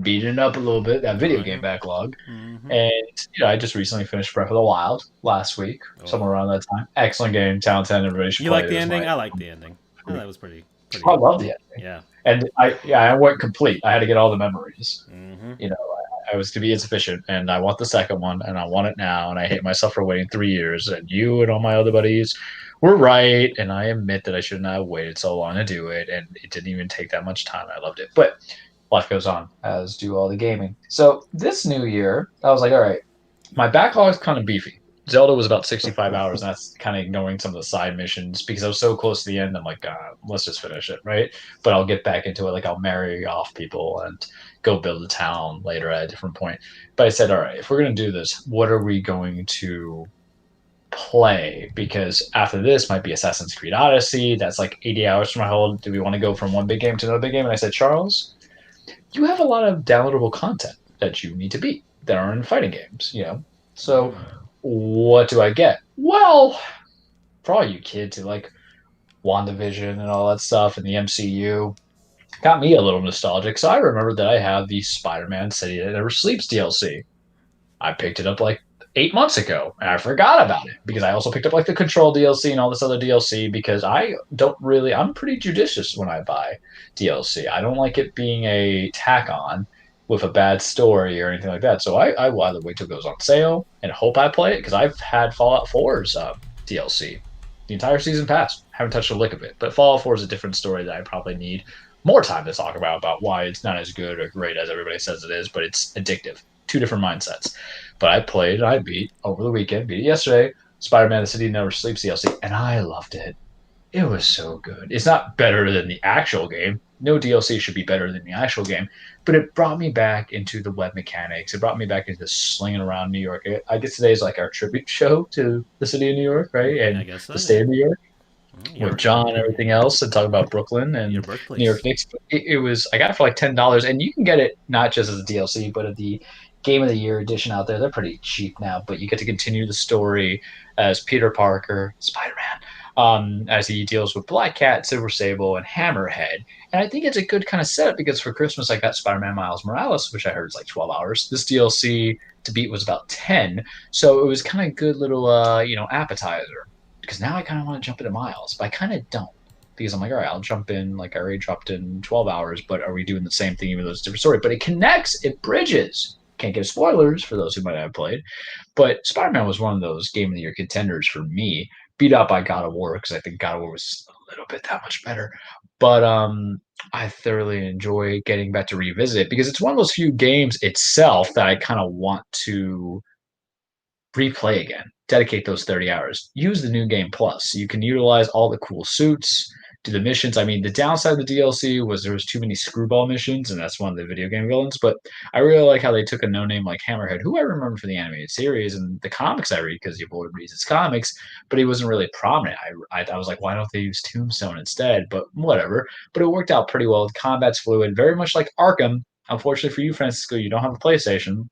beating it up a little bit, that video game backlog. Mm-hmm. And I just recently finished Breath of the Wild last week, somewhere around that time. Excellent game, Town 10, everybody should play. You like the ending? I like the ending. Oh, that was pretty. I love the ending. Yeah. And I went complete. I had to get all the memories. Mm-hmm. I was to be insufficient, and I want the second one, and I want it now, and I hate myself for waiting 3 years. And you and all my other buddies were right, and I admit that I shouldn't have waited so long to do it, and it didn't even take that much time. I loved it, but life goes on, as do all the gaming. So this new year, I was like, all right, my backlog's kind of beefy. Zelda was about 65 hours, and that's kind of ignoring some of the side missions because I was so close to the end. I'm like, let's just finish it, right? But I'll get back into it. Like, I'll marry off people and go build a town later at a different point. But I said, all right, if we're going to do this, what are we going to play? Because after this might be Assassin's Creed Odyssey. That's like 80 hours from my whole. Do we want to go from one big game to another big game? And I said, Charles, you have a lot of downloadable content that you need to beat that are in fighting games, So what do I get? Well, for all you kids who like WandaVision and all that stuff and the MCU, got me a little nostalgic. So I remember that I have the Spider-Man City That Never Sleeps DLC. I picked it up like 8 months ago, and I forgot about it because I also picked up like the Control DLC and all this other DLC because I'm pretty judicious when I buy DLC. I don't like it being a tack on with a bad story or anything like that. So I will either wait till it goes on sale and hope I play it because I've had Fallout 4's DLC the entire season pass. Haven't touched a lick of it, but Fallout 4 is a different story that I probably need more time to talk about why it's not as good or great as everybody says it is, but it's addictive. Two different mindsets. But I played, I beat over the weekend, beat it yesterday, Spider-Man: The City Never Sleeps DLC, and I loved it. It was so good. It's not better than the actual game. No DLC should be better than the actual game, but it brought me back into the web mechanics. It brought me back into slinging around New York. I guess today is like our tribute show to the city of New York, right? I And guess so, the state of New York with Your John and everything else, and talk about Brooklyn and New York birthplace. Knicks. It was I got it for like $10, and you can get it not just as a DLC, but at the Game of the Year edition out there. They're pretty cheap now, but you get to continue the story as Peter Parker, Spider-Man, as he deals with Black Cat, Silver Sable, and Hammerhead. And I think it's a good kind of setup because for Christmas I got Spider-Man Miles Morales, which I heard is like 12 hours. This DLC to beat was about 10, so it was kind of good little appetizer because now I kind of want to jump into Miles, but I kind of don't because I'm like, all right, I'll jump in. Like I already dropped in 12 hours, but are we doing the same thing even though it's a different story? But it connects, it bridges. Can't give spoilers for those who might have played, but Spider-Man was one of those Game of the Year contenders for me. Beat out by God of War because I think God of War was a little bit that much better. But I thoroughly enjoy getting back to revisit it because it's one of those few games itself that I kind of want to replay again, dedicate those 30 hours, use the new game plus. You can utilize all the cool suits, do the missions. I mean, the downside of the DLC was there was too many screwball missions, and that's one of the video game villains. But I really like how they took a no-name like Hammerhead, who I remember from the animated series and the comics I read because your boy reads his comics, but he wasn't really prominent. I was like, why don't they use Tombstone instead? But whatever. But it worked out pretty well. The combat's fluid, very much like Arkham. Unfortunately for you, Francisco, you don't have a PlayStation,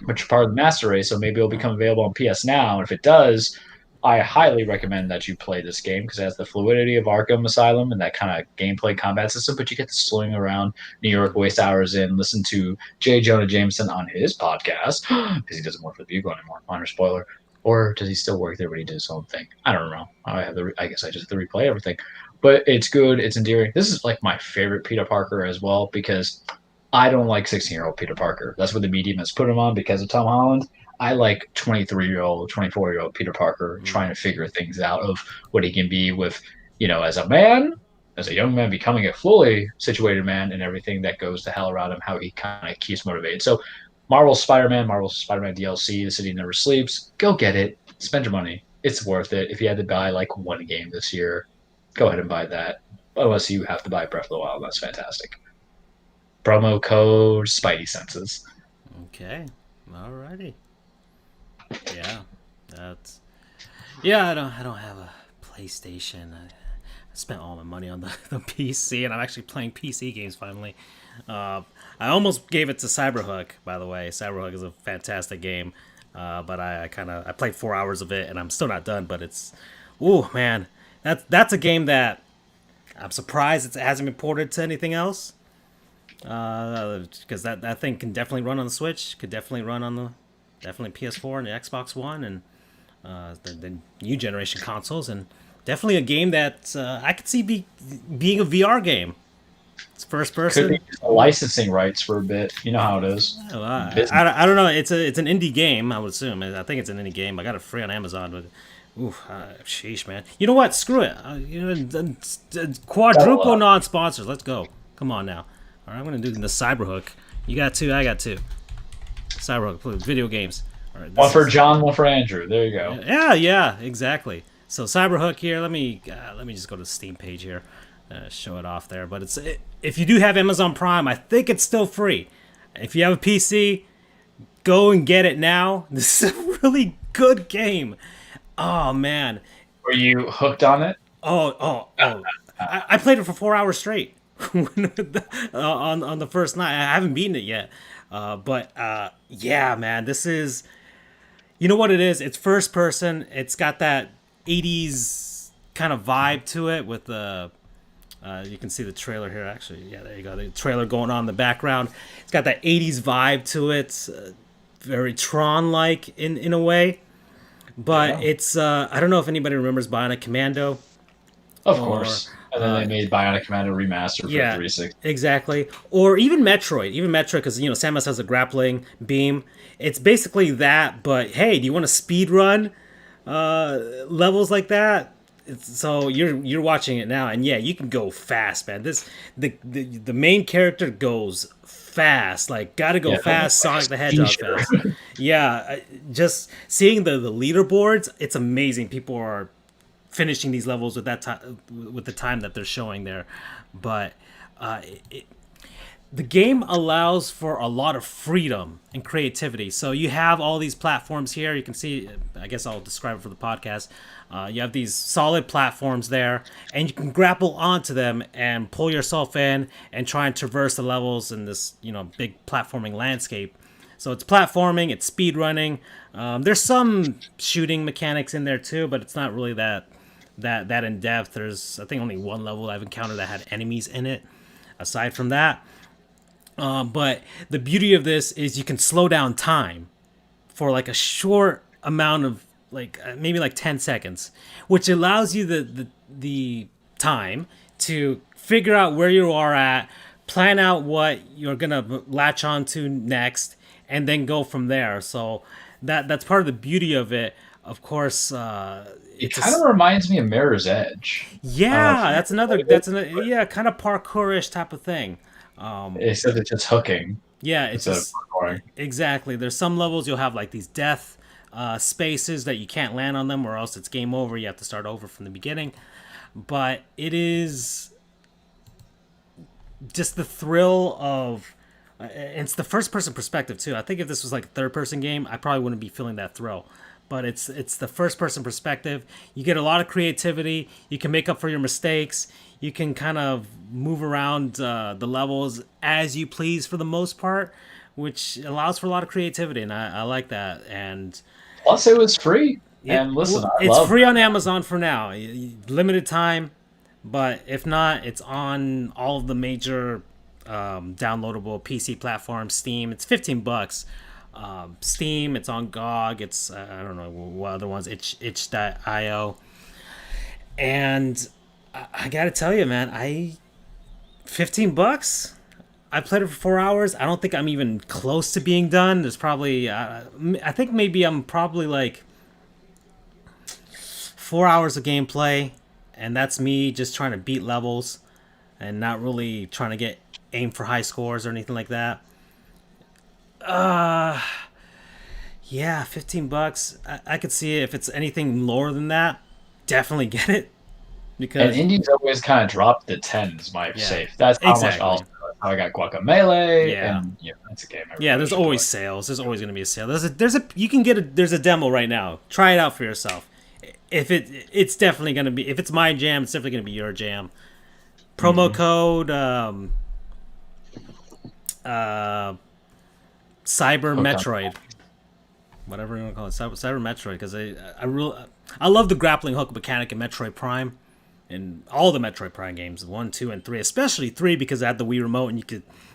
which are part of the master race, so maybe it'll become available on PS Now. And if it does, I highly recommend that you play this game because it has the fluidity of Arkham Asylum and that kind of gameplay combat system, but you get to swing around New York, waste hours in, listen to J. Jonah Jameson on his podcast because he doesn't work for the Bugle anymore. Minor spoiler. Or does he still work there, but he did his own thing? I don't know. I guess I just have to replay everything. But it's good. It's endearing. This is like my favorite Peter Parker as well because I don't like 16-year-old Peter Parker. That's what the medium has put him on because of Tom Holland. I like 23-year-old, 24-year-old Peter Parker trying to figure things out of what he can be with, as a man, as a young man becoming a fully situated man and everything that goes to hell around him, how he kind of keeps motivated. So Marvel's Spider-Man DLC, The City Never Sleeps, go get it. Spend your money. It's worth it. If you had to buy like one game this year, go ahead and buy that. Unless you have to buy Breath of the Wild, that's fantastic. Promo code Spidey Senses. Okay, alrighty. Yeah, I don't have a PlayStation. I spent all my money on the PC, and I'm actually playing PC games finally. I almost gave it to Cyberhook, by the way. Cyberhook is a fantastic game, but I played 4 hours of it, and I'm still not done. But man, that's a game that I'm surprised it hasn't been ported to anything else. Because that thing can definitely run on the Switch, could definitely run on the PS4 and the Xbox One and the new generation consoles, and definitely a game that I could see being a VR game. It's first person. Could be licensing rights for a bit. You know how it is. I don't know. It's an indie game, I would assume. I think it's an indie game. I got it free on Amazon, but sheesh, man. You know what? Screw it. Quadruple non-sponsors. Let's go. Come on now. All right, I'm going to do the Cyberhook. You got two, I got two. Cyberhook, video games. All right, one for John, one for Andrew. There you go. Yeah, exactly. So Cyberhook here. Let me just go to the Steam page here, show it off there. But if you do have Amazon Prime, I think it's still free. If you have a PC, go and get it now. This is a really good game. Oh man. Were you hooked on it? I played it for 4 hours straight. on the first night. I haven't beaten it yet, but yeah, man, this is, you know what it is? It's first person. It's got that 80s kind of vibe to it with the you can see the trailer here actually. Yeah, there you go. The trailer going on in the background. It's got that 80s vibe to it. very Tron-like in a way. But it's I don't know if anybody remembers Bionic Commando. Of Or course. And then they made Bionic Commando Remastered for yeah, 360. exactly. Or even Metroid. Even Metroid, because, Samus has a grappling beam. It's basically that, but hey, do you want to speed run levels like that? So you're watching it now, and yeah, you can go fast, man. The main character goes fast, like gotta go fast. Sonic the Hedgehog fast. Yeah, just seeing the leaderboards, it's amazing. People are finishing these levels with that time, with the time that they're showing there, but the game allows for a lot of freedom and creativity. So you have all these platforms here. You can see, I guess I'll describe it for the podcast. You have these solid platforms there, and you can grapple onto them and pull yourself in and try and traverse the levels in this, big platforming landscape. So it's platforming, it's speed running. There's some shooting mechanics in there too, but it's not really that in depth. There's, I think, only one level I've encountered that had enemies in it. Aside from that, but the beauty of this is you can slow down time for like a short amount of maybe 10 seconds, which allows you the time to figure out where you are at, plan out what you're gonna latch onto next, and then go from there. So that's part of the beauty of it. Of course, it kind of reminds me of Mirror's Edge. Yeah, that's another yeah, kind of parkourish type of thing. Except it's just hooking. Yeah, it's just exactly. There's some levels you'll have like these death spaces that you can't land on them, or else it's game over. You have to start over from the beginning. But it is just the thrill of. It's the first person perspective too. I think if this was like a third person game, I probably wouldn't be feeling that thrill. But it's the first person perspective. You get a lot of creativity. You can make up for your mistakes. You can kind of move around the levels as you please for the most part, which allows for a lot of creativity, and I like that. And plus, it was free. And listen, it's free on Amazon for now, limited time. But if not, it's on all of the major downloadable PC platforms. Steam, it's $15. Steam, it's on GOG, it's I don't know what other ones, itch.io. And I gotta tell you, man, $15, I played it for 4 hours. I don't think I'm even close to being done. There's probably I think maybe I'm probably like 4 hours of gameplay, and that's me just trying to beat levels and not really trying to aim for high scores or anything like that. Yeah, $15. I could see it. If it's anything lower than that, definitely get it. Because and indies always kind of drop the 10s, my safe. That's how much also. How I got Guacamelee. Yeah, and that's a game. Yeah, there's always sales. There's always going to be a sale. There's a demo right now. Try it out for yourself. If it's definitely going to be, if it's my jam, it's definitely going to be your jam. Promo code Cyber Metroid, whatever you want to call it, Cyber Metroid, because I love the grappling hook mechanic in Metroid Prime, and all the Metroid Prime games, 1, 2, and 3, especially 3, because it had the Wii remote and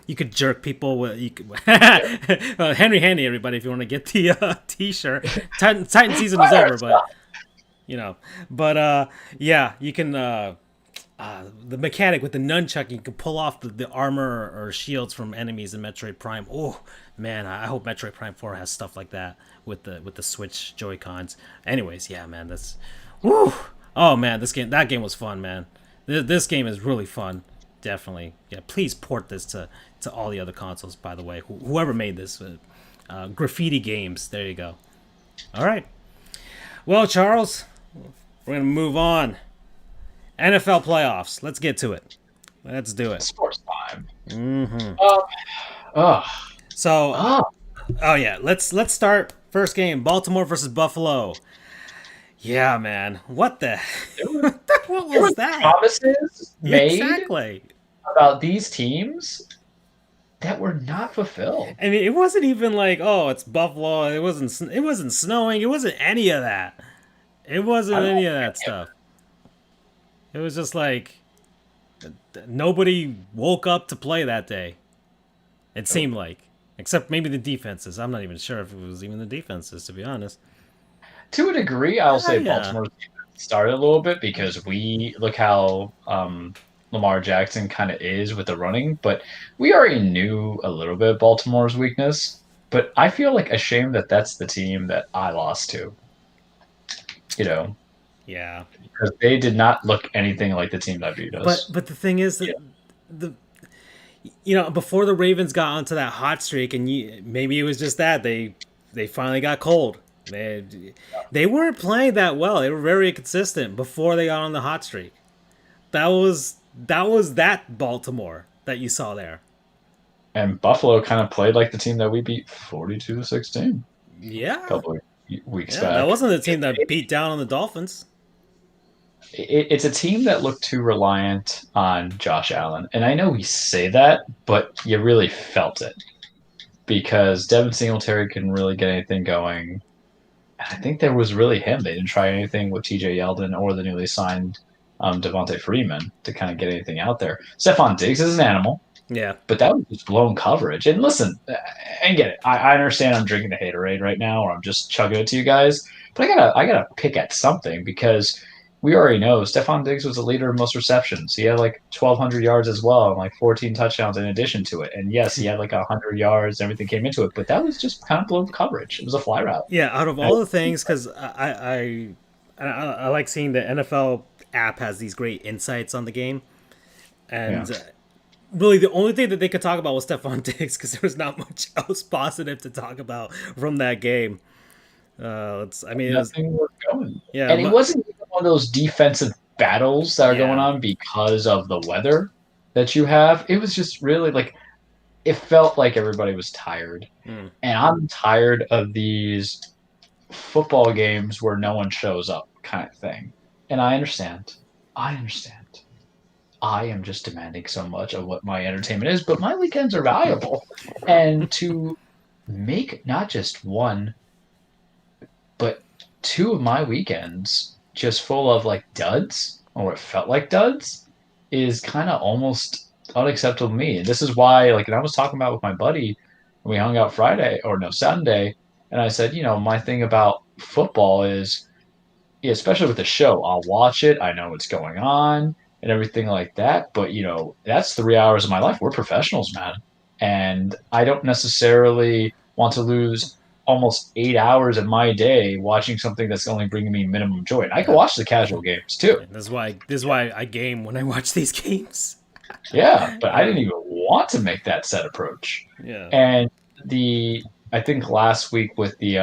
you could jerk people with Henry Handy, everybody, if you want to get the T-shirt. Titan season is over, but yeah, you can. The mechanic with the nunchuck, you can pull off the armor or shields from enemies in Metroid Prime. Oh man, I hope Metroid Prime 4 has stuff like that with the Switch Joy-Cons. Anyways, yeah, man, that's woo. Oh man, that game was fun, man. This game is really fun. Definitely, yeah. Please port this to all the other consoles. By the way, whoever made this, Graffiti Games. There you go. All right. Well, Charles, we're gonna move on. NFL playoffs. Let's get to it. Let's do it. Sports time. Mm-hmm. Oh yeah. Let's start first game. Baltimore versus Buffalo. Yeah, man. What was that? Promises made exactly about these teams that were not fulfilled. I mean, it wasn't even like, oh, it's Buffalo. It wasn't snowing. It wasn't any of that. It wasn't any of that stuff. It was just like nobody woke up to play that day. It seemed like. Except maybe the defenses. I'm not even sure if it was even the defenses, to be honest. To a degree, I'll say Yeah. Baltimore's started a little bit because we look how Lamar Jackson kind of is with the running, but we already knew a little bit of Baltimore's weakness. But I feel like ashamed that that's the team that I lost to, you know, Yeah. because they did not look anything like the team that beat us. But the thing is that Yeah. the before the Ravens got onto that hot streak, and maybe it was just that they finally got cold. They weren't playing that well. They were very inconsistent before they got on the hot streak. That was Baltimore that you saw there. And Buffalo kind of played like the team that we beat 42-16 a Yeah, couple of weeks yeah. That back. wasn't the team that beat down on the Dolphins. It's a team that looked too reliant on Josh Allen. And I know we say that, but you really felt it because Devin Singletary couldn't really get anything going. I think there was really him. They didn't try anything with TJ Yeldon or the newly signed Devontae Freeman to kind of get anything out there. Stephon Diggs is an animal, Yeah, but that was just blown coverage. And listen, and get it. I understand I'm drinking the haterade right now, or I'm just chugging it to you guys. But I gotta pick at something because we already know Stephon Diggs was the leader of most receptions. He had like 1,200 yards as well, and like 14 touchdowns in addition to it. And yes, he had like 100 yards. Everything came into it, but that was just kind of blown coverage. It was a fly route. yeah. Out of all the things, because I like seeing the NFL app has these great insights on the game, and Yeah. really the only thing that they could talk about was Stephon Diggs because there was not much else positive to talk about from that game. I mean, it was, Nothing was going. yeah, And it wasn't even one of those defensive battles that are going yeah, on because of the weather that you have. It was just really like it felt like everybody was tired. mm, And I'm tired of these football games where no one shows up kind of thing. And I understand. I understand. I am just demanding so much of what my entertainment is, but my weekends are valuable. And to make not just one, but two of my weekends just full of like duds or what felt like duds is kind of almost unacceptable to me. And this is why, like, and I was talking about with my buddy when we hung out Friday or no Sunday, and I said, my thing about football is, yeah, especially with the show, I'll watch it, I know what's going on and everything like that. But that's 3 hours of my life. We're professionals, man, and I don't necessarily want to lose almost 8 hours of my day watching something that's only bringing me minimum joy. And I can yeah. watch the casual games too. This is why I game when I watch these games. Yeah, but I didn't even want to make that set approach. Yeah, And I think last week with the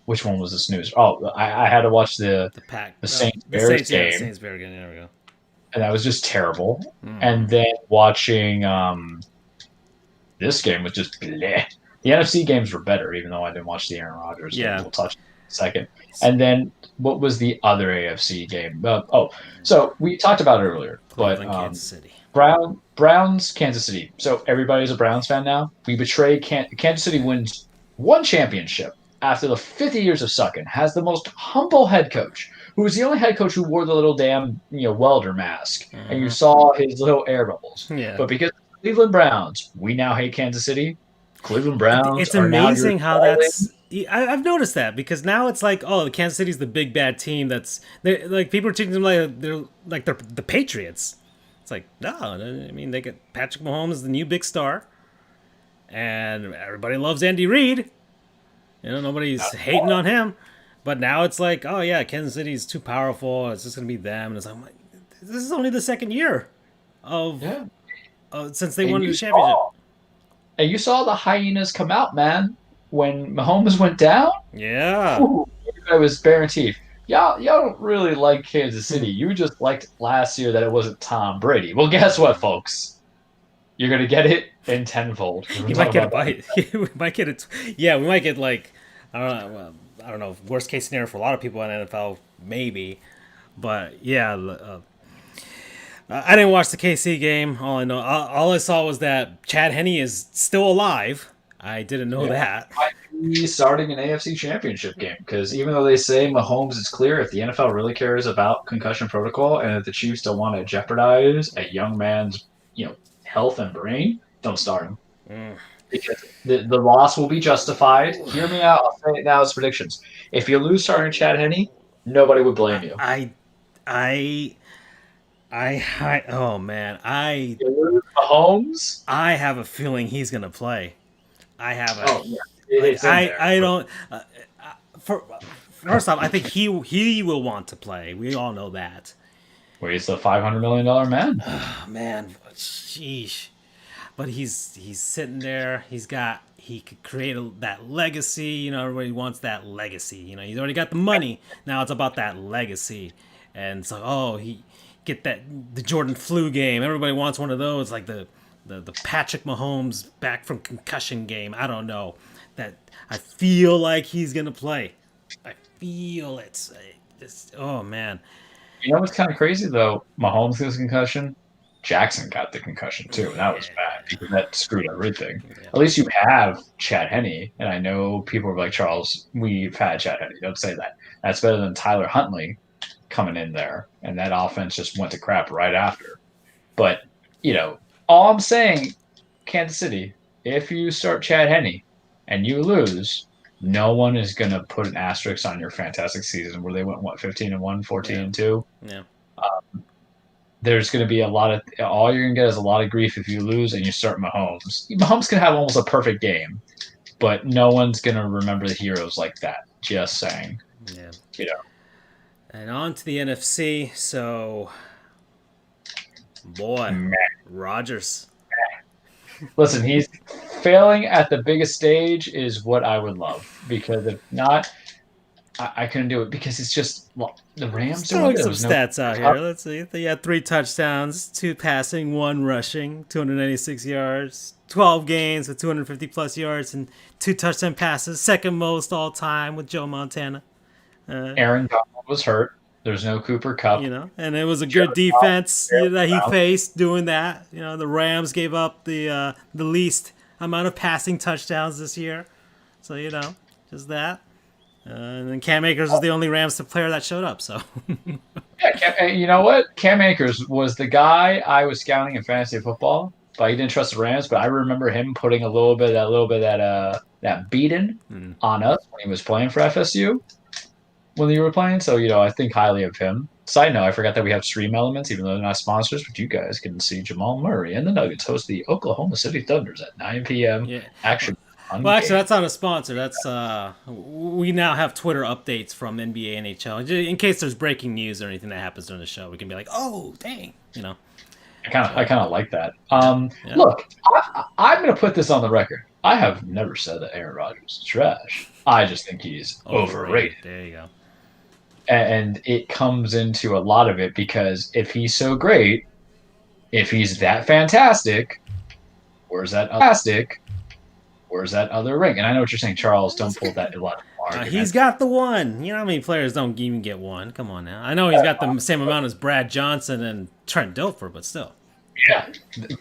which one was the snooze? Oh, I had to watch the the pack, Saints the Bears Saints, yeah, the game, Saints very good. There we go. and that was just terrible. Mm. And then watching this game was just bleh. The NFC games were better, even though I didn't watch the Aaron Rodgers game. Yeah. We'll touch in a second. And then what was the other AFC game? So we talked about it earlier, but Cleveland, Kansas City. Browns, Kansas City. So everybody's a Browns fan now. We betray Kansas City wins one championship after the 50 years of sucking, has the most humble head coach, who was the only head coach who wore the little damn welder mask, and you saw his little air bubbles. Yeah. But because Cleveland Browns, we now hate Kansas City. Cleveland Browns. It's are now amazing your how darling. that's. I've noticed that because now it's like, oh, Kansas City's the big bad team. They're like people are treating them like they're the Patriots. It's like no, I mean they get Patrick Mahomes, the new big star, and everybody loves Andy Reid. Nobody's hating on him, but now it's like, oh yeah, Kansas City's too powerful. It's just gonna be them, and it's like, this is only the second year of Yeah. since they And won you the championship. And you saw the hyenas come out, man. When Mahomes went down, Yeah. everybody was baring teeth. Y'all don't really like Kansas City. You just liked last year that it wasn't Tom Brady. Well, guess what, folks? You're gonna get it in tenfold. You might get a bite. We might get it. Yeah, we might get like I don't know. Worst case scenario for a lot of people in NFL, maybe. But yeah, I didn't watch the KC game. All I know, all I saw was that Chad Henne is still alive. I didn't know that. He's starting an AFC Championship game because even though they say Mahomes is clear, if the NFL really cares about concussion protocol and if the Chiefs don't want to jeopardize a young man's health and brain, don't start him. because the loss will be justified. Hear me out. I'll say it now as predictions. If you lose starting Chad Henne, nobody would blame you. I oh man, If you lose Mahomes, I have a feeling he's gonna play. I have a, yeah, it's in there. I don't. For first off, I think he will want to play. We all know that. Well, he's the $500 million man. Oh, man, sheesh. But he's sitting there. He could create that legacy. You know, everybody wants that legacy. You know, he's already got the money. Now it's about that legacy. And so, he get the Jordan flu game. Everybody wants one of those, like the Patrick Mahomes back from concussion game. I don't know. That I feel like he's gonna play. I feel it. Oh man. You know what's kind of crazy though? Mahomes gets a concussion. Jackson got the concussion too, and that was bad because that screwed everything. Yeah. At least you have Chad Henne, and I know people are like, Charles, we've had Chad Henne. Don't say that. That's better than Tyler Huntley coming in there, and that offense just went to crap right after. But all I'm saying, Kansas City, if you start Chad Henne and you lose, no one is going to put an asterisk on your fantastic season where they went 15-1, 14-2. Yeah. There's going to be all you're going to get is a lot of grief if you lose and you start Mahomes. Mahomes can have almost a perfect game, but no one's going to remember the heroes like that. Just saying. Yeah. And on to the NFC. So, boy, Rodgers. Listen, he's failing at the biggest stage is what I would love, because if not, I couldn't do it, because it's just the Rams. Throwing some stats out here. Let's see. They had 3 touchdowns, 2 passing, 1 rushing, 296 yards, 12 games with 250 plus yards, and 2 touchdown passes. Second most all time with Joe Montana. Aaron Donald was hurt. There's no Cooper Kupp. And it was a good defense that he faced doing that. The Rams gave up the least amount of passing touchdowns this year. So, just that. And then Cam Akers was the only Rams player that showed up. So, yeah, you know what? Cam Akers was the guy I was scouting in fantasy football, but he didn't trust the Rams. But I remember him putting a little bit of that beating on us when he was playing for FSU when you were playing. So, I think highly of him. Side note, I forgot that we have Stream Elements, even though they're not sponsors, but you guys can see Jamal Murray and the Nuggets host the Oklahoma City Thunders at 9 p.m. Yeah. Actually, that's not a sponsor. That's we now have Twitter updates from NBA, NHL, in case there's breaking news or anything that happens during the show. We can be like, "Oh, dang!" I kind of like that. Look, I'm going to put this on the record. I have never said that Aaron Rodgers is trash. I just think he's overrated. There you go. And it comes into a lot of it because if he's so great, if he's that fantastic, where's that other ring? And I know what you're saying, Charles. Don't pull that illogical argument. He's got the one. You know how many players don't even get one? Come on now. I know he's got the same amount as Brad Johnson and Trent Dilfer, but still. Yeah,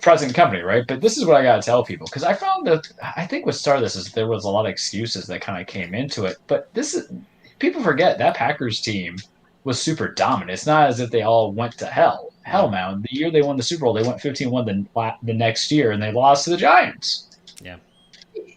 present company, right? But this is what I got to tell people, because I found that I think what started this is there was a lot of excuses that kind of came into it. But people forget that Packers team was super dominant. It's not as if they all went to hell. Hell, man. The year they won the Super Bowl, they went 15-1 the next year, and they lost to the Giants. Yeah.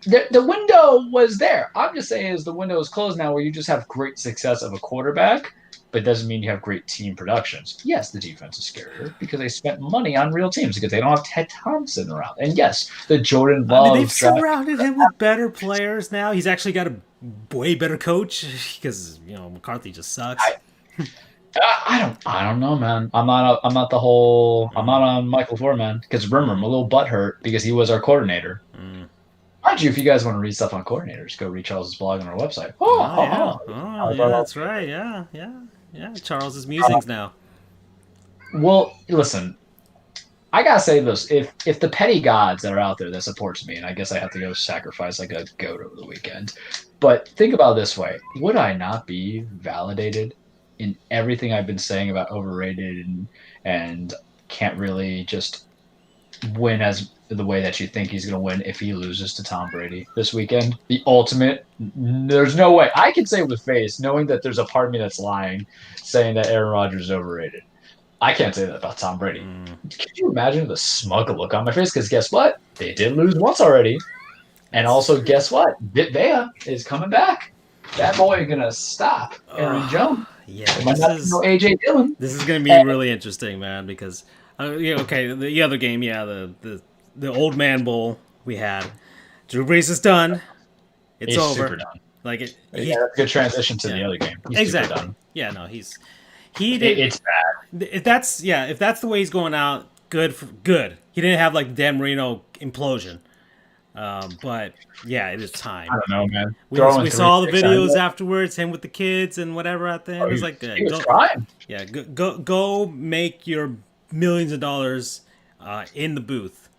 The window was there. I'm just saying is the window is closed now, where you just have great success of a quarterback, but it doesn't mean you have great team productions. Yes, the defense is scarier because they spent money on real teams because they don't have Ted Thompson around. And yes, the Jordan Love. They've surrounded him with better players now. He's actually got a way better coach because McCarthy just sucks. I don't know, man. I'm not on Michael Foreman, because remember, I'm a little butthurt because he was our coordinator. Mind you, if you guys want to read stuff on coordinators, go read Charles's blog on our website. Yeah, that's right. Yeah. Charles's musings now. Well, listen, I gotta say this: if the petty gods that are out there that supports me, and I guess I have to go sacrifice like a goat over the weekend, but think about it this way: would I not be validated in everything I've been saying about overrated and can't really just win as the way that you think he's going to win if he loses to Tom Brady this weekend? The ultimate, there's no way. I can say with face, knowing that there's a part of me that's lying, saying that Aaron Rodgers is overrated. I can't say that about Tom Brady. Can you imagine the smug look on my face? Because guess what? They did lose once already. And also, guess what? Vit Vea is coming back. That boy is gonna stop Aaron Jones. Yeah, It might not be no AJ Dillon. this is gonna be really interesting, man. Because okay, the other game, the old man bowl we had. Drew Brees is done. It's He's over. super done. Like it. Yeah, that's a good transition to the other game. He's Exactly. super done. Yeah, no, he did. It's bad. If that's the way he's going out, good. He didn't have like Dan Marino implosion. But yeah, it is time. I don't know, man. We saw the videos afterwards, him with the kids and whatever out there. It was like, he was crying. Yeah, go make your millions of dollars in the booth.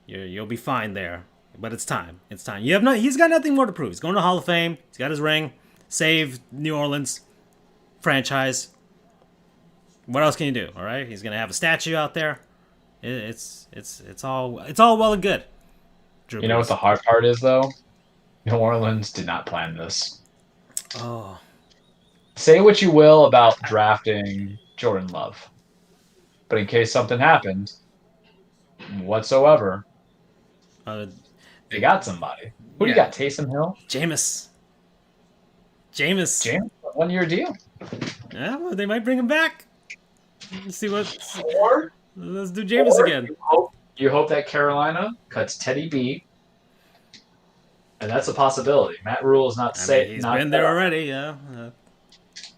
You'll be fine there. But it's time. It's time. He's got nothing more to prove. He's going to Hall of Fame. He's got his ring. Saved New Orleans franchise. What else can you do? All right, he's gonna have a statue out there. It's all well and good. Drew You know what the hard part is, though? New Orleans did not plan this. Oh. Say what you will about drafting Jordan Love, but in case something happened whatsoever, they got somebody. Who do you got? Taysom Hill? Jameis. 1-year deal. Yeah, well, they might bring him back. Let's see what. Or let's do Jameis again. You hope that Carolina cuts Teddy B, and that's a possibility. Matt Rule is not safe. He's been there already, yeah.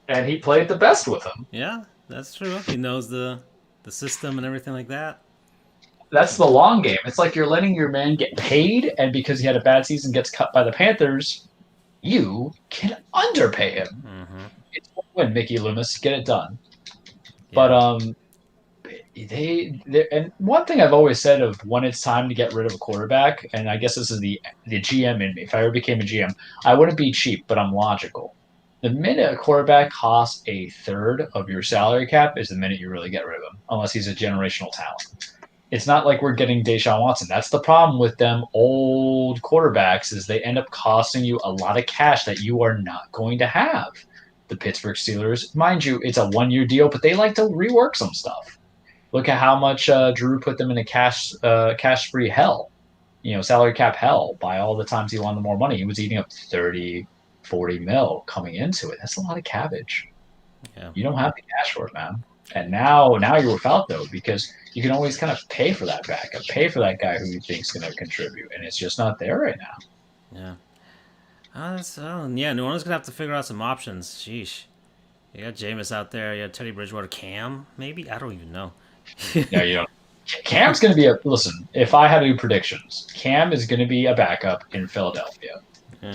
And he played the best with him. Yeah, that's true. He knows the system and everything like that. That's the long game. It's like you're letting your man get paid, and because he had a bad season, gets cut by the Panthers, you can underpay him. Mm-hmm. It's a win, Mickey Loomis. Get it done. Yeah. But and one thing I've always said of when it's time to get rid of a quarterback, and I guess this is the GM in me. If I ever became a GM, I wouldn't be cheap, but I'm logical. The minute a quarterback costs a third of your salary cap is the minute you really get rid of him, unless he's a generational talent. It's not like we're getting Deshaun Watson. That's the problem with them old quarterbacks is they end up costing you a lot of cash that you are not going to have. The Pittsburgh Steelers, mind you, it's a 1-year deal, but they like to rework some stuff. Look at how much Drew put them in a cash-free hell, salary cap hell by all the times he wanted more money. He was eating up 30, 40 mil coming into it. That's a lot of cabbage. Yeah. You don't have the cash for it, man. And now you're without, though, because you can always kind of pay for that backup, pay for that guy who you think is going to contribute, and it's just not there right now. Yeah. New Orleans going to have to figure out some options. Sheesh. You got Jameis out there. You got Teddy Bridgewater. Cam, maybe? I don't even know. No, you don't. Cam's going to be listen, if I had to do predictions, Cam is going to be a backup in Philadelphia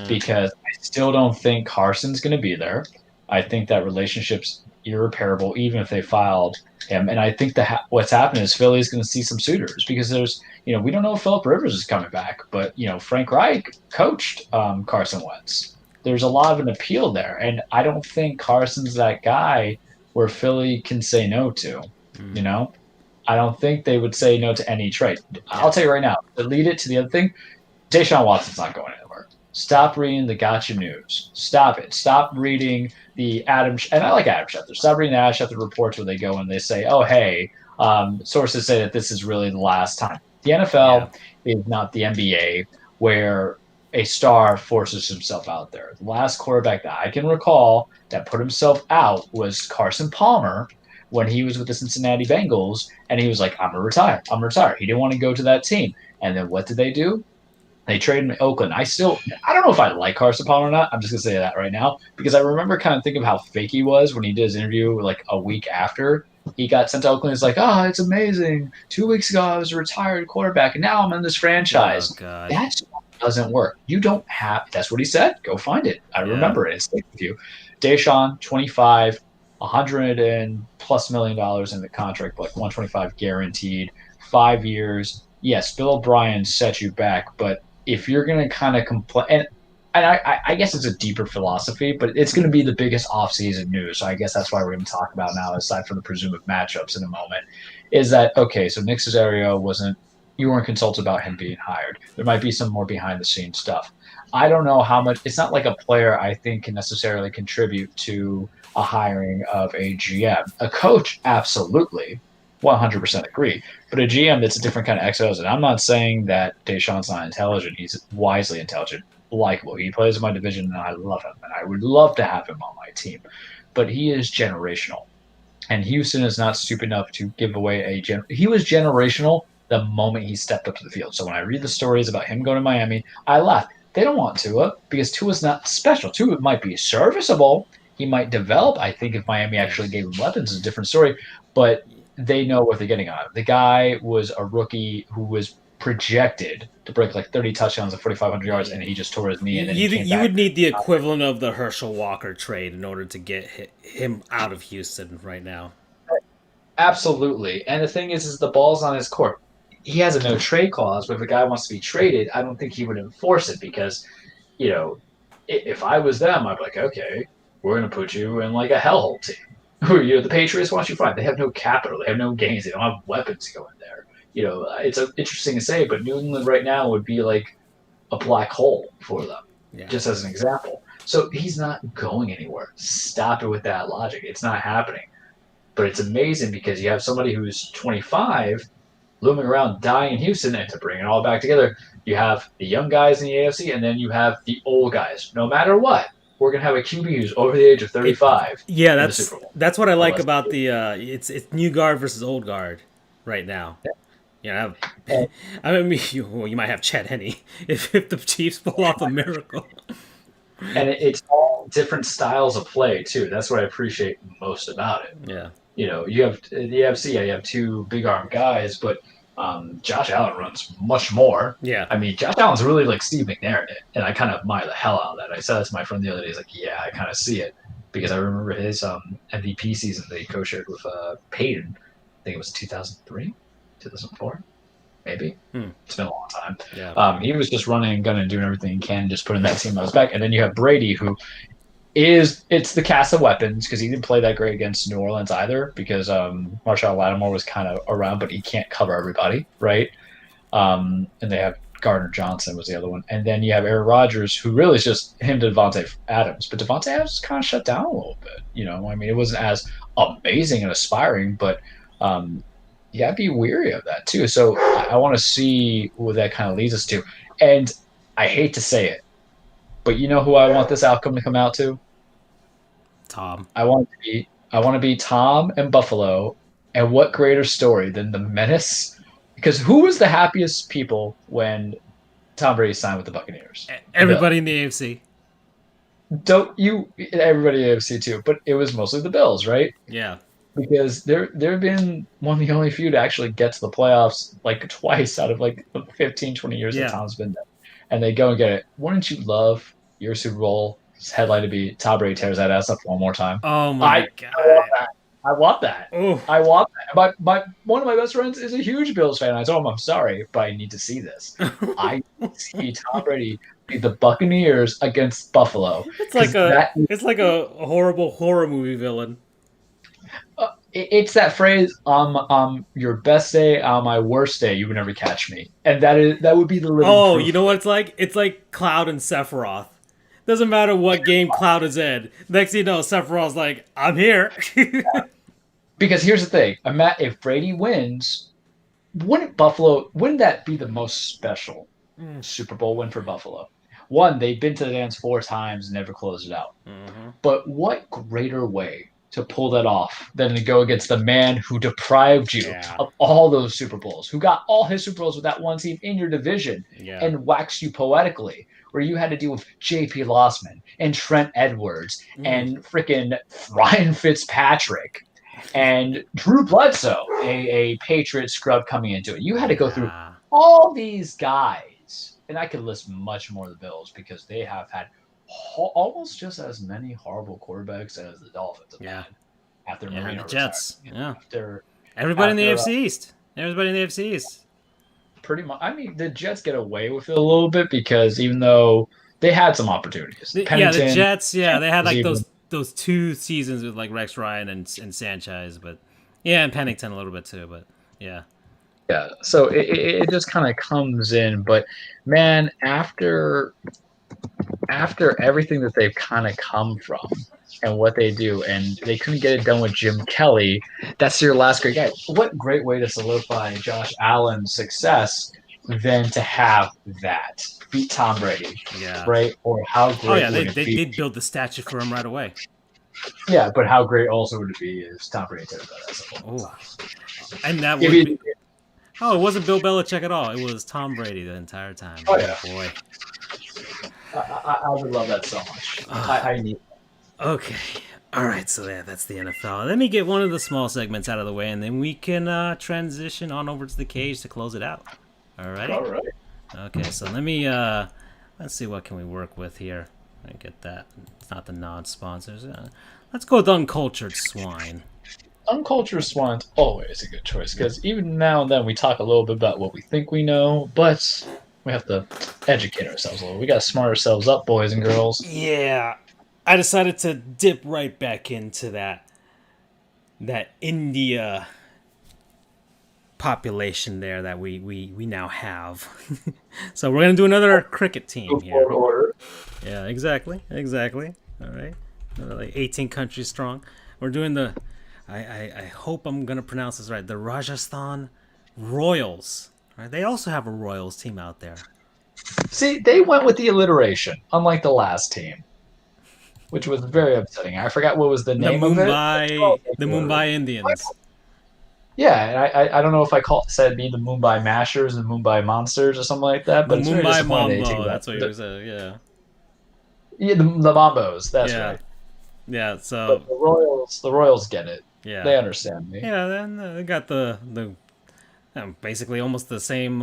because I still don't think Carson's going to be there. I think that relationship's irreparable, even if they filed him. And I think that what's happening is Philly's going to see some suitors because there's, we don't know if Phillip Rivers is coming back, but, Frank Reich coached Carson Wentz. There's a lot of an appeal there. And I don't think Carson's that guy where Philly can say no to, I don't think they would say no to any trade. I'll tell you right now, to lead it to the other thing, Deshaun Watson's not going anywhere. Stop reading the gotcha news. Stop it. Stop reading the and I like Adam Schefter. Stop reading the Adam Schefter reports where they go and they say, oh, hey, sources say that this is really the last time. The NFL is not the NBA where a star forces himself out there. The last quarterback that I can recall that put himself out was Carson Palmer when he was with the Cincinnati Bengals, and he was like, I'm going to retire. He didn't want to go to that team. And then what did they do? They traded him to Oakland. I don't know if I like Carson Palmer or not. I'm just going to say that right now because I remember kind of thinking of how fake he was when he did his interview like a week after he got sent to Oakland. He's like, oh, it's amazing. 2 weeks ago, I was a retired quarterback, and now I'm in this franchise. Oh, God. That doesn't work. You don't have – that's what he said. Go find it. I remember it. It's like with you. Deshaun, 25, $100+ million in the contract, like 125 guaranteed, 5 years. Yes, Bill O'Brien set you back, but if you're going to kind of complain, and I guess it's a deeper philosophy, but it's going to be the biggest offseason news. So I guess that's why we're going to talk about now, aside from the presumed matchups in a moment, is that, okay, so Nick Caserio you weren't consulted about him being hired. There might be some more behind the scenes stuff. I don't know how much, it's not like a player I think can necessarily contribute to a hiring of a GM. A coach, absolutely. 100% agree. But a GM that's a different kind of exos, and I'm not saying that Deshaun's not intelligent. He's wisely intelligent, likable. He plays in my division, and I love him, and I would love to have him on my team. But he is generational, and Houston is not stupid enough to give away he was generational the moment he stepped up to the field. So when I read the stories about him going to Miami, I laugh. They don't want Tua because Tua's not special. Tua might be serviceable. He might develop. I think if Miami actually gave him weapons, it's a different story. But they know what they're getting out of it. The guy was a rookie who was projected to break like 30 touchdowns and 4,500 yards, and he just tore his knee. And then you would need the equivalent of the Herschel Walker trade in order to get him out of Houston right now. Absolutely. And the thing is the ball's on his court. He has a no trade clause, but if a guy wants to be traded, I don't think he would enforce it because, if I was them, I'd be like, okay, we're going to put you in like a hellhole team. The Patriots want you fine. They have no capital. They have no gains. They don't have weapons to go in there. It's interesting to say, but New England right now would be like a black hole for them, just as an example. So he's not going anywhere. Stop it with that logic. It's not happening. But it's amazing because you have somebody who's 25 looming around dying in Houston, and to bring it all back together, you have the young guys in the AFC, and then you have the old guys. No matter what, we're gonna have a QB who's over the age of 35. That's what I like about the it's new guard versus old guard right now. Yeah, I mean, you might have Chet Henne if the Chiefs pull off a miracle. And it's all different styles of play too. That's what I appreciate most about it. Yeah. You have the AFC. You have two big arm guys, but Josh Allen runs much more. Yeah. I mean, Josh Allen's really like Steve McNair, and I kind of admire the hell out of that. I said that to my friend the other day. He's like, yeah, I kind of see it because I remember his MVP season that he co-shared with Peyton. I think it was 2003, 2004. Maybe. It's been a long time. Yeah. He was just running and gunning and doing everything he can, just putting that team on his back. And then you have Brady, who it's the cast of weapons because he didn't play that great against New Orleans either because Marshall Lattimore was kind of around, but he can't cover everybody, right? And they have Gardner Johnson was the other one. And then you have Aaron Rodgers, who really is just him to Devontae Adams. But Devontae Adams kind of shut down a little bit. I mean, it wasn't as amazing and aspiring, but you got to be weary of that too. So I want to see what that kind of leads us to. And I hate to say it, but you know who I want this outcome to come out to? Tom. I want to be Tom and Buffalo. And what greater story than the menace? Because who was the happiest people when Tom Brady signed with the Buccaneers? Everybody in the AFC. Everybody in the AFC too, but it was mostly the Bills, right? Yeah. Because they've been one of the only few to actually get to the playoffs like twice out of like the 15, 20 years that Tom's been there. And they go and get it. Wouldn't you love your Super Bowl headline to be Tom Brady tears that ass up one more time? Oh my God. I want that. Ooh. I want that. One of my best friends is a huge Bills fan. I told him I'm sorry, but I need to see this. I see Tom Brady be the Buccaneers against Buffalo. It's like a horrible horror movie villain. It's that phrase, your best day, on my worst day, you would never catch me. And that would be the living proof. You know what it's like? It's like Cloud and Sephiroth. Doesn't matter what game Cloud is in. Next thing you know, Sephiroth's like, I'm here. Because here's the thing. If Brady wins, wouldn't that be the most special Super Bowl win for Buffalo? One, they've been to the dance 4 times and never closed it out. Mm-hmm. But what greater way to pull that off than to go against the man who deprived you of all those Super Bowls, who got all his Super Bowls with that one team in your division and waxed you poetically, where you had to deal with J.P. Lossman and Trent Edwards and freaking Ryan Fitzpatrick and Drew Bledsoe, a Patriot scrub coming into it. You had to go through all these guys, and I could list much more of the Bills because they have had almost just as many horrible quarterbacks as the Dolphins. After Marino the Jets. Everybody in the AFC East. Everybody in the AFC East. Pretty much. I mean, the Jets get away with it a little bit because even though they had some opportunities. The Jets, they had like those 2 seasons with like Rex Ryan and Sanchez, but and Pennington a little bit too, but yeah. Yeah, so it just kind of comes in, but man, after everything that they've kind of come from, and what they do, and they couldn't get it done with Jim Kelly. That's your last great guy. What great way to solidify Josh Allen's success than to have that beat Tom Brady, Yeah. right? Or how Oh great yeah, would it be? they'd build the statue for him right away. Yeah, but how great also would it be if Tom Brady did that at some point? Oh, and that If would he- be. Oh, it wasn't Bill Belichick at all. It was Tom Brady the entire time. Oh, yeah. Boy. I would love that so much. I need. Okay. All right. So yeah, that's the NFL. Let me get one of the small segments out of the way, and then we can transition on over to the cage to close it out. All right. All right. Okay. So let me let's see what can we work with here. I get that. It's not the non-sponsors. Let's go with uncultured swine. Uncultured swine's always a good choice because even now and then we talk a little bit about what we think we know, but we have to educate ourselves a little. We got to smart ourselves up, boys and girls. Yeah, I decided to dip right back into that India population there that we now have. So we're gonna do another cricket team here. Order. Yeah, exactly. All right, like 18 countries strong. We're doing the. I hope I'm gonna pronounce this right. The Rajasthan Royals. Right? They also have a Royals team out there. See, they went with the alliteration, unlike the last team, which was very upsetting. I forgot what was the name of it. The Mumbai Indians. Yeah, and I don't know if I said the Mumbai Mashers and Mumbai Monsters or something like that, but The it's very Mumbai disappointing they Mambo. take That's what you said. Yeah. Yeah, the Mambos. That's Yeah. right. Yeah. So. But the Royals get it. Yeah. They understand me. Yeah. Then they got the basically almost the same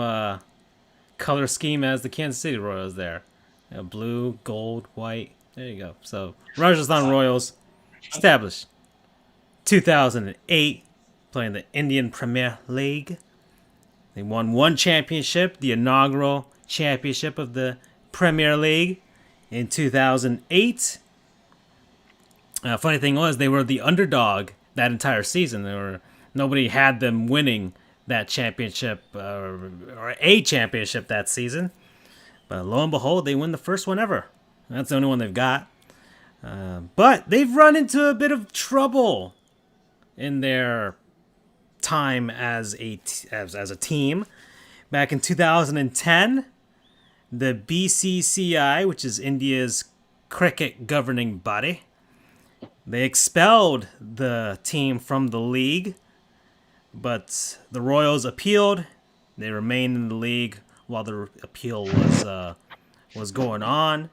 color scheme as the Kansas City Royals there. Blue, gold, white. There you go. So Rajasthan Royals established 2008, playing the Indian Premier League. They won one championship, the inaugural championship of the Premier League in 2008. Funny thing was, they were the underdog that entire season. Nobody had them winning that championship or a championship that season. But lo and behold, they win the first one ever. That's the only one they've got. But they've run into a bit of trouble in their time as a team. Back in 2010, the BCCI, which is India's cricket governing body, they expelled the team from the league, but the Royals appealed. They remained in the league while the appeal was going on,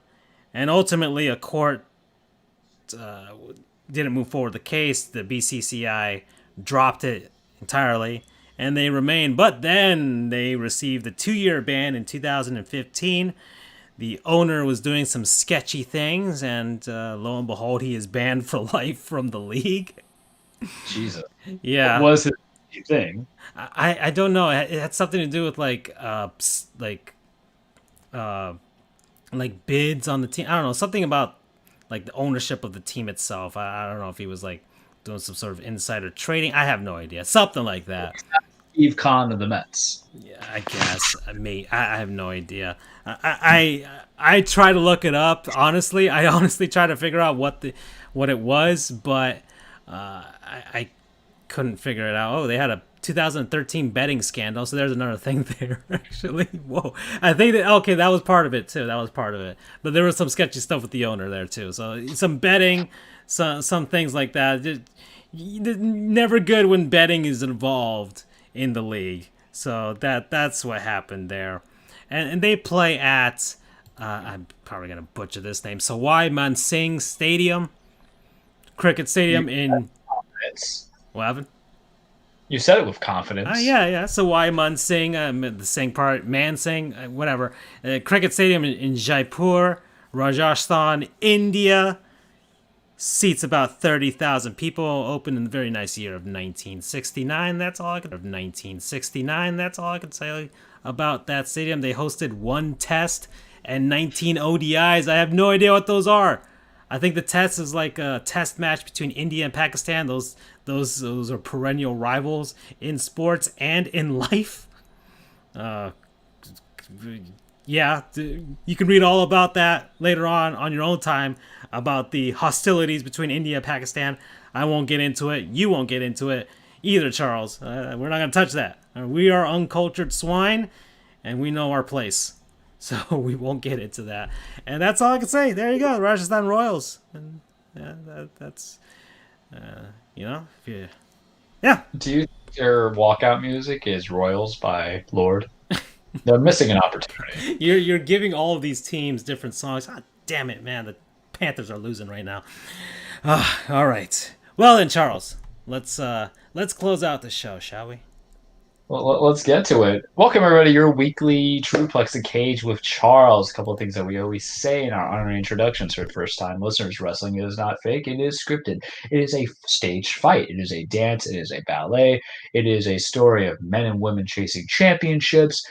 and ultimately a court didn't move forward the case. The BCCI dropped it entirely, and they remained. But then they received a 2-year ban in 2015. The owner was doing some sketchy things, and lo and behold, he is banned for life from the league. Jesus. Yeah. What was his thing? I don't know. It had something to do with like bids on the team. I don't know, something about like the ownership of the team itself. I don't know if he was like doing some sort of insider trading. I have no idea. Something like that. Steve Kahn of the Mets. Yeah, I guess. I have no idea. I try to look it up. Honestly, I honestly try to figure out what it was, but I couldn't figure it out. Oh, they had a 2013 betting scandal, so there's another thing there. Actually, whoa! I think that was part of it too. That was part of it, but there was some sketchy stuff with the owner there too. So some betting, some things like that. Just, never good when betting is involved in the league. So that's what happened there, and they play at I'm probably gonna butcher this name, Sawai Mansingh Stadium, cricket stadium in. What happened? You said it with confidence. Yeah. Sawai Mansingh, the Singh part, Mansingh, whatever. Cricket stadium in Jaipur, Rajasthan, India. Seats about 30,000 people. Opened in the very nice year of 1969. That's all I could. That's all I could say about that stadium. They hosted one Test and 19 ODIs. I have no idea what those are. I think the Test is like a Test match between India and Pakistan. Those are perennial rivals in sports and in life. Yeah, you can read all about that later on your own time about the hostilities between India and Pakistan. I won't get into it. You won't get into it either, Charles. We're not going to touch that. We are uncultured swine, and we know our place. So we won't get into that. And that's all I can say. There you go, the Rajasthan Royals. And yeah, that's, you know, if you, yeah. Do you think their walkout music is Royals by Lord? They're missing an opportunity. You're giving all of these teams different songs. Ah, damn it, man. The Panthers are losing right now. All right. Well then, Charles, let's close out the show, shall we? Well, let's get to it. Welcome, everybody, to your weekly Trueplex and Cage with Charles. A couple of things that we always say in our honorary introductions for first-time listeners. Wrestling is not fake. It is scripted. It is a staged fight. It is a dance. It is a ballet. It is a story of men and women chasing championships,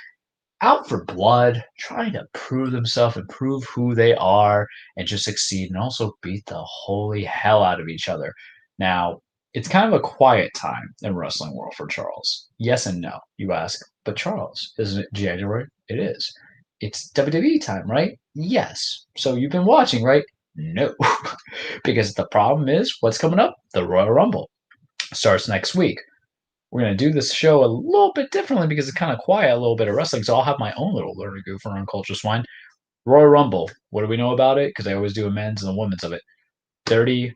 out for blood, trying to prove themselves and prove who they are and just succeed and also beat the holy hell out of each other. Now, it's kind of a quiet time in wrestling world for Charles. Yes and no, you ask. But Charles, isn't it January? It is. It's WWE time, right? Yes. So you've been watching, right? No. Because the problem is, what's coming up? The Royal Rumble starts next week. We're going to do this show a little bit differently because it's kind of quiet, a little bit of wrestling. So I'll have my own little learning goof around Culture Swine. Royal Rumble. What do we know about it? Because I always do a men's and a women's of it. 30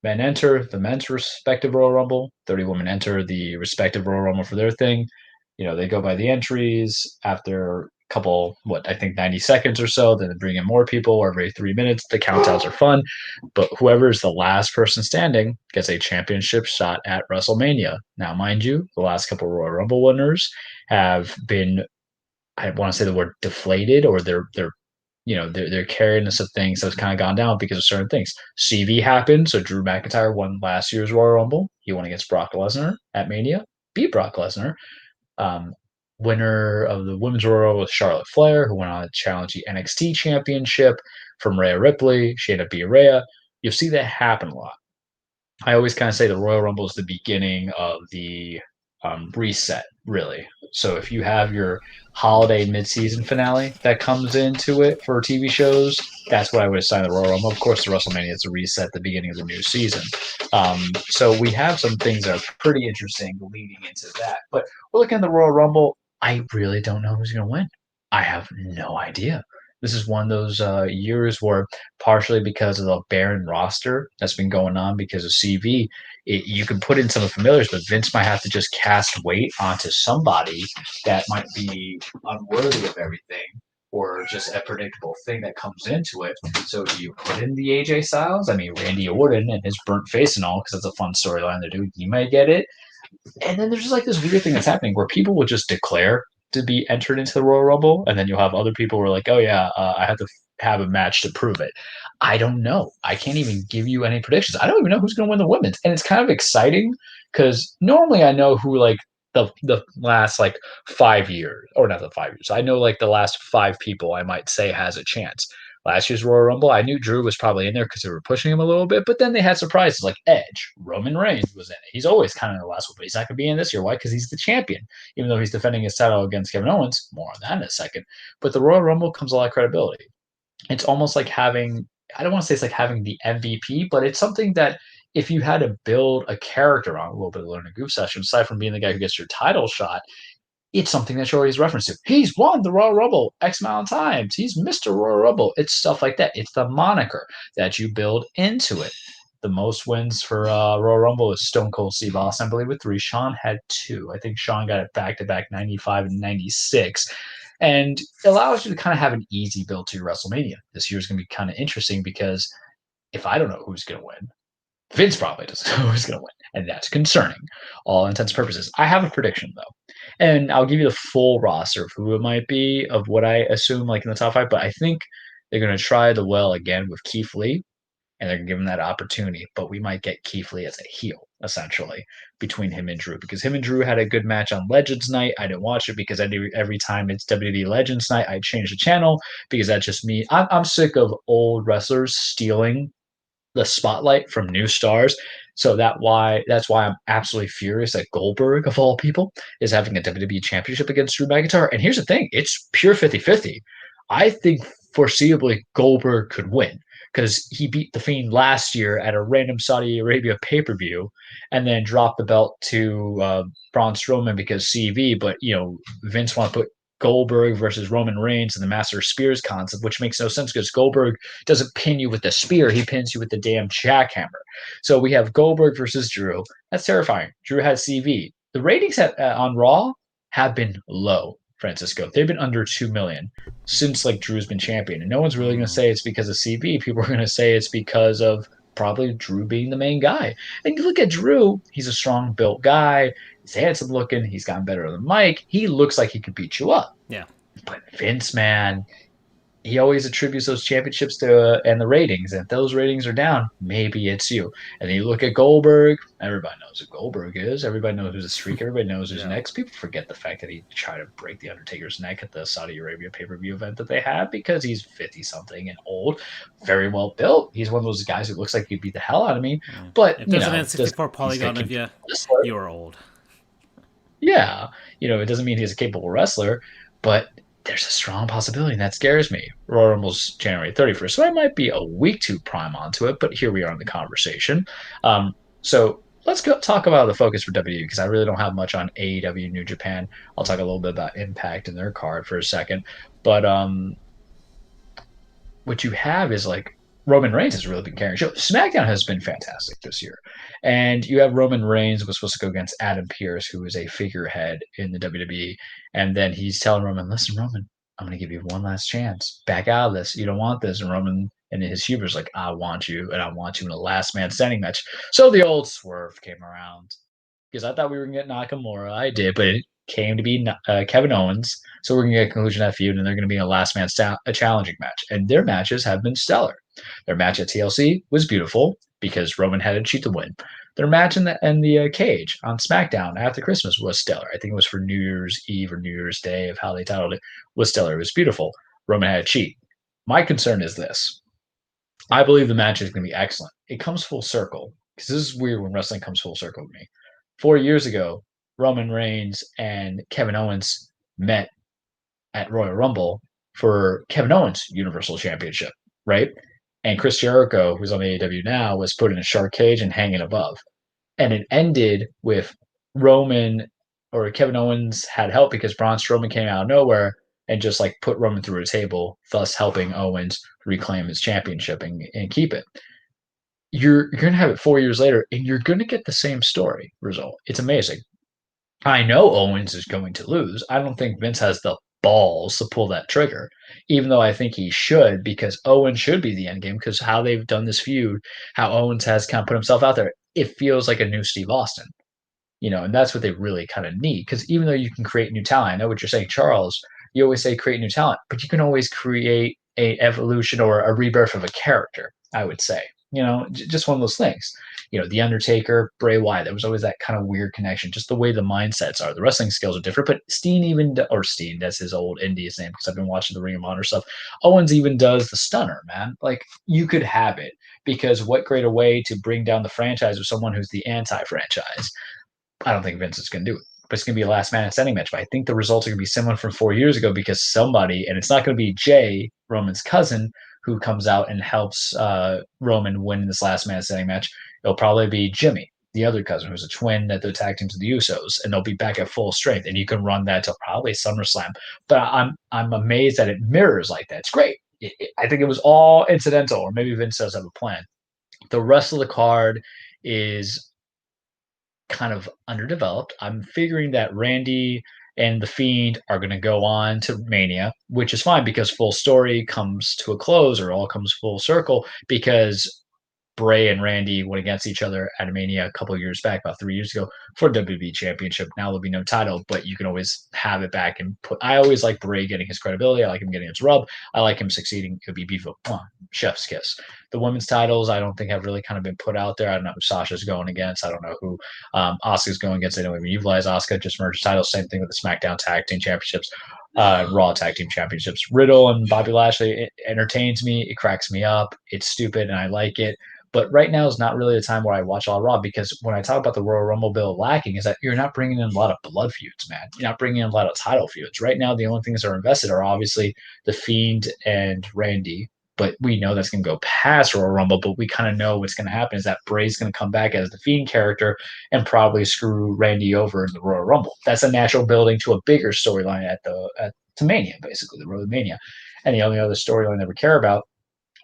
men enter the men's respective Royal Rumble. 30 women enter the respective Royal Rumble for their thing. You know, they go by the entries after a couple, I think 90 seconds or so. Then they bring in more people every 3 minutes. The countdowns are fun. But whoever is the last person standing gets a championship shot at WrestleMania. Now, mind you, the last couple Royal Rumble winners have been, I want to say the word deflated, or their carryingness of things has kind of gone down because of certain things. CV happened, so Drew McIntyre won last year's Royal Rumble. He won against Brock Lesnar at Mania, beat Brock Lesnar. Um, Winner of the Women's Royal was Charlotte Flair, who went on to challenge the NXT Championship from Rhea Ripley. She ended up being Rhea. You'll see that happen a lot. I always kind of say the Royal Rumble is the beginning of the reset, really. So if you have your holiday mid-season finale that comes into it for TV shows, that's what I would assign the Royal Rumble. Of course, the WrestleMania is a reset, the beginning of the new season. So we have some things that are pretty interesting leading into that. But we're looking at the Royal Rumble. I really don't know who's going to win. I have no idea. This is one of those years where, partially because of the barren roster that's been going on because of CV, you can put in some of the familiars, but Vince might have to just cast weight onto somebody that might be unworthy of everything or just a predictable thing that comes into it. So do you put in the AJ Styles? I mean, Randy Orton and his burnt face and all, because it's a fun storyline to do. He might get it. And then there's just like this weird thing that's happening where people will just declare to be entered into the Royal Rumble, and then you'll have other people who are like, "Oh yeah, I have to have a match to prove it." I don't know. I can't even give you any predictions. I don't even know who's going to win the women's, and it's kind of exciting because normally I know who like the last like 5 years, or not the 5 years. I know like the last five people I might say has a chance. Last year's Royal Rumble, I knew Drew was probably in there because they were pushing him a little bit, but then they had surprises like Edge, Roman Reigns was in it. He's always kind of in the last one, but he's not going to be in this year. Why? Because he's the champion, even though he's defending his title against Kevin Owens. More on that in a second. But the Royal Rumble comes a lot of credibility. It's almost like having, I don't want to say it's like having the MVP, but it's something that if you had to build a character on, a little bit of learning goof session, aside from being the guy who gets your title shot, it's something that you always reference to. He's won the Royal Rumble X amount of times. He's Mr. Royal Rumble. It's stuff like that. It's the moniker that you build into it. The most wins for Royal Rumble is Stone Cold Steve Austin, I believe, with 3. Shawn had 2. I think Shawn got it back-to-back 95 and 96. And it allows you to kind of have an easy build to your WrestleMania. This year's going to be kind of interesting because if I don't know who's going to win, Vince probably doesn't know who's going to win, and that's concerning, all intents and purposes. I have a prediction, though, and I'll give you the full roster of who it might be, of what I assume, like in the top 5, but I think they're going to try the well again with Keith Lee, and they're going to give him that opportunity, but we might get Keith Lee as a heel, essentially, between him and Drew, because him and Drew had a good match on Legends Night. I didn't watch it because I knew every time it's WWE Legends Night, I change the channel, because that's just me. I'm sick of old wrestlers stealing the spotlight from new stars. So that's why I'm absolutely furious that Goldberg, of all people, is having a WWE championship against Drew McIntyre. And here's the thing, it's pure 50-50. I think foreseeably Goldberg could win because he beat The Fiend last year at a random Saudi Arabia pay-per-view and then dropped the belt to Braun Strowman because CV. But, Vince want to put Goldberg versus Roman Reigns and the Master of Spears concept, which makes no sense because Goldberg doesn't pin you with the spear. He pins you with the damn jackhammer. So we have Goldberg versus Drew. That's terrifying. Drew has CV. The ratings on Raw have been low, Francisco. They've been under 2 million since Drew's been champion. And no one's really going to say it's because of CV. People are going to say it's because of probably Drew being the main guy. And you look at Drew, he's a strong built guy. He's handsome looking. He's gotten better on the mic. He looks like he could beat you up. Yeah. But Vince, man, he always attributes those championships to and the ratings. And if those ratings are down, maybe it's you. And then you look at Goldberg. Everybody knows who Goldberg is. Everybody knows who's a streak. Everybody knows who's next. People forget the fact that he tried to break the Undertaker's neck at the Saudi Arabia pay-per-view event that they had because he's 50-something and old, very well built. He's one of those guys who looks like he'd beat the hell out of me. But if there's an N64 polygon of you, you are old. Yeah, it doesn't mean he's a capable wrestler, but there's a strong possibility, and that scares me. Royal Rumble's January 31st, so I might be a week too prime onto it, but here we are in the conversation. So let's go talk about the focus for WWE, because I really don't have much on AEW New Japan. I'll talk a little bit about Impact and their card for a second. But what you have is Roman Reigns has really been carrying show. SmackDown has been fantastic this year. And you have Roman Reigns was supposed to go against Adam Pearce, who is a figurehead in the WWE. And then he's telling Roman, listen, Roman, I'm going to give you one last chance. Back out of this. You don't want this. And Roman, in his hubris, I want you, and I want you in a last man standing match. So the old swerve came around. Because I thought we were going to get Nakamura. I did, but it came to be Kevin Owens. So we're going to get a conclusion of that feud, and they're going to be in a last man a challenging match. And their matches have been stellar. Their match at TLC was beautiful because Roman had to cheat to win. Their match in the cage on SmackDown after Christmas was stellar. I think it was for New Year's Eve or New Year's Day of how they titled it, was stellar. It was beautiful. Roman had to cheat. My concern is this. I believe the match is going to be excellent. It comes full circle, because this is weird when wrestling comes full circle with me. 4 years ago, Roman Reigns and Kevin Owens met at Royal Rumble for Kevin Owens' Universal Championship, right? And Chris Jericho, who's on AEW now, was put in a shark cage and hanging above. And it ended with Kevin Owens had help because Braun Strowman came out of nowhere and just put Roman through a table, thus helping Owens reclaim his championship and keep it. You're going to have it 4 years later, and you're going to get the same story result. It's amazing. I know Owens is going to lose. I don't think Vince has the balls to pull that trigger, even though I think he should, because Owens should be the end game, because how they've done this feud, how Owens has kind of put himself out there, it feels like a new Steve Austin, and that's what they really kind of need, because even though you can create new talent, I know what you're saying, Charles, you always say create new talent, but you can always create a evolution or a rebirth of a character, I would say. Just one of those things. The Undertaker, Bray Wyatt, there was always that kind of weird connection, just the way the mindsets are. The wrestling skills are different, but Steen, that's his old Indies name, because I've been watching the Ring of Honor stuff. Owens even does the stunner, man. You could have it, because what greater way to bring down the franchise with someone who's the anti-franchise? I don't think Vince is going to do it. But it's going to be a last man standing match. But I think the results are going to be similar from 4 years ago, because somebody, and it's not going to be Jay, Roman's cousin, who comes out and helps Roman win this last man standing match. It'll probably be Jimmy, the other cousin, who's a twin that they're tag team to the Usos, and they'll be back at full strength. And you can run that till probably SummerSlam. But I'm amazed that it mirrors like that. It's great. I think it was all incidental, or maybe Vince does have a plan. The rest of the card is kind of underdeveloped. I'm figuring that Randy and The Fiend are going to go on to Mania, which is fine, because full story comes to a close, or all comes full circle, because Bray and Randy went against each other at Mania a couple of years back, about 3 years ago, for WWE Championship. Now there'll be no title, but you can always have it back and put. I always like Bray getting his credibility. I like him getting his rub. I like him succeeding. It would be beef. Chef's kiss. The women's titles, I don't think have really kind of been put out there. I don't know who Sasha's going against. I don't know who Asuka's going against. I know we utilize Asuka, just merged titles. Same thing with the SmackDown Tag Team Championships. Raw Tag Team Championships. Riddle and Bobby Lashley, it entertains me. It cracks me up. It's stupid, and I like it. But right now is not really the time where I watch all Raw, because when I talk about the Royal Rumble bill lacking is that you're not bringing in a lot of blood feuds, man. You're not bringing in a lot of title feuds. Right now, the only things that are invested are obviously The Fiend and Randy, but we know that's going to go past Royal Rumble. But we kind of know what's going to happen is that Bray's going to come back as the Fiend character and probably screw Randy over in the Royal Rumble. That's a natural building to a bigger storyline at Mania, basically the Road to Mania. And the only other storyline that we care about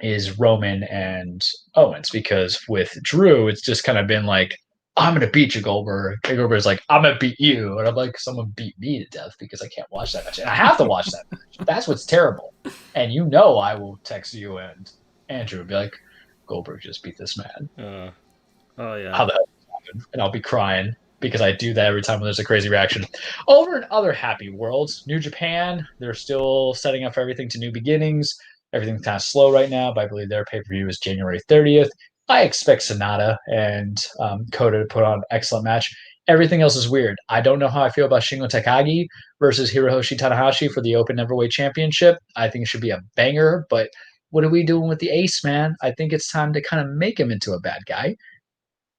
is Roman and Owens, because with Drew, it's just kind of been like, I'm gonna beat you, Goldberg. And Goldberg's like, I'm gonna beat you, and I'm like, someone beat me to death because I can't watch that match, and I have to watch that match. That's what's terrible. And I will text you and Andrew and be like, Goldberg just beat this man. Oh yeah. How the hell did that happen? And I'll be crying because I do that every time when there's a crazy reaction. Over in other happy worlds, New Japan, they're still setting up everything to new beginnings. Everything's kind of slow right now, but I believe their pay-per-view is January 30th. I expect Sonata and Kota to put on an excellent match. Everything else is weird. I don't know how I feel about Shingo Takagi versus Hiroshi Tanahashi for the Open Neverweight Championship. I think it should be a banger, but what are we doing with the ace, man? I think it's time to kind of make him into a bad guy.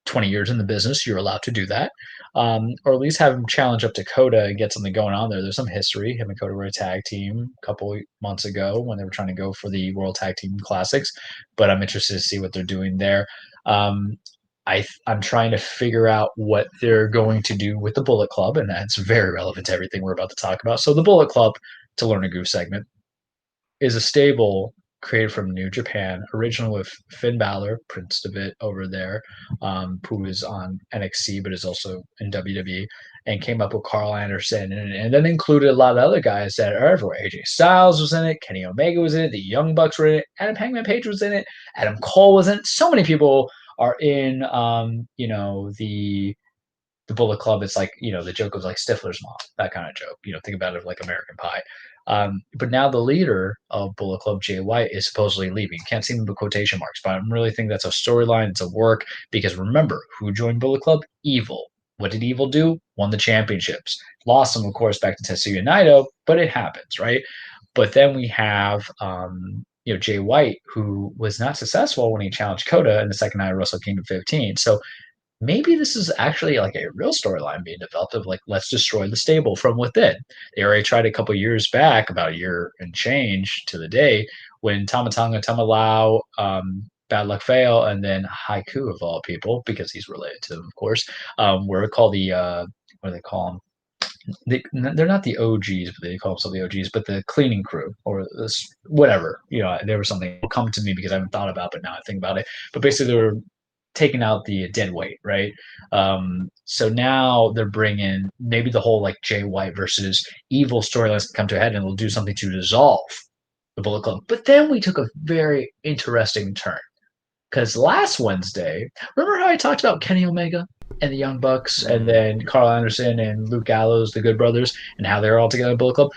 20 years in the business, you're allowed to do that. Or at least have him challenge up to Kota and get something going on there. There's some history. Him and Kota were a tag team a couple months ago when they were trying to go for the World Tag Team Classics, but I'm interested to see what they're doing there. I'm trying to figure out what they're going to do with the Bullet Club, and that's very relevant to everything we're about to talk about. So the Bullet Club, to learn a goof segment, is a stable created from New Japan, originally with Finn Balor, Prince Devitt over there, who is on NXT but is also in WWE, and came up with Carl Anderson, and then included a lot of other guys that are everywhere. AJ Styles was in it, Kenny Omega was in it, the Young Bucks were in it, Adam Hangman Page was in it, Adam Cole was in it. So many people are in, the Bullet Club. It's like, the joke of like Stifler's mom, that kind of joke. Think about it like American Pie. But now the leader of Bullet Club, Jay White, is supposedly leaving. Can't see him with quotation marks, but I really think that's a storyline. It's a work, because remember, who joined Bullet Club? Evil. What did Evil do? Won the championships. Lost them, of course, back to Tetsuya Naito, but it happens, right? But then we have, Jay White, who was not successful when he challenged Kota in the second night of Wrestle Kingdom 15. So maybe this is actually like a real storyline being developed of like, let's destroy the stable from within. They already tried a couple years back, about a year and change to the day, when Tamatanga Tamalau, Bad Luck Fail, and then Haiku, of all people, because he's related to them, of course, were called the, what do they call them? They're not the OGs, but they call themselves the OGs, but the cleaning crew, or this, whatever. There was something that will come to me because I haven't thought about it, but now I think about it. But basically, they were taking out the dead weight, right? So now they're bringing maybe the whole like Jay White versus Evil storylines can come to a head, and they'll do something to dissolve the Bullet Club. But then we took a very interesting turn, because last Wednesday, remember how I talked about Kenny Omega and the Young Bucks, and then Carl Anderson and Luke Gallows, the Good Brothers, and how they're all together in Bullet Club?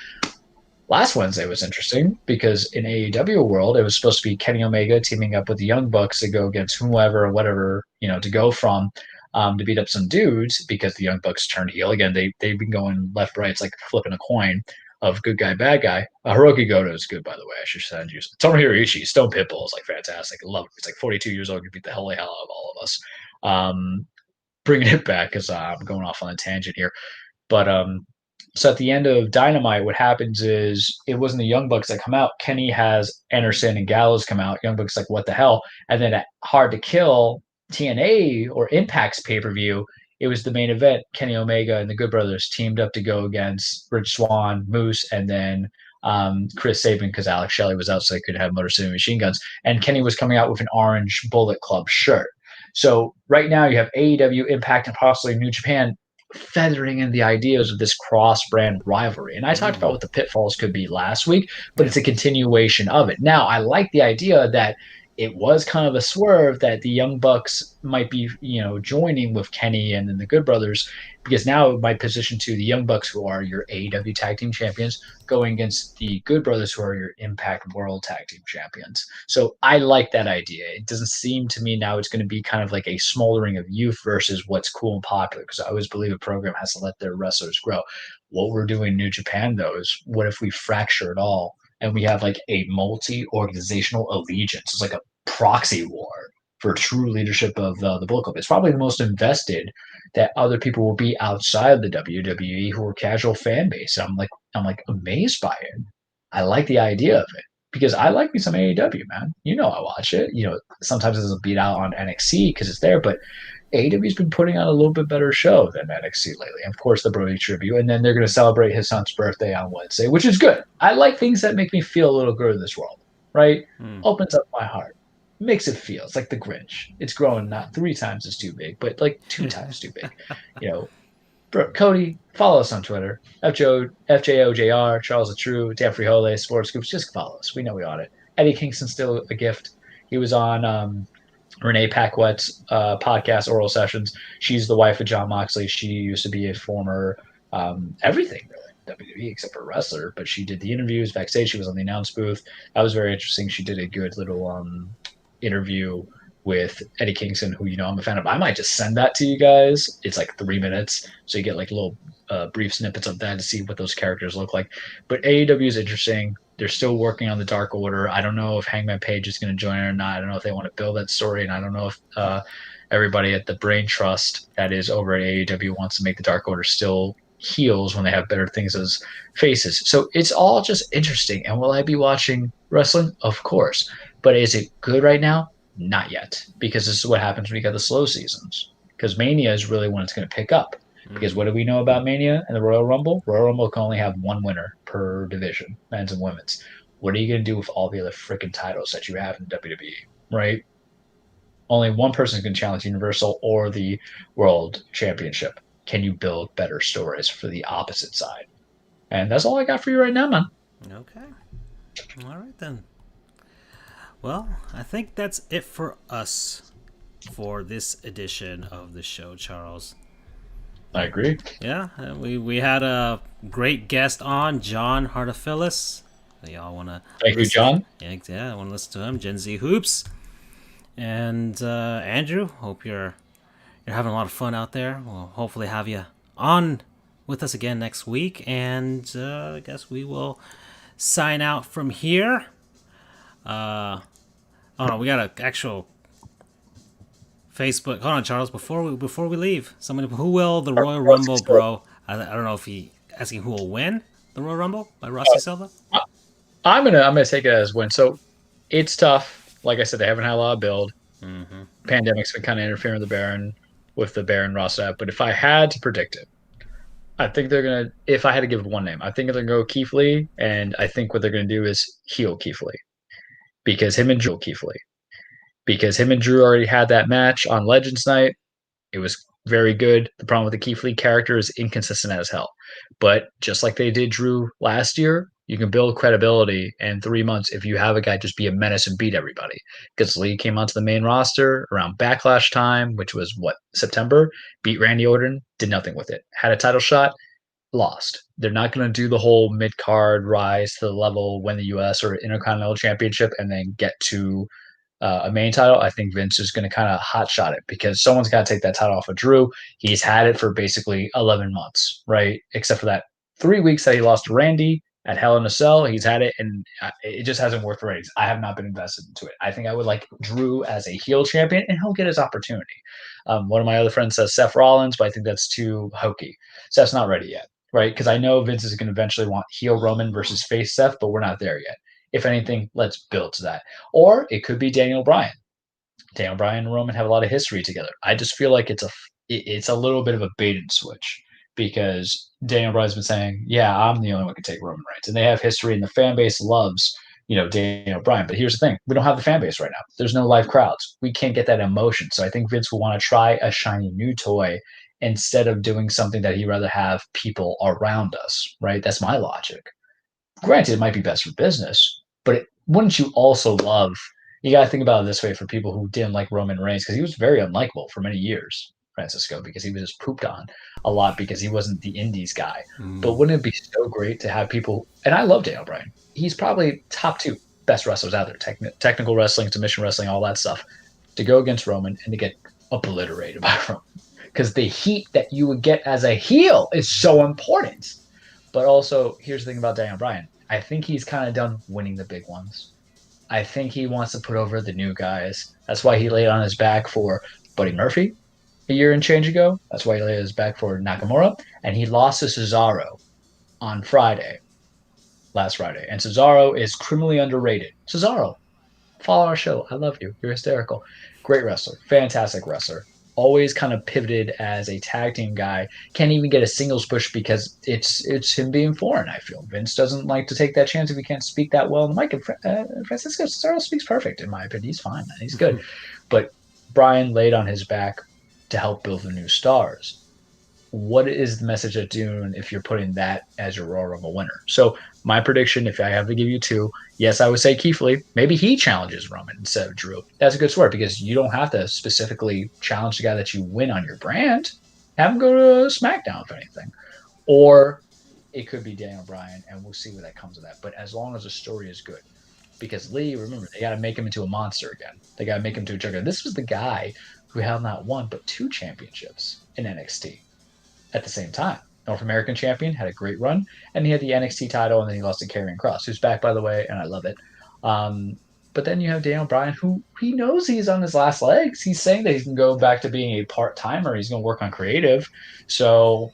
Last Wednesday was interesting because in AEW world, it was supposed to be Kenny Omega teaming up with the Young Bucks to go against whoever or whatever, to go from, to beat up some dudes, because the Young Bucks turned heel again. They've been going left, right. It's like flipping a coin of good guy, bad guy. Hiroki Goto is good, by the way. I should send you. Tomohiro Ishii, Stone Pitbull is like fantastic. I love it. He's like 42 years old. He beat the hell out of all of us. Bringing it back, because I'm going off on a tangent here. But so at the end of Dynamite, what happens is it wasn't the Young Bucks that come out. Kenny has Anderson and Gallows come out. Young Bucks like, what the hell? And then at Hard to Kill, TNA or Impact's pay-per-view, it was the main event. Kenny Omega and the Good Brothers teamed up to go against Rich Swann, Moose, and then Chris Sabin, because Alex Shelley was out, so they could have Motor City Machine Guns. And Kenny was coming out with an orange Bullet Club shirt. So right now you have AEW, Impact, and possibly New Japan feathering in the ideas of this cross-brand rivalry. And I talked about what the pitfalls could be last week, but it's a continuation of it. Now, I like the idea that it was kind of a swerve that the Young Bucks might be, joining with Kenny and then the Good Brothers, because now it might position to the Young Bucks, who are your AEW Tag Team Champions, going against the Good Brothers, who are your Impact World Tag Team Champions. So I like that idea. It doesn't seem to me now it's going to be kind of like a smoldering of youth versus what's cool and popular, because I always believe a program has to let their wrestlers grow. What we're doing in New Japan, though, is what if we fracture it all and we have like a multi-organizational allegiance? It's like a proxy war for true leadership of the Bullet Club. It's probably the most invested that other people will be outside of the WWE who are casual fan base. I'm like amazed by it. I like the idea of it because I like me some AEW, man. You know, I watch it. You know, sometimes it's a beat out on NXT because it's there, but AEW's been putting on a little bit better show than NXT lately. And of course, the Brody tribute, and then they're going to celebrate his son's birthday on Wednesday, which is good. I like things that make me feel a little good in this world, right? Opens up my heart, makes it feel. It's like the Grinch. It's growing not 3 times as too big, but like 2 times too big. You know, Cody, follow us on Twitter. FJOJR, Charles the True, Dan Frihole, Sports Goofs. Just follow us. We know we on it. Eddie Kingston's still a gift. He was on Renee Paquette's podcast, Oral Sessions. She's the wife of John Moxley. She used to be a former everything, really, WWE, except for a wrestler. But she did the interviews backstage. She was on the announce booth. That was very interesting. She did a good little interview with Eddie Kingston, who, you know, I'm a fan of. I might just send that to you guys. It's like 3 minutes. So you get like little brief snippets of that to see what those characters look like. But AEW is interesting. They're still working on the Dark Order. I don't know if Hangman Page is going to join or not. I don't know if they want to build that story, and I don't know if everybody at the Brain Trust that is over at AEW wants to make the Dark Order still heels when they have better things as faces. So it's all just interesting. And will I be watching wrestling? Of course. But is it good right now? Not yet, because this is what happens when you get the slow seasons. Because Mania is really when it's going to pick up. Because what do we know about Mania and the Royal Rumble? Royal Rumble can only have one winner per division, men's and women's. What are you going to do with all the other freaking titles that you have in WWE, right? Only one person can challenge Universal or the World Championship. Can you build better stories for the opposite side? And that's all I got for you right now, man. Okay. All right, then. Well, I think that's it for us for this edition of the show, Charles. I agree. Yeah, we had a great guest on, John Hartofilis. Y'all want to Thank you, John. Yeah, I want to listen to him. Gen Z Hoops. And Andrew, hope you're having a lot of fun out there. We'll hopefully have you on with us again next week. And I guess we will sign out from here. Oh no, we got an actual Facebook. Hold on, Charles. Before we leave, somebody, who will the Royal Rumble, bro? I don't know if he asking who will win the Royal Rumble by Rossi Silva. I'm gonna take it as win. So it's tough. Like I said, they haven't had a lot of build. Pandemic's been kind of interfering with the Baron roster. But if I had to predict it, I think they're gonna. If I had to give one name, I think they're gonna go Keith Lee, and I think what they're gonna do is heel Keith Lee, because him and Drew already had that match on Legends Night. It was very good. The problem with the Keith Lee character is inconsistent as hell. But just like they did Drew last year, you can build credibility in 3 months if you have a guy just be a menace and beat everybody. Because Lee came onto the main roster around Backlash time, which was September, beat Randy Orton, did nothing with it. Had a title shot, lost. They're not going to do the whole mid-card rise to the level, win the U.S. or Intercontinental Championship, and then get to a main title. I think Vince is going to kind of hotshot it because someone's got to take that title off of Drew. He's had it for basically 11 months, right? Except for that 3 weeks that he lost to Randy at Hell in a Cell. He's had it, and it just hasn't worked for ratings. I have not been invested into it. I think I would like Drew as a heel champion, and he'll get his opportunity. One of my other friends says Seth Rollins, but I think that's too hokey. Seth's not ready yet, right? Because I know Vince is going to eventually want heel Roman versus face Seth, but we're not there yet. If anything, let's build to that. Or it could be Daniel Bryan. Daniel Bryan and Roman have a lot of history together. I just feel like it's a little bit of a bait and switch because Daniel Bryan's been saying, yeah, I'm the only one who can take Roman Reigns. And they have history, and the fan base loves, Daniel Bryan. But here's the thing. We don't have the fan base right now. There's no live crowds. We can't get that emotion. So I think Vince will want to try a shiny new toy instead of doing something that he'd rather have people around us, right? That's my logic. Granted, it might be best for business, but wouldn't you also love, you got to think about it this way for people who didn't like Roman Reigns, because he was very unlikable for many years, Francisco, because he was just pooped on a lot because he wasn't the indies guy. But wouldn't it be so great to have people, and I love Daniel Bryan. He's probably top 2 best wrestlers out there, technical wrestling, submission wrestling, all that stuff, to go against Roman and to get obliterated by Roman. Because the heat that you would get as a heel is so important. But also, here's the thing about Daniel Bryan. I think he's kind of done winning the big ones. I think he wants to put over the new guys. That's why he laid on his back for Buddy Murphy a year and change ago. That's why he laid his back for Nakamura. And he lost to Cesaro on Friday, last Friday. And Cesaro is criminally underrated. Cesaro, follow our show. I love you. You're hysterical. Great wrestler. Fantastic wrestler. Always kind of pivoted as a tag team guy. Can't even get a singles push because it's him being foreign, I feel. Vince doesn't like to take that chance if he can't speak that well on the mic. And Francisco Cesaro speaks perfect, in my opinion. He's fine. Man. He's good. But Brian laid on his back to help build the new stars. What is the message that doing if you're putting that as your Royal Rumble winner? So my prediction, if I have to give you two, yes, I would say Keith Lee. Maybe he challenges Roman instead of Drew. That's a good swear because you don't have to specifically challenge the guy that you win on your brand. Have him go to SmackDown, if anything. Or it could be Daniel Bryan, and we'll see where that comes of that. But as long as the story is good. Because Lee, remember, they got to make him into a monster again. They got to make him to a juggernaut. This was the guy who held not one, but 2 championships in NXT at the same time. North American champion, had a great run, and he had the NXT title, and then he lost to Karrion Kross, who's back, by the way, and I love it. But then you have Daniel Bryan, who he knows he's on his last legs. He's saying that he can go back to being a part-timer. He's going to work on creative. So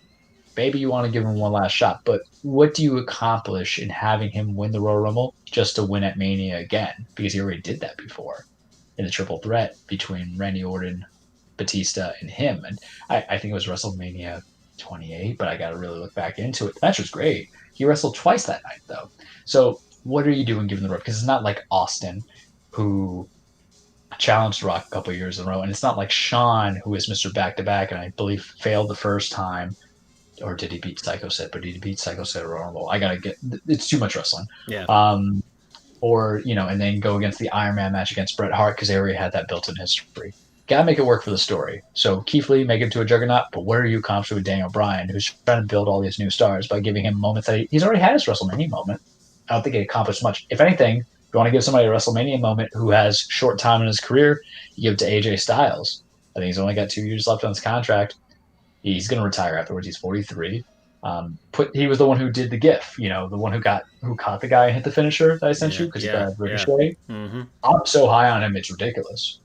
maybe you want to give him one last shot. But what do you accomplish in having him win the Royal Rumble just to win at Mania again? Because he already did that before in the triple threat between Randy Orton, Batista, and him. And I think it was WrestleMania 28, but I got to really look back into it. The match was great. He wrestled twice that night, though. So what are you doing given the rope? Because it's not like Austin, who challenged Rock a couple of years in a row, and it's not like Shawn, who is Mr. Back-to-Back, and I believe failed the first time. Or did he beat Psycho Sid? But did he beat Psycho Sid at Royal Rumble? It's too much wrestling. Yeah. Or, and then go against the Iron Man match against Bret Hart because they already had that built-in history. Gotta make it work for the story. So Keith Lee, make him to a juggernaut, but what are you accomplishing with Daniel Bryan, who's trying to build all these new stars by giving him moments that he's already had his WrestleMania moment? I don't think he accomplished much. If anything, if you want to give somebody a WrestleMania moment who has short time in his career, you give it to AJ Styles. I think he's only got 2 years left on his contract. He's going to retire afterwards. He's 43. He was the one who did the GIF, the one who caught the guy and hit the finisher that I sent you because he got Ricochet. Yeah. Mm-hmm. I'm so high on him, it's ridiculous.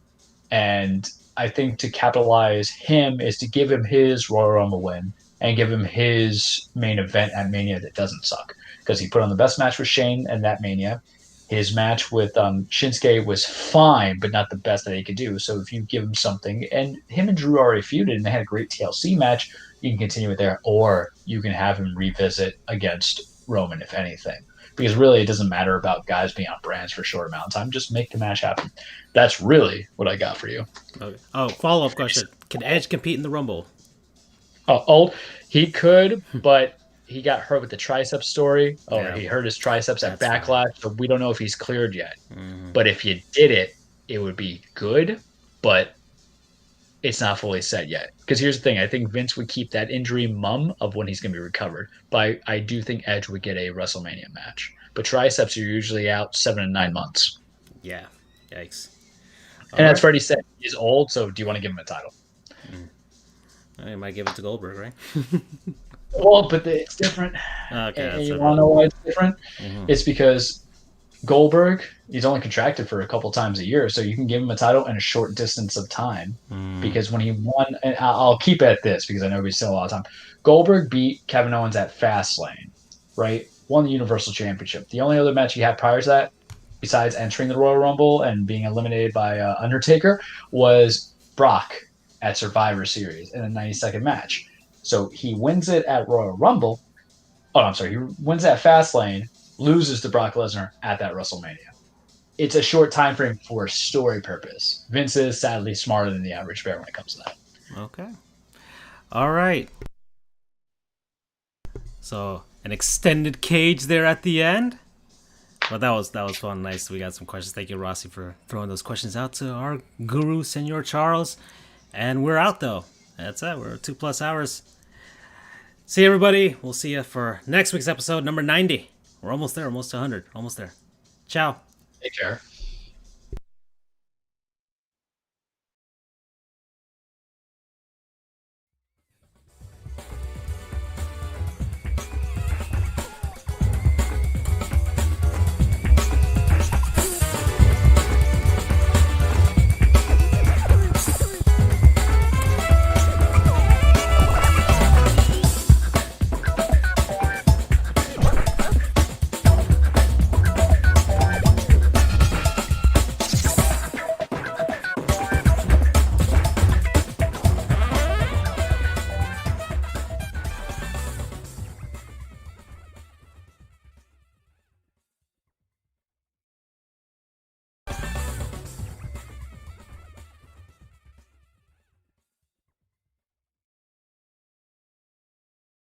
And I think to capitalize him is to give him his Royal Rumble win and give him his main event at Mania that doesn't suck. Because he put on the best match with Shane and that Mania. His match with Shinsuke was fine, but not the best that he could do. So if you give him something, and him and Drew already feuded, and they had a great TLC match, you can continue it there, or you can have him revisit against Roman, if anything. Because really, it doesn't matter about guys being on brands for a short amount of time. Just make the match happen. That's really what I got for you. Okay. Oh, follow-up question. Can Edge compete in the Rumble? He could, but he got hurt with the tricep story. He hurt his triceps at Backlash, so we don't know if he's cleared yet. Mm-hmm. But if you did it, it would be good, but it's not fully set yet. Because here's the thing. I think Vince would keep that injury mum of when he's going to be recovered. But I do think Edge would get a WrestleMania match. But triceps are usually out 7 to 9 months. Yeah. Yikes. And that's Freddie said. He's old, so do you want to give him a title? I might give it to Goldberg, right? Well, but it's different. Okay, and you want to know why it's different? Mm-hmm. It's because Goldberg, he's only contracted for a couple times a year, so you can give him a title in a short distance of time. Because when he won, and I'll keep it at this because I know we still a lot of time. Goldberg beat Kevin Owens at Fastlane, right? Won the Universal Championship. The only other match he had prior to that, besides entering the Royal Rumble and being eliminated by Undertaker, was Brock at Survivor Series in a 90-second match. So he wins it at Royal Rumble. Oh, I'm sorry. He wins at Fastlane, loses to Brock Lesnar at that WrestleMania. It's a short time frame for story purpose. Vince is sadly smarter than the average bear when it comes to that. Okay. All right. So an extended cage there at the end. Well, that was fun. Nice. We got some questions. Thank you, Rossi, for throwing those questions out to our guru, Senor Charles. And we're out, though. That's it. We're 2+ hours. See everybody. We'll see you for next week's episode, number 90. We're almost there. Almost to 100. Almost there. Ciao. Take care.